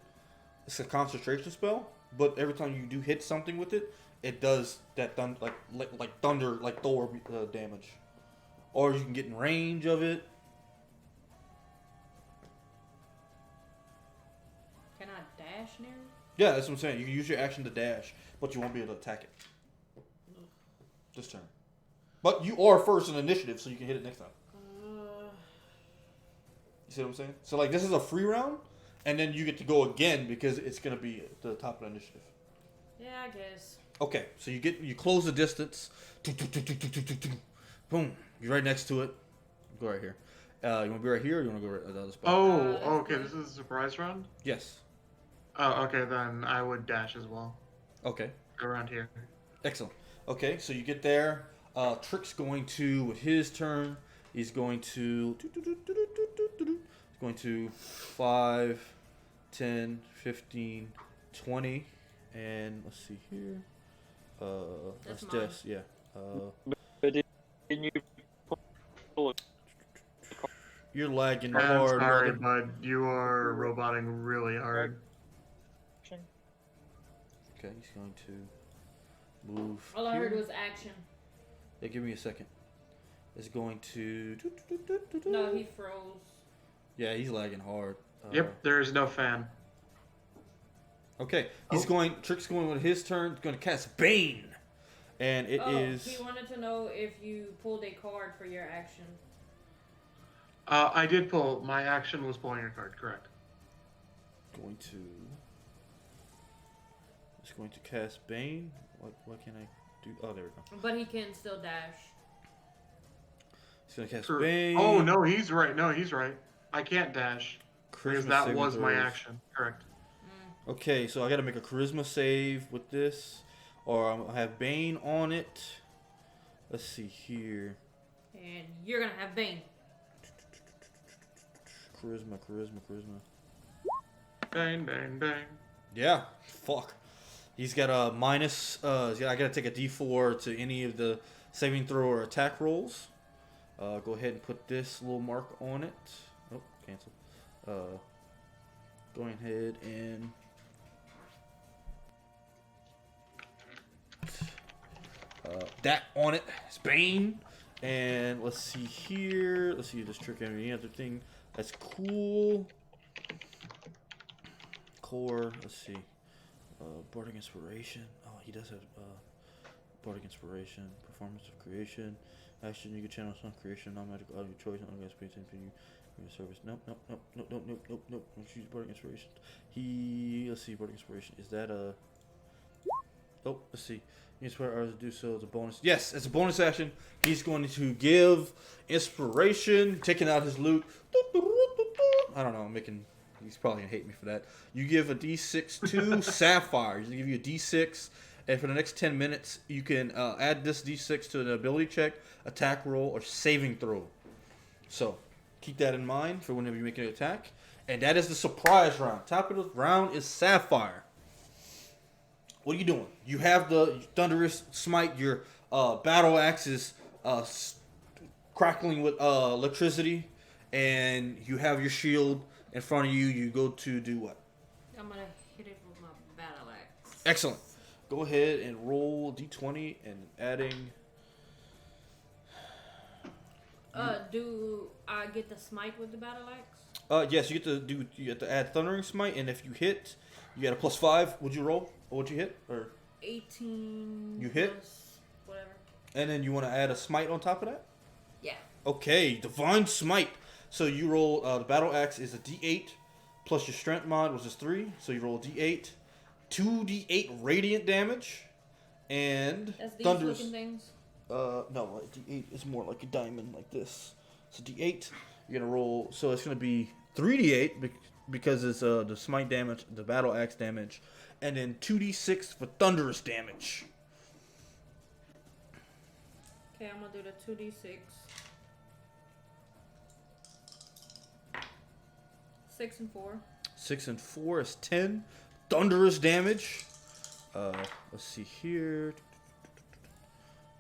It's a concentration spell, but every time you do hit something with it, it does that like thunder, like Thor damage. Or you can get in range of it. Can I dash near it? Yeah, that's what I'm saying. You can use your action to dash, but you won't be able to attack it this turn. But you are first in initiative, so you can hit it next time. You see what I'm saying? So like this is a free round, and then you get to go again because it's gonna be at the top of the initiative. Yeah, I guess. Okay, so you close the distance. Boom. You're right next to it. Go right here. You want to be right here, or you want to go right at the other spot? Oh, that's okay. good. This is a surprise round. Yes. Oh, okay. Then I would dash as well Okay. around here. Excellent. Okay, so you get there. Trick's going to, with his turn, he's going to 5, 10, 15, 20, and let's see here. That's That's mine. this, yeah. But can you pull it? You're lagging I'm hard. sorry, brother. bud. You are roboting really hard. Okay, he's going to move. All I here. heard was action. Yeah, give me a second. It's going to. No, he froze. Yeah, he's lagging hard. Yep. There's no fan. Okay, he's Oh. going. Trick's going with his turn. He's going to cast Bane, and it is. He wanted to know if you pulled a card for your action. I did pull. My action was pulling your card. Correct. Going to. It's going to cast Bane. What can I do? Oh, there we go. But he can still dash. He's going to cast True. Bane. Oh no, he's right. No, he's right. I can't dash because Charisma that saving was my throws. action. Correct. Okay, so I got to make a Charisma save with this, or I have Bane on it. Let's see here. And you're gonna have Bane. Charisma. Bang, bang, bang. Yeah, fuck. He's got a minus. I gotta take a D4 to any of the saving throw or attack rolls. Go ahead and put this little mark on it. Oh, cancel. Going ahead and that on it. It's Bane. And let's see here. Let's see this trick and any other thing that's cool. Core. Let's see. Bardic Inspiration. Oh, he does have Bardic Inspiration. Performance of Creation. Action, you can channel some creation, non-magical of your choice. I'm going to space into you. Your service. Nope. Don't choose Bardic Inspiration. Let's see, Bardic Inspiration. Is that a... Oh, let's see. You inspire others to do so as a bonus. Yes, as a bonus action, he's going to give inspiration, taking out his loot. I don't know, I'm making He's probably gonna hate me for that. You give a D6 to Sapphire. He's gonna give you a D6, and for the next 10 minutes, you can add this D6 to an ability check, attack roll, or saving throw. So keep that in mind for whenever you make an attack. And that is the surprise round. Top of the round is Sapphire. What are you doing? You have the Thunderous Smite. Your battle axe is crackling with electricity, and you have your shield in front of you. You go to do what? I'm gonna hit it with my battle axe. Excellent. Go ahead and roll D20 and adding. Do I get the smite with the battle axe? Yes, you get to add Thundering Smite, and if you hit, you get a +5. Would you roll? Or would you hit? Or 18. You hit? Whatever. And then you want to add a Smite on top of that? Yeah. Okay, Divine Smite. So you roll, the Battle Axe is a D8 plus your Strength mod, which is 3. So you roll a D8, 2D8 Radiant damage, and That's these Thunderous. looking things? No, D8 is more like a diamond like this. So D8, you're going to roll, so it's going to be 3D8 because it's the Smite damage, the Battle Axe damage, and then 2D6 for Thunderous damage. Okay, I'm gonna do the 2d6. 6 and 4. 6 and 4 is 10. Thunderous damage. Let's see here.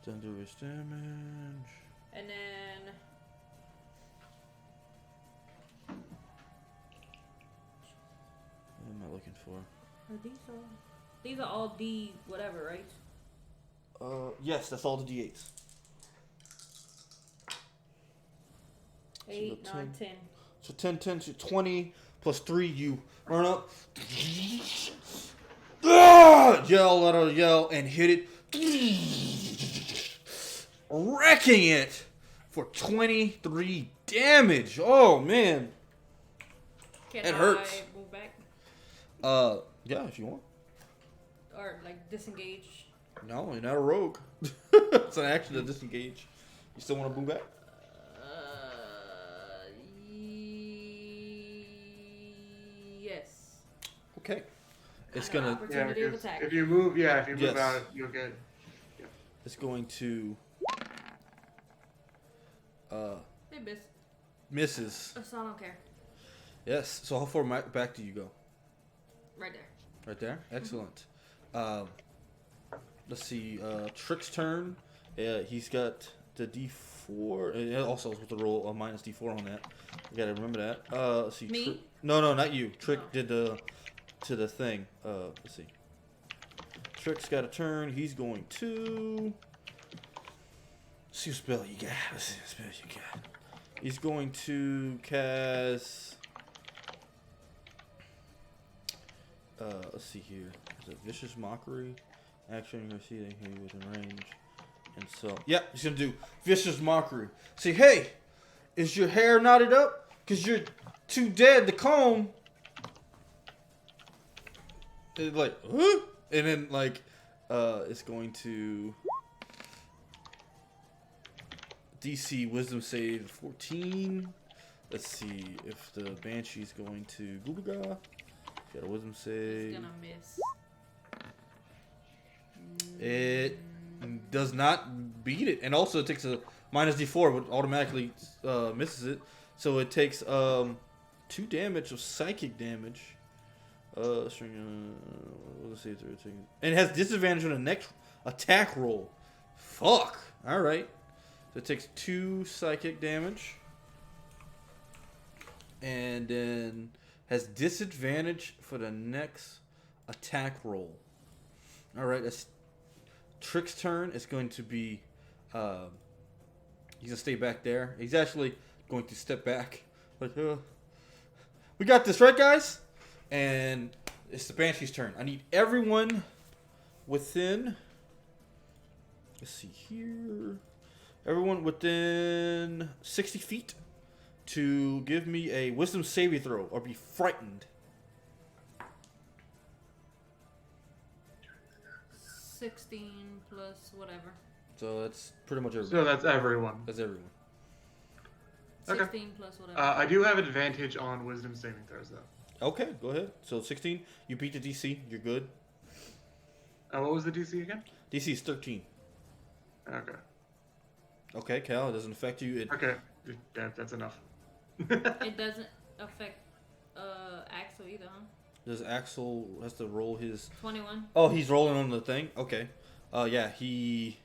Thunderous damage. And then what am I looking for? these are all D whatever, right? Yes, that's all the D8s. 8, So 9, 10. So 10, 10, so 20 plus 3, you run up. Yell, and hit it. Wrecking it for 23 damage. Oh, man. Can It hurts. I move back? Yeah, if you want. Or like disengage? No, you're not a rogue. It's an action to disengage. You still want to move back? Yes. Okay. It's gonna. Opportunity of attack. If you move, if you move Yes. out, you'll get. Yeah. It's going to. Hey, miss. Misses. So I don't care. Yes. So how far back do you go? Right there. Right there. Excellent. Let's see. Trick's turn. He's got the D4. And also with the roll a minus D4 on that. You gotta remember that. Let's see. Me? No, not you. Trick Oh. did the thing. Let's see. Trick's got a turn. He's going to. Let's see what spell you got. Let's see what spell you got. He's going to cast. Let's see here. Is it Vicious Mockery? Action receiving here within range. And so, yeah, he's gonna do Vicious Mockery. Say, hey, is your hair knotted up? Cause you're too dead to comb. And like, huh? And then like, it's going to DC Wisdom save 14. Let's see if the Banshee's going to Googaga. Got a Wisdom save. It's gonna miss. It does not beat it, and also it takes a minus D4, but automatically misses it. So it takes 2 damage of psychic damage. And it has disadvantage on the next attack roll. Fuck. All right. So it takes 2 psychic damage, and then has disadvantage for the next attack roll. All right. That's Trick's turn. Is going to be. He's gonna stay back there. He's actually going to step back. Like, we got this, right, guys? And it's the Banshee's turn. I need everyone within. Let's see here. Everyone within 60 feet to give me a Wisdom saving throw or be frightened. 16 plus whatever. So that's pretty much everyone. So that's everyone. That's everyone. 16 plus whatever. I do have advantage on wisdom saving throws though. Okay, go ahead. So 16, you beat the DC. You're good. What was the DC again? DC is 13. Okay. Okay, Cal, it doesn't affect you. Okay. Yeah, that's enough. It doesn't affect Axel either, huh? Does Axel has to roll his 21. Oh, he's rolling on the thing? Okay. Yeah, he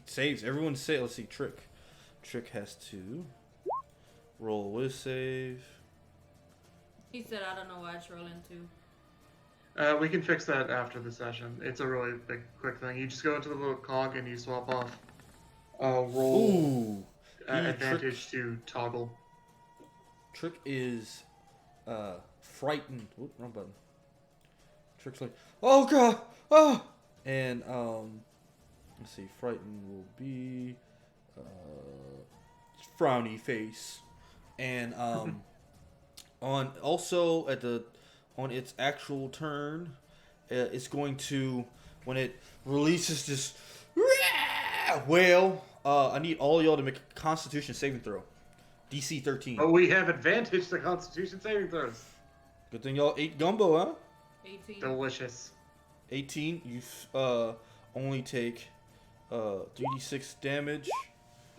saves. Everyone say let's see, Trick. Trick has to roll with save. He said, I don't know why it's rolling too. We can fix that after the session. It's a really big, quick thing. You just go into the little cog and you swap off roll advantage to toggle. Trick is frightened. Oop, wrong button. Trick's like, oh god, ah, and let's see, frightened will be frowny face, and on its actual turn, it's going to, when it releases this wail, I need all y'all to make a Constitution saving throw. DC 13. Oh, we have advantage to Constitution saving throws. Good thing y'all ate gumbo, huh? 18. Delicious. 18. You only take 3d6 damage.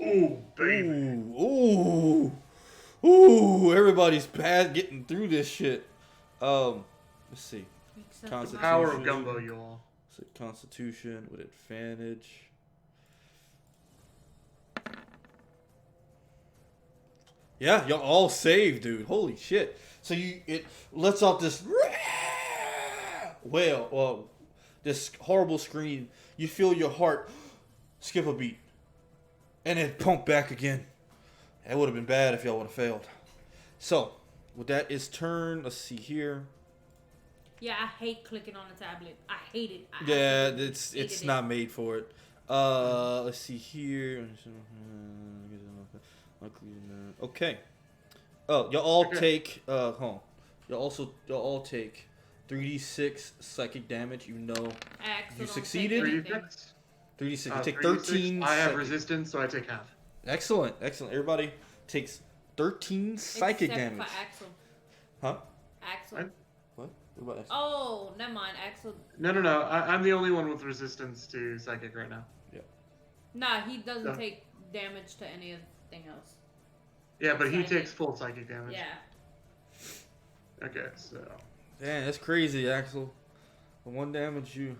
Ooh, baby. Ooh. Everybody's bad getting through this shit. Let's see. Constitution. Power of gumbo, you all. So Constitution with advantage. Yeah, y'all all saved, dude. Holy shit. So it lets out this wail, this horrible scream. You feel your heart skip a beat. And it pumped back again. That would have been bad if y'all would have failed. So, with that is turn. Let's see here. Yeah, I hate clicking on the tablet. I hate it. Yeah, it's not made for it. Let's see here. Okay. Oh, y'all all take y'all all take 3d6 psychic damage. You know you succeeded. 3d6. 3d6. You take 3d6. 13. I have resistance, so I take half. Excellent. Everybody takes 13 psychic Except damage. for Axel. Huh? Axel. What about Axel? Oh, never mind. Axel. No. I'm the only one with resistance to psychic right now. Yeah. Nah, he doesn't No. take damage to anything else. Yeah, but he Psychic. takes full psychic damage. Yeah. Okay, so. Man, that's crazy, Axel. The one damage you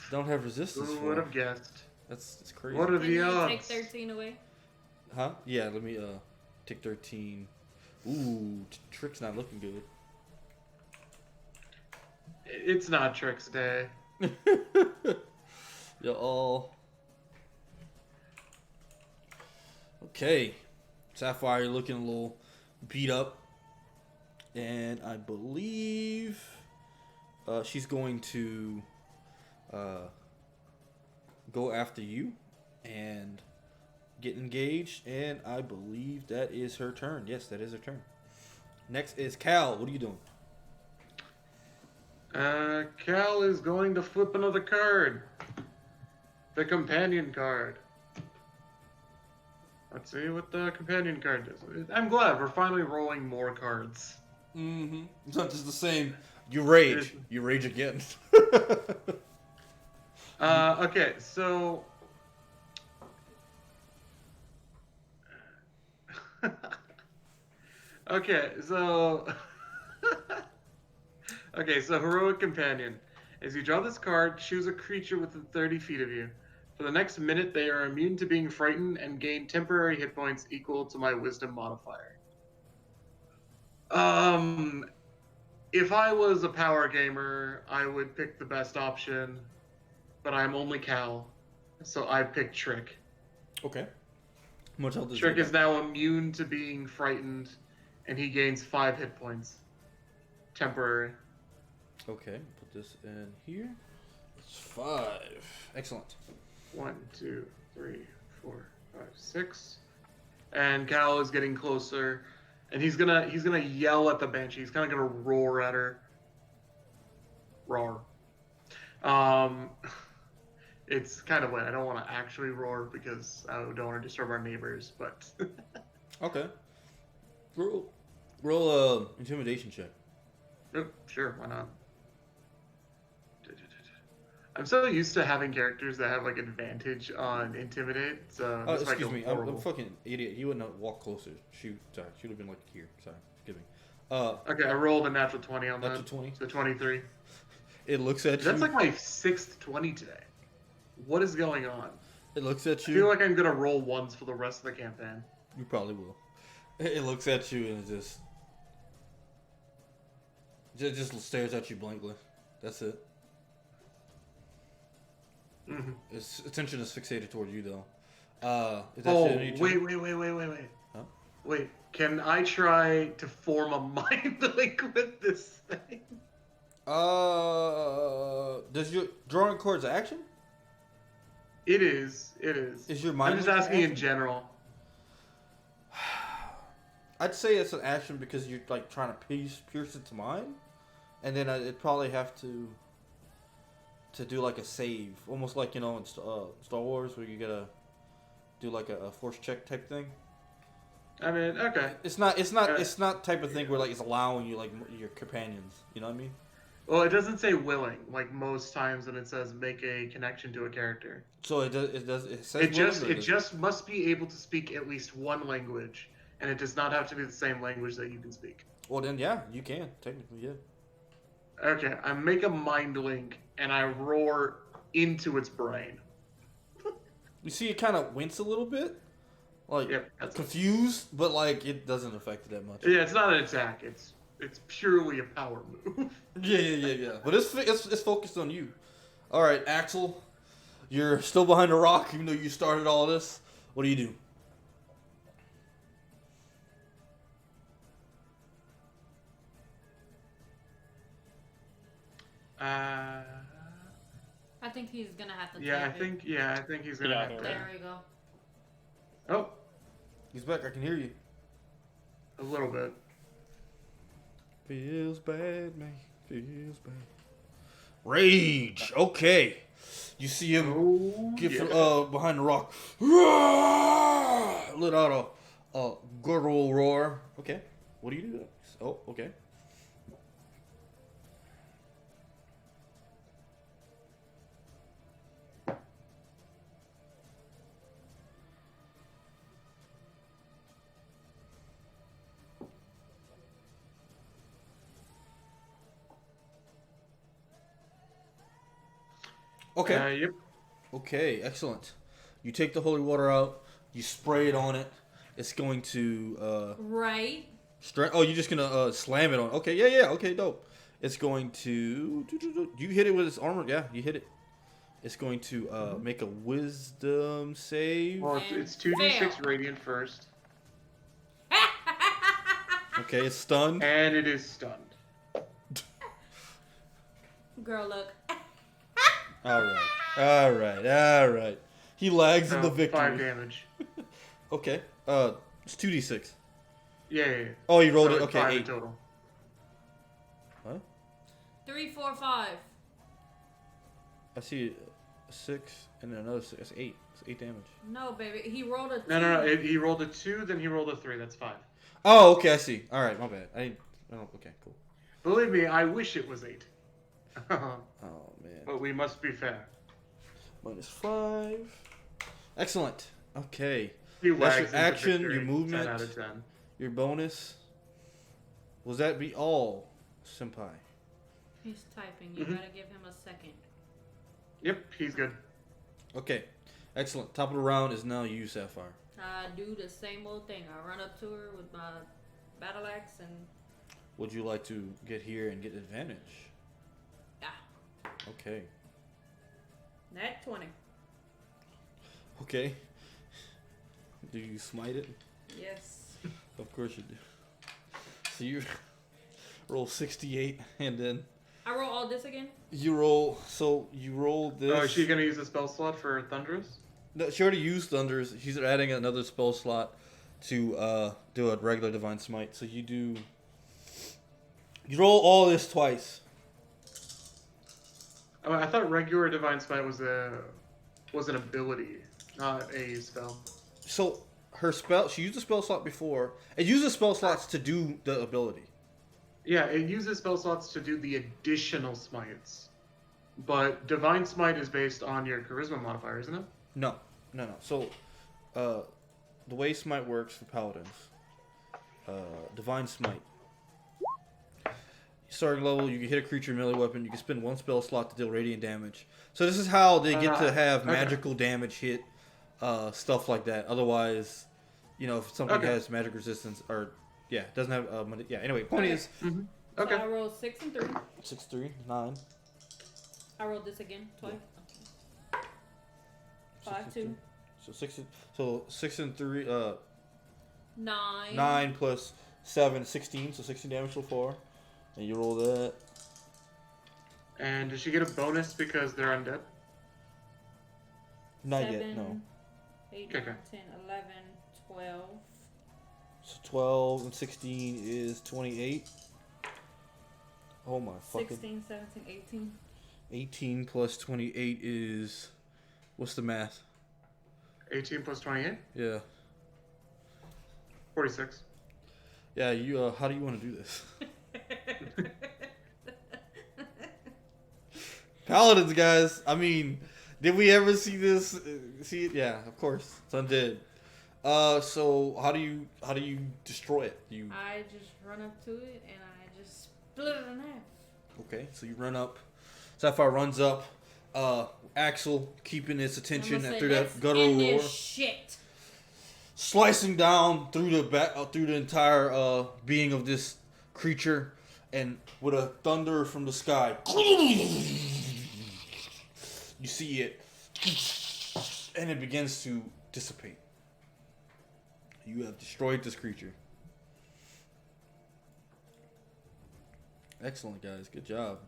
don't have resistance Who for. would have guessed? That's crazy. What are Can the you odds? take 13 away? Huh? Yeah, let me take 13. Ooh, Trick's not looking good. It's not Trick's day. You're all okay. Sapphire, you're looking a little beat up, and I believe she's going to go after you and get engaged, and I believe that is her turn. Yes, that is her turn. Next is Cal. What are you doing? Cal is going to flip another card. The companion card. Let's see what the companion card does. I'm glad we're finally rolling more cards. Mm-hmm. It's not just the same. You rage. You rage again. Okay, so... Okay, so Heroic Companion. As you draw this card, choose a creature within 30 feet of you. For the next minute, they are immune to being frightened and gain temporary hit points equal to my Wisdom modifier. If I was a power gamer, I would pick the best option, but I'm only Cal, so I picked Trick. Okay. How much health does Trick he is have? now immune to being frightened, and he gains 5 hit points. Temporary. Okay, put this in here. It's 5. Excellent. 1, 2, 3, 4, 5, 6. And Cal is getting closer, and he's gonna yell at the Banshee. He's kind of gonna roar at her. Roar. It's kind of wet. I don't want to actually roar because I don't want to disturb our neighbors, but Okay. Roll intimidation check. oh, sure, why not? I'm so used to having characters that have like advantage on intimidate, so this might Excuse go me, horrible. I'm fucking idiot. You wouldn't have walked closer. Shoot, sorry. Should have been like here. Sorry, forgive me. Okay, I rolled a natural 20 on Natural that. 20? So 23. It looks at That's you. like my 6th 20 today. What is going on? It looks at I you. feel like I'm gonna roll ones for the rest of the campaign. You probably will. It looks at you and it just stares at you blankly. That's it. Mm-hmm. Its attention is fixated toward you though. Is that Oh, shit any wait. Huh? Wait, can I try to form a mind link with this thing? Does your drawing cards action? It is. Is your mind I'm just link an asking in action? general. I'd say it's an action because you're like trying to pierce its mind, and then it'd probably have to do like a save, almost like in Star Wars where you gotta do like a force check type thing. I mean, okay. It's not type of thing where like it's allowing you like your companions. You know what I mean? Well, it doesn't say willing like most times when it says make a connection to a character. So it says It willing, or just must be able to speak at least one language, and it does not have to be the same language that you can speak. Well then yeah, you can technically yeah. Okay, I make a mind link and I roar into its brain. You see it kind of wince a little bit, like Yep, that's confused, but like it doesn't affect it that much. Yeah, it's not an attack. It's purely a power move. Yeah. But it's focused on you. All right, Axel, you're still behind a rock, even though you started all this. What do you do? I think he's gonna have to. I type it. think he's gonna Yeah, have to. There we go. Oh, He's back. I can hear you. a little bit. Feels bad, man. Feels bad. Rage. Okay. You see him Oh, get yeah. from, behind the rock. Let out a guttural roar. Okay. What do you do? Oh, okay. Okay. Yep. Okay, excellent. You take the holy water out, you spray it on it. It's going to Right. oh, you're just gonna slam it on. Okay, yeah. Okay, dope. It's going to you hit it with its armor. Yeah, you hit it. It's going to make a wisdom save. Well, it's 2d6 radiant first, Okay, it's stunned. and it is stunned. Girl, look. All right. He lags in the So, victory. 5 damage. Okay. It's 2d6. Yeah. Oh, you rolled So it. it's Okay, 5 in 8. total. 3, 4, 5. I see 6 and then another 6. That's 8. It's 8 damage. No, baby. He rolled a 2. No. He rolled a 2, then he rolled a 3. That's 5. Oh, okay. I see. All right, my bad. Okay, cool. Believe me, I wish it was 8. Oh man. But we must be fair. -5. Excellent. Okay. He That's lags your into action, victory, your movement. 10 out of 10. Your bonus. Was that be all, Senpai? He's typing. You Mhm. gotta give him a second. Yep, he's good. Okay. Excellent. Top of the round is now you, Sapphire. I do the same old thing. I run up to her with my battle axe and Would you like to get here and get advantage? yeah. Okay. Nat 20. Okay. Do you smite it? Yes. Of course you do. So you roll 68 and then I roll all this again? you roll this. Oh, is she gonna use a spell slot for Thunderous? No, she already used Thunders. She's adding another spell slot to do a regular Divine Smite. So you roll all this twice. Oh, I thought regular Divine Smite was a was an ability, not a spell. So her spell, she used a spell slot before. It uses spell slots to do the ability. Yeah, it uses spell slots to do the additional smites. But Divine Smite is based on your charisma modifier, isn't it? No. So, the way Smite works for paladins, Divine Smite. Starting level, you can hit a creature melee weapon. You can spend one spell slot to deal radiant damage. So this is how they get to have magical damage hit, stuff like that. Otherwise, if something has magic resistance or doesn't have Anyway, point is. Mm-hmm. So I rolled 6 and 3. 6, 3, 9. I rolled this again twice. Yeah. Okay. 5, 2. So 6 and 3. 9. 9 plus 7, 16. So 16 damage so far. And you roll that. And does she get a bonus because they're undead? Not 7, yet, no. 8, Okay. 9, 10, 11, 12. So 12 and 16 is 28. Oh my fucking. 16, 17, 18. 18 plus 28 is. What's the math? 18 plus 28? Yeah. 46. Yeah, you. How do you want to do this? Paladins, guys. I mean, did we ever see this? See it? Yeah, of course. It's undead. So how do you destroy it? I just run up to it and I just split it in half. Okay, so you run up. Sapphire runs up. Axel keeping its attention through that guttural roar. Shit. Slicing down through the entire being of this creature, and with a thunder from the sky, you see it, and it begins to dissipate. You have destroyed this creature. Excellent, guys. Good job.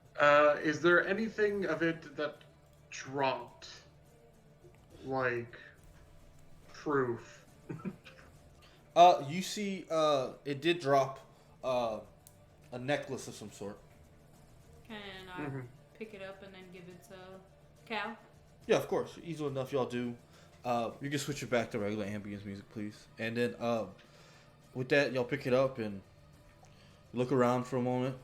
Is there anything of it that dropped? Like proof? You see, it did drop a necklace of some sort. Can I pick it up and then give it to Cal? Yeah, of course. Easy enough, y'all do. You can switch it back to regular ambience music, please. And then, with that, y'all pick it up and look around for a moment.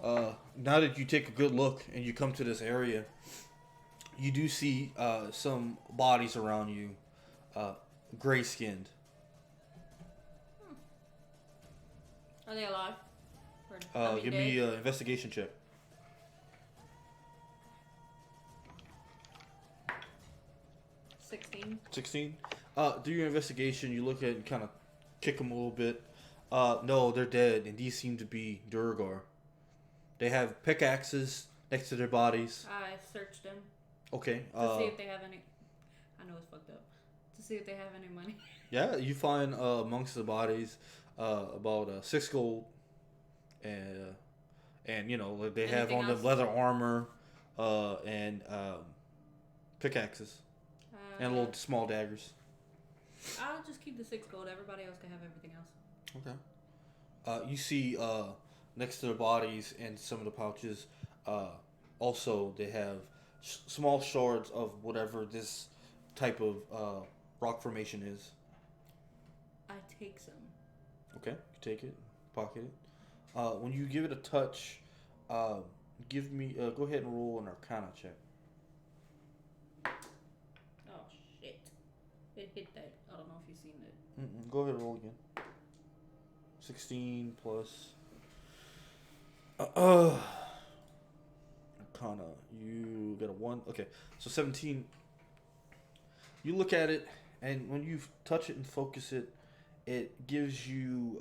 Now that you take a good look and you come to this area, you do see some bodies around you, gray-skinned. Are they alive? Or, Give me an investigation check. 16. Do your investigation. You look at it and kind of kick them a little bit. No, they're dead, and these seem to be Durgar. They have pickaxes next to their bodies. I searched them. Okay. To see if they have any. I know it's fucked up. To see if they have any money. Yeah, you find amongst the bodies about 6 gold, and like they have Anything on else? them leather armor, and pickaxes, and little small daggers. I'll just keep the 6 gold. Everybody else can have everything else. Okay. You see next to their bodies and some of the pouches, also they have small shards of whatever this type of rock formation is. I take some. Okay, you take it, pocket it. When you give it a touch, give me. Go ahead and roll an Arcana check. Oh shit! It hit that. I don't know if you've seen it. Go ahead and roll again. 16 plus. Arcana. You got a 1. Okay, so 17. You look at it, and when you touch it and focus it, it gives you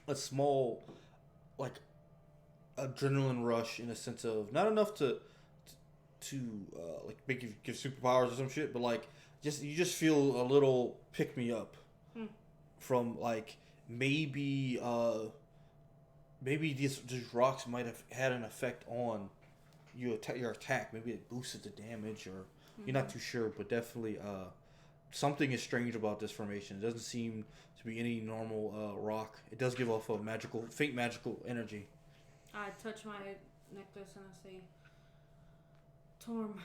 a small, like, adrenaline rush in a sense of not enough to like make you give superpowers or some shit, but like you just feel a little pick me up from like maybe these rocks might have had an effect on your attack. Maybe it boosted the damage, or you're not too sure, but definitely something is strange about this formation. It doesn't seem to be any normal rock. It does give off a faint magical energy. I touch my necklace and I say, Torm,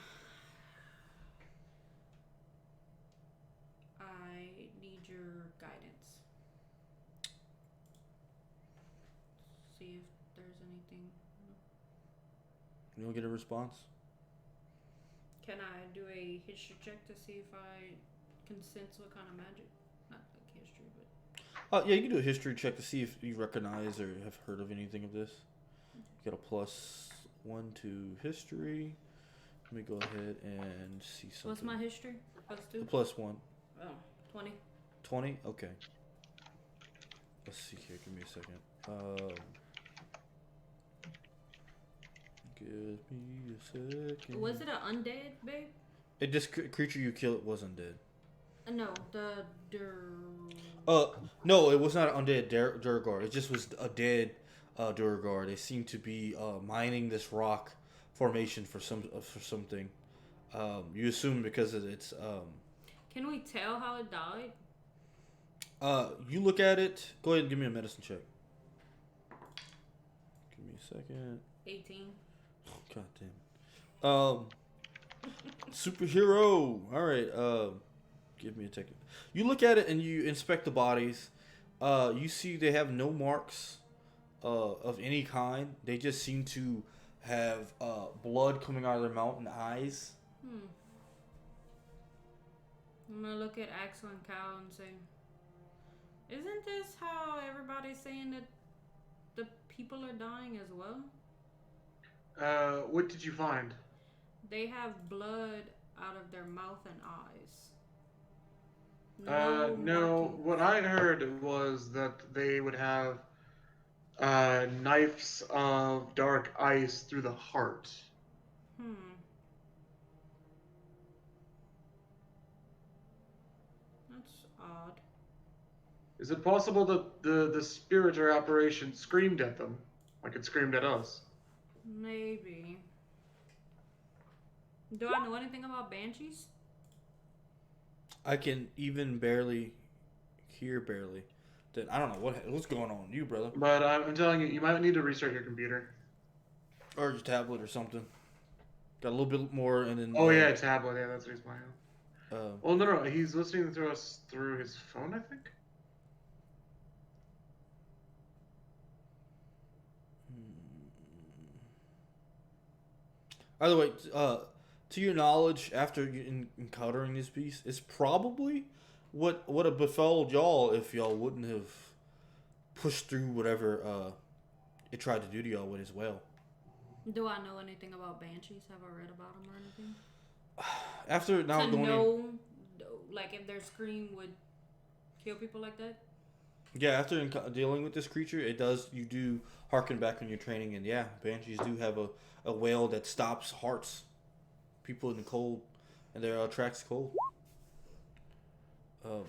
anything. You don't get a response? Can I do a history check to see if I can sense what kind of magic? Not like history, but. Yeah, you can do a history check to see if you recognize or have heard of anything of this. Get a +1 to history. Let me go ahead and see something. What's my history? +2? +1. Oh, 20. 20? Okay. Let's see here. Give me a second. Give me a second. Was it an undead, babe? This creature you killed was undead. No, the No, it was not an undead Durgar. It just was a dead Durgar. They seem to be mining this rock formation for something. You assume because it's. Can we tell how it died? You look at it. Go ahead and give me a medicine check. Give me a second. 18. Oh, God damn. Superhero. All right. Give me a second. You look at it and you inspect the bodies. You see they have no marks of any kind. They just seem to have blood coming out of their mouth and eyes. I'm gonna look at Axel and Cal and say, isn't this how everybody's saying that the people are dying as well? What did you find? They have blood out of their mouth and eyes. No. markings. What I heard was that they would have knives of dark ice through the heart. That's odd. Is it possible that the spirit or apparition screamed at them, like it screamed at us? Maybe. Do I know anything about banshees? I can even barely hear Then I don't know what's going on with you, brother. But I'm telling you, you might need to restart your computer. Or your tablet or something. Got a little bit more and then. Oh yeah, tablet. Yeah, that's what he's playing. Well, no, he's listening to us through his phone, I think. Either way, to your knowledge, after encountering this beast, it's probably what have befell y'all if y'all wouldn't have pushed through whatever it tried to do to y'all with as well. Do I know anything about banshees? Have I read about them or anything? After now to going know, like if their scream would kill people like that. Yeah, after dealing with this creature, you do harken back on your training, and yeah, banshees do have a wail that stops hearts, people in the cold, and they attracts cold.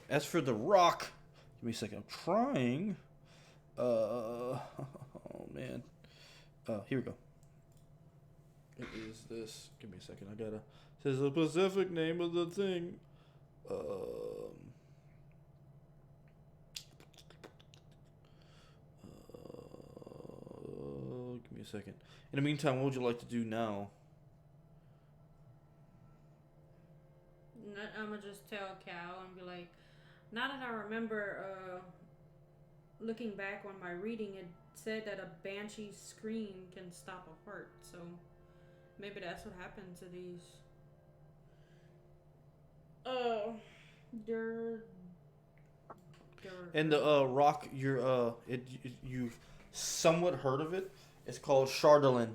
As for the rock, give me a second. I'm trying. Oh man. Here we go. It is this. Give me a second. I gotta. It says the specific name of the thing. Give me a second. In the meantime, what would you like to do now? I'm gonna just tell Cal and be like, now that I remember, looking back on my reading, it said that a banshee's scream can stop a heart. So maybe that's what happened to these. And the rock, you've somewhat heard of it. It's called Chardolin.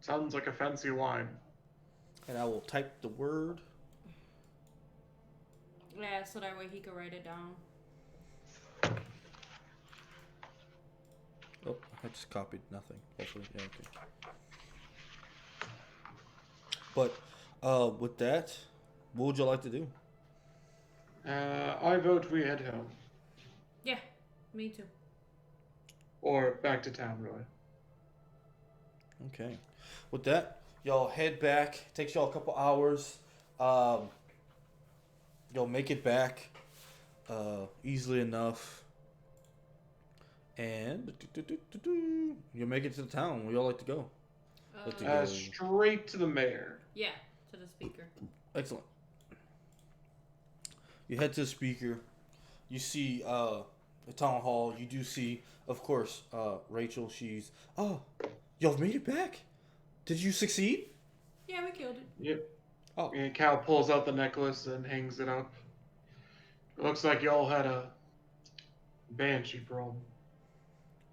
Sounds like a fancy wine. And I will type the word. Yeah, so that way he could write it down. Oh, I just copied nothing. Hopefully, yeah, okay. But with that, what would you like to do? I vote we head home. Yeah, me too. Or back to town, really. Okay. With that, y'all head back. Takes y'all a couple hours. You'll make it back easily enough. And you'll make it to the town. Where y'all like to go? Straight to the mayor. Yeah, to the speaker. Excellent. You head to the speaker. You see the town hall, you do see, of course, Rachel. She's, oh, y'all made it back. Did you succeed? Yeah, we killed it. Yep. Oh, And Cal pulls out the necklace and hangs it up. It looks like y'all had a Banshee problem.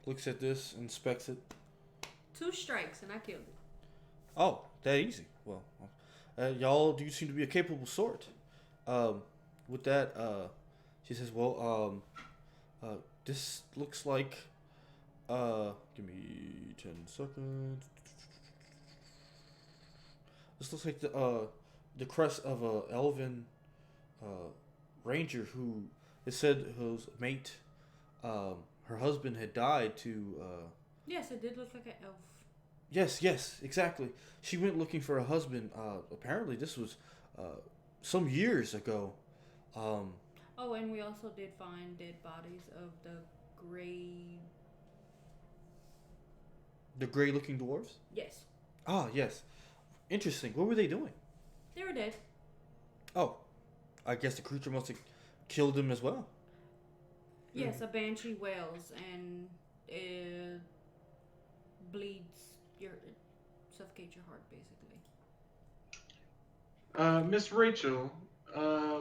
looks at this, inspects it. 2 strikes and I killed it. Oh, that easy. Well, y'all do seem to be a capable sort. With that, she says, well, this looks like, give me 10 seconds. This looks like the crest of a elven, ranger who it said whose mate, her husband had died to, Yes, it did look like an elf. Yes, exactly. She went looking for a husband. Apparently, this was some years ago. Oh, and we also did find dead bodies of the gray-looking dwarves. Yes, Ah, yes. Interesting. What were they doing? they were dead. Oh, I guess the creature must have killed them as well. Yes, a banshee wails and it bleeds it suffocates your heart, basically. Miss Rachel,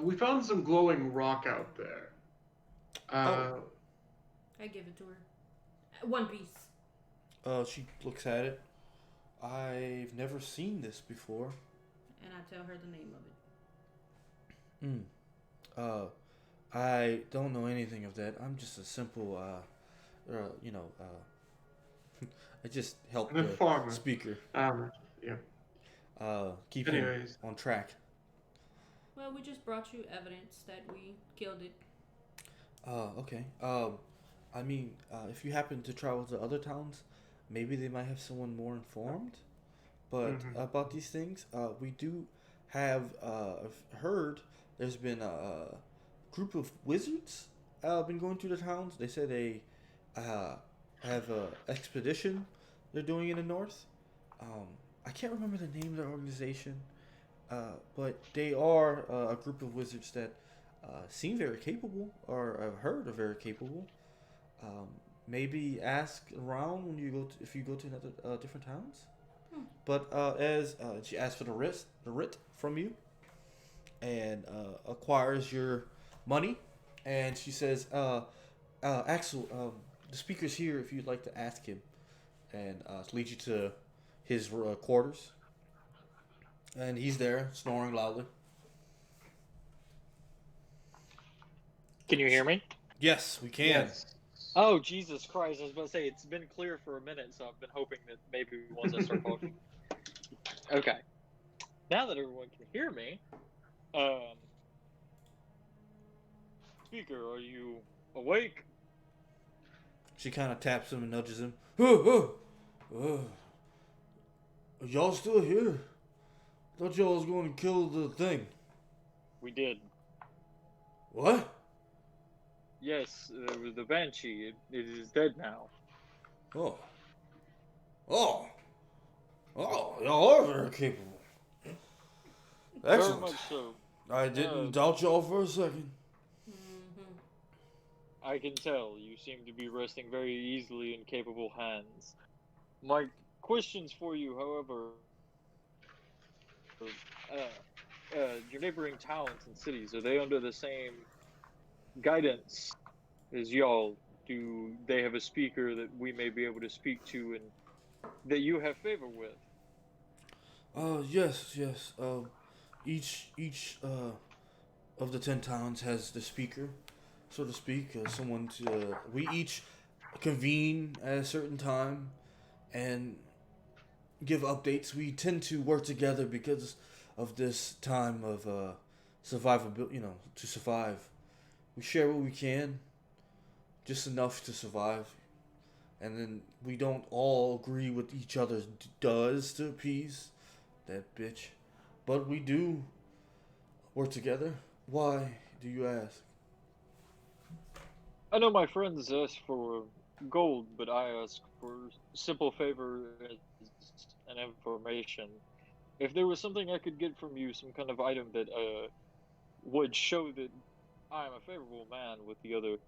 we found some glowing rock out there. I give it to her. One piece. She looks at it. I've never seen this before. And I tell her the name of it. I don't know anything of that. I'm just a simple, I just help An the informer. speaker. Yeah. Keep him Anyways. on track. Well, we just brought you evidence that we killed it. Okay. I mean, if you happen to travel to other towns, maybe they might have someone more informed. But about these things, we do have I've heard there's been a group of wizards been going through the towns. They said they have a expedition they're doing in the north. I can't remember the name of the organization, but they are a group of wizards that seem very capable, or I've heard are very capable. Maybe ask around when you go to, if you go to another different towns. But as she asks for the writ from you, and acquires your money, and she says, Axel, the speaker's here if you'd like to ask him, and leads you to his quarters, and he's there snoring loudly. Can you hear me? Yes, we can. Yes. Oh, Jesus Christ. I was about to say, it's been clear for a minute, so I've been hoping that maybe once I start talking. Okay. Now that everyone can hear me, speaker, are you awake? She kind of taps him and nudges him. Y'all still here? Thought y'all was going to kill the thing. We did. What? Yes, the Banshee. It is dead now. Oh. Y'all are very capable. Excellent. Very much so. I didn't doubt y'all for a second. I can tell you seem to be resting very easily in capable hands. My questions for you, however, your neighboring towns and cities, are they under the same guidance as y'all? Do they have a speaker that we may be able to speak to and that you have favor with? Yes. Each of the 10 towns has the speaker, so to speak, someone to. We each convene at a certain time and give updates. We tend to work together because of this time of survivability. To survive, we share what we can, just enough to survive, and then we don't all agree with each other's does to appease that bitch, but we do work together. Why do you ask? I know my friends ask for gold, but I ask for simple favor and information. If there was something I could get from you, some kind of item that would show that I am a favorable man with the other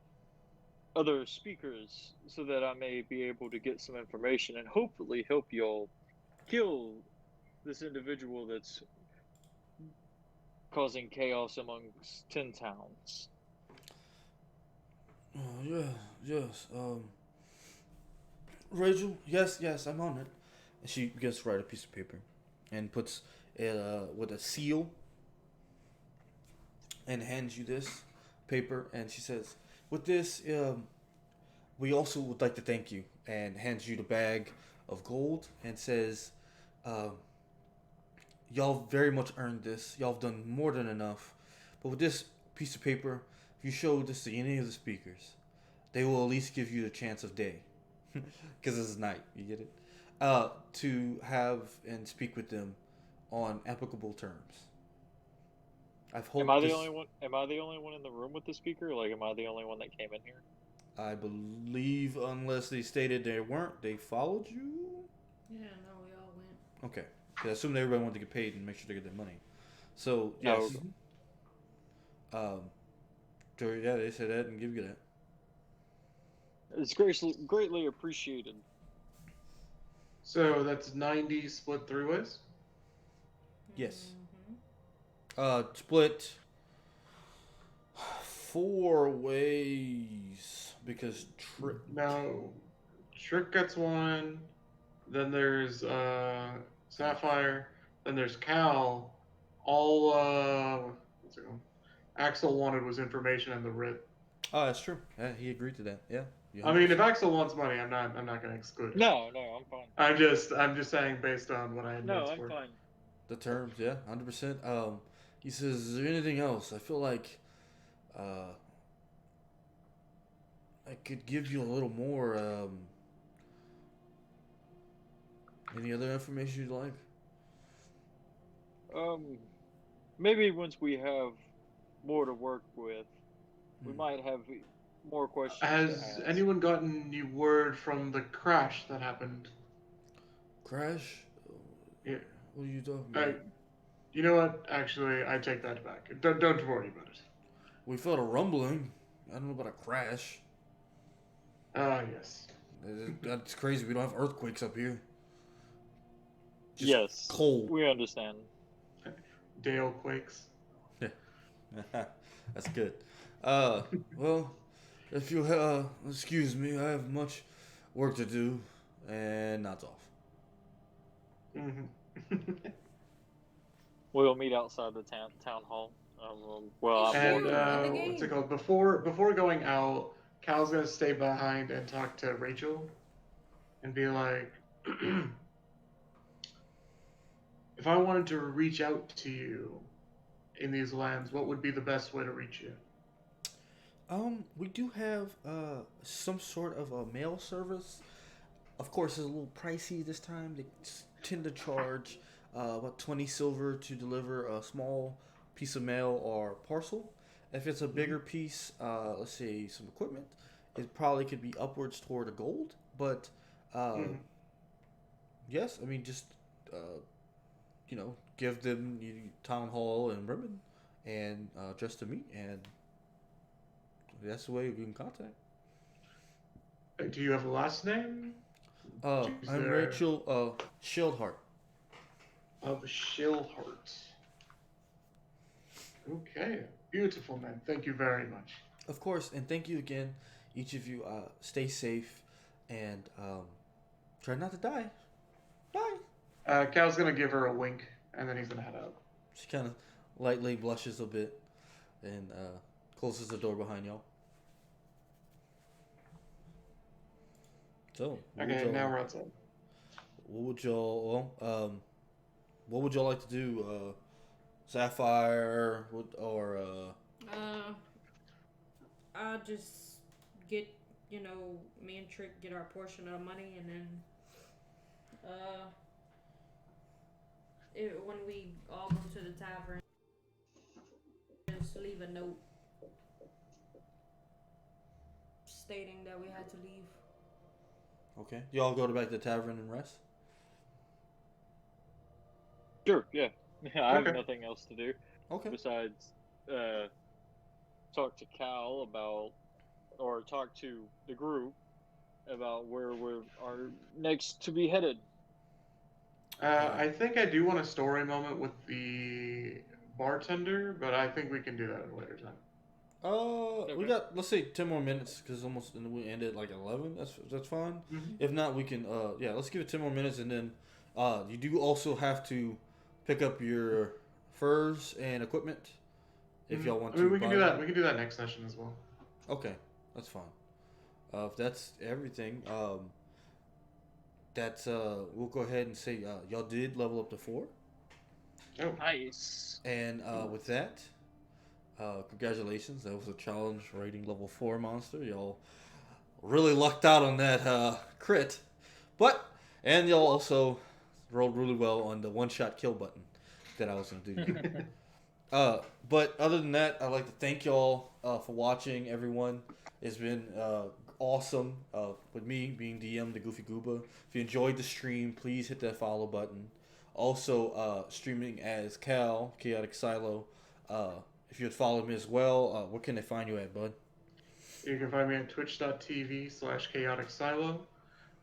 other speakers so that I may be able to get some information and hopefully help y'all kill this individual that's causing chaos amongst 10 towns. Oh, yeah, yes. Rachel, yes, I'm on it. And she gets to write a piece of paper and puts it with a seal and hands you this paper. And she says, with this, we also would like to thank you, and hands you the bag of gold and says, y'all very much earned this. Y'all have done more than enough. But with this piece of paper, if you show this to any of the speakers, they will at least give you the chance of day. Because it's night, you get it? To have and speak with them on applicable terms. I've hoped Am I the this, only one? Am I the only one in the room with the speaker? Like, am I the only one that came in here? I believe, unless they stated they weren't, they followed you? Yeah, no, we all went. Okay. I assumed everybody wanted to get paid and make sure they get their money. So, yes. Oh. So, yeah, they said that and give you that. It's greatly appreciated. So that's 90 split 3 ways? Yes. Mm-hmm. Split 4 ways because No. Trick gets 1. Then there's Sapphire. Then there's Cal. All what's it called? Axel wanted was information and the writ. Oh, that's true. Yeah, he agreed to that. Yeah. I mean, if Axel wants money, I'm not gonna exclude it. No, I'm fine. I'm just saying based on what I had No, notes I'm for. fine. The terms, yeah, 100%. He says, is there anything else? I feel like I could give you a little more. Any other information you'd like? Maybe once we have more to work with, we might have more questions to Has ask. anyone gotten any word from the crash that happened? Crash? Yeah. What are you talking about? You know what? Actually, I take that back. Don't worry about it. We felt a rumbling. I don't know about a crash. Ah, yes. That's crazy. We don't have earthquakes up here. Just Yes, cold. we understand. Dale quakes. That's good. Well, if you excuse me, I have much work to do, and not off. Mm-hmm. We'll meet outside the town hall. Well, I'm And walking. what's it called? Before going out, Cal's gonna stay behind and talk to Rachel, and be like, if I wanted to reach out to you in these lands, what would be the best way to reach you? We do have some sort of a mail service. Of course, it's a little pricey this time. They tend to charge about 20 silver to deliver a small piece of mail or parcel. If it's a bigger piece, let's say some equipment, it probably could be upwards toward a gold. But yes, I mean just give them town hall and Rime and just to meet, and that's the way you can contact. Do you have a last name? I'm Rachel Shieldheart. Of Shillheart. Okay, beautiful man. Thank you very much. Of course, and thank you again, each of you. Stay safe and try not to die. Bye. Cal's gonna give her a wink, and then he's gonna head out. She kind of lightly blushes a bit and closes the door behind y'all. So, Okay, now we're outside. What would y'all like to do? Sapphire or I'll just get me and Trick get our portion of the money, and then when we all go to the tavern, just leave a note stating that we had to leave. Okay. Y'all go back to the tavern and rest? Sure, yeah. I have nothing else to do. Okay. Besides talk to Cal about or talk to the group about where we are next to be headed. I think I do want a story moment with the bartender, but I think we can do that at a later time. We got, let's say 10 more minutes because almost and we ended at like 11. That's fine. Mhm. If not, we can let's give it 10 more minutes and then you do also have to pick up your furs and equipment if y'all want I mean, to we can buy do them. that. We can do that next session as well. Okay, that's fine. If that's everything, that's we'll go ahead and say y'all did level up to 4. Oh, Nice. And with that, congratulations. That was a challenge rating level 4 monster. Y'all really lucked out on that crit. And y'all also rolled really well on the one-shot kill button that I was going to do. But other than that, I'd like to thank y'all for watching, everyone. It's been awesome with me being DM, the Goofy Gooba. If you enjoyed the stream, please hit that follow button. Also, streaming as Cal, Chaotic Silo. If you would follow me as well, where can they find you at, bud? you can find me at twitch.tv/chaotic silo.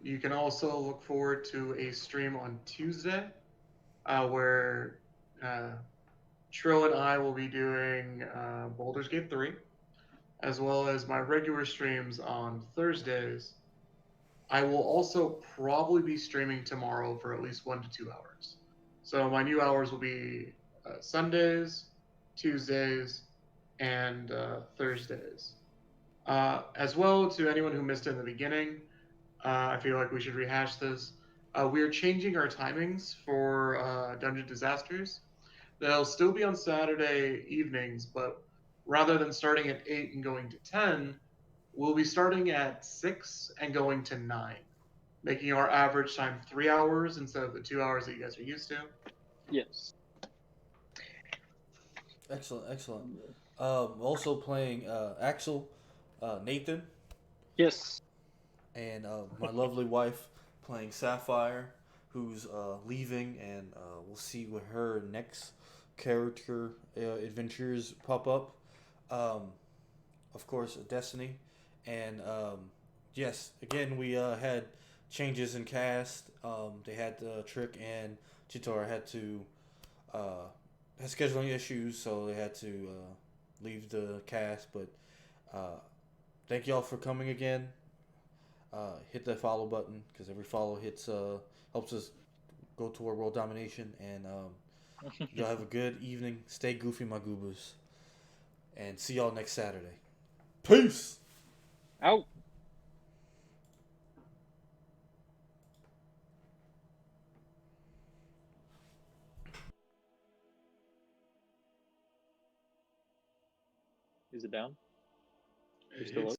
You can also look forward to a stream on Tuesday where Trill and I will be doing Baldur's Gate 3, as well as my regular streams on Thursdays. I will also probably be streaming tomorrow for at least 1 to 2 hours. So my new hours will be Sundays, Tuesdays, and Thursdays. As well, to anyone who missed it in the beginning, I feel like we should rehash this. We are changing our timings for Dungeon Disasters. They'll still be on Saturday evenings, but rather than starting at 8 and going to 10, we'll be starting at 6 and going to 9, making our average time 3 hours instead of the 2 hours that you guys are used to. Yes. Excellent. Also playing Axel, Nathan, Yes. and my lovely wife playing Sapphire, who's leaving, and we'll see what her next character adventures pop up. Of course, Destiny, and yes, again we had changes in cast. They had Trick and Chitor had to had scheduling issues, so they had to leave the cast. But thank y'all for coming again. Hit that follow button because every follow helps us go toward world domination. And y'all have a good evening. Stay goofy, my goobers, and see y'all next Saturday. Peace. Out. Is it down? You're still up?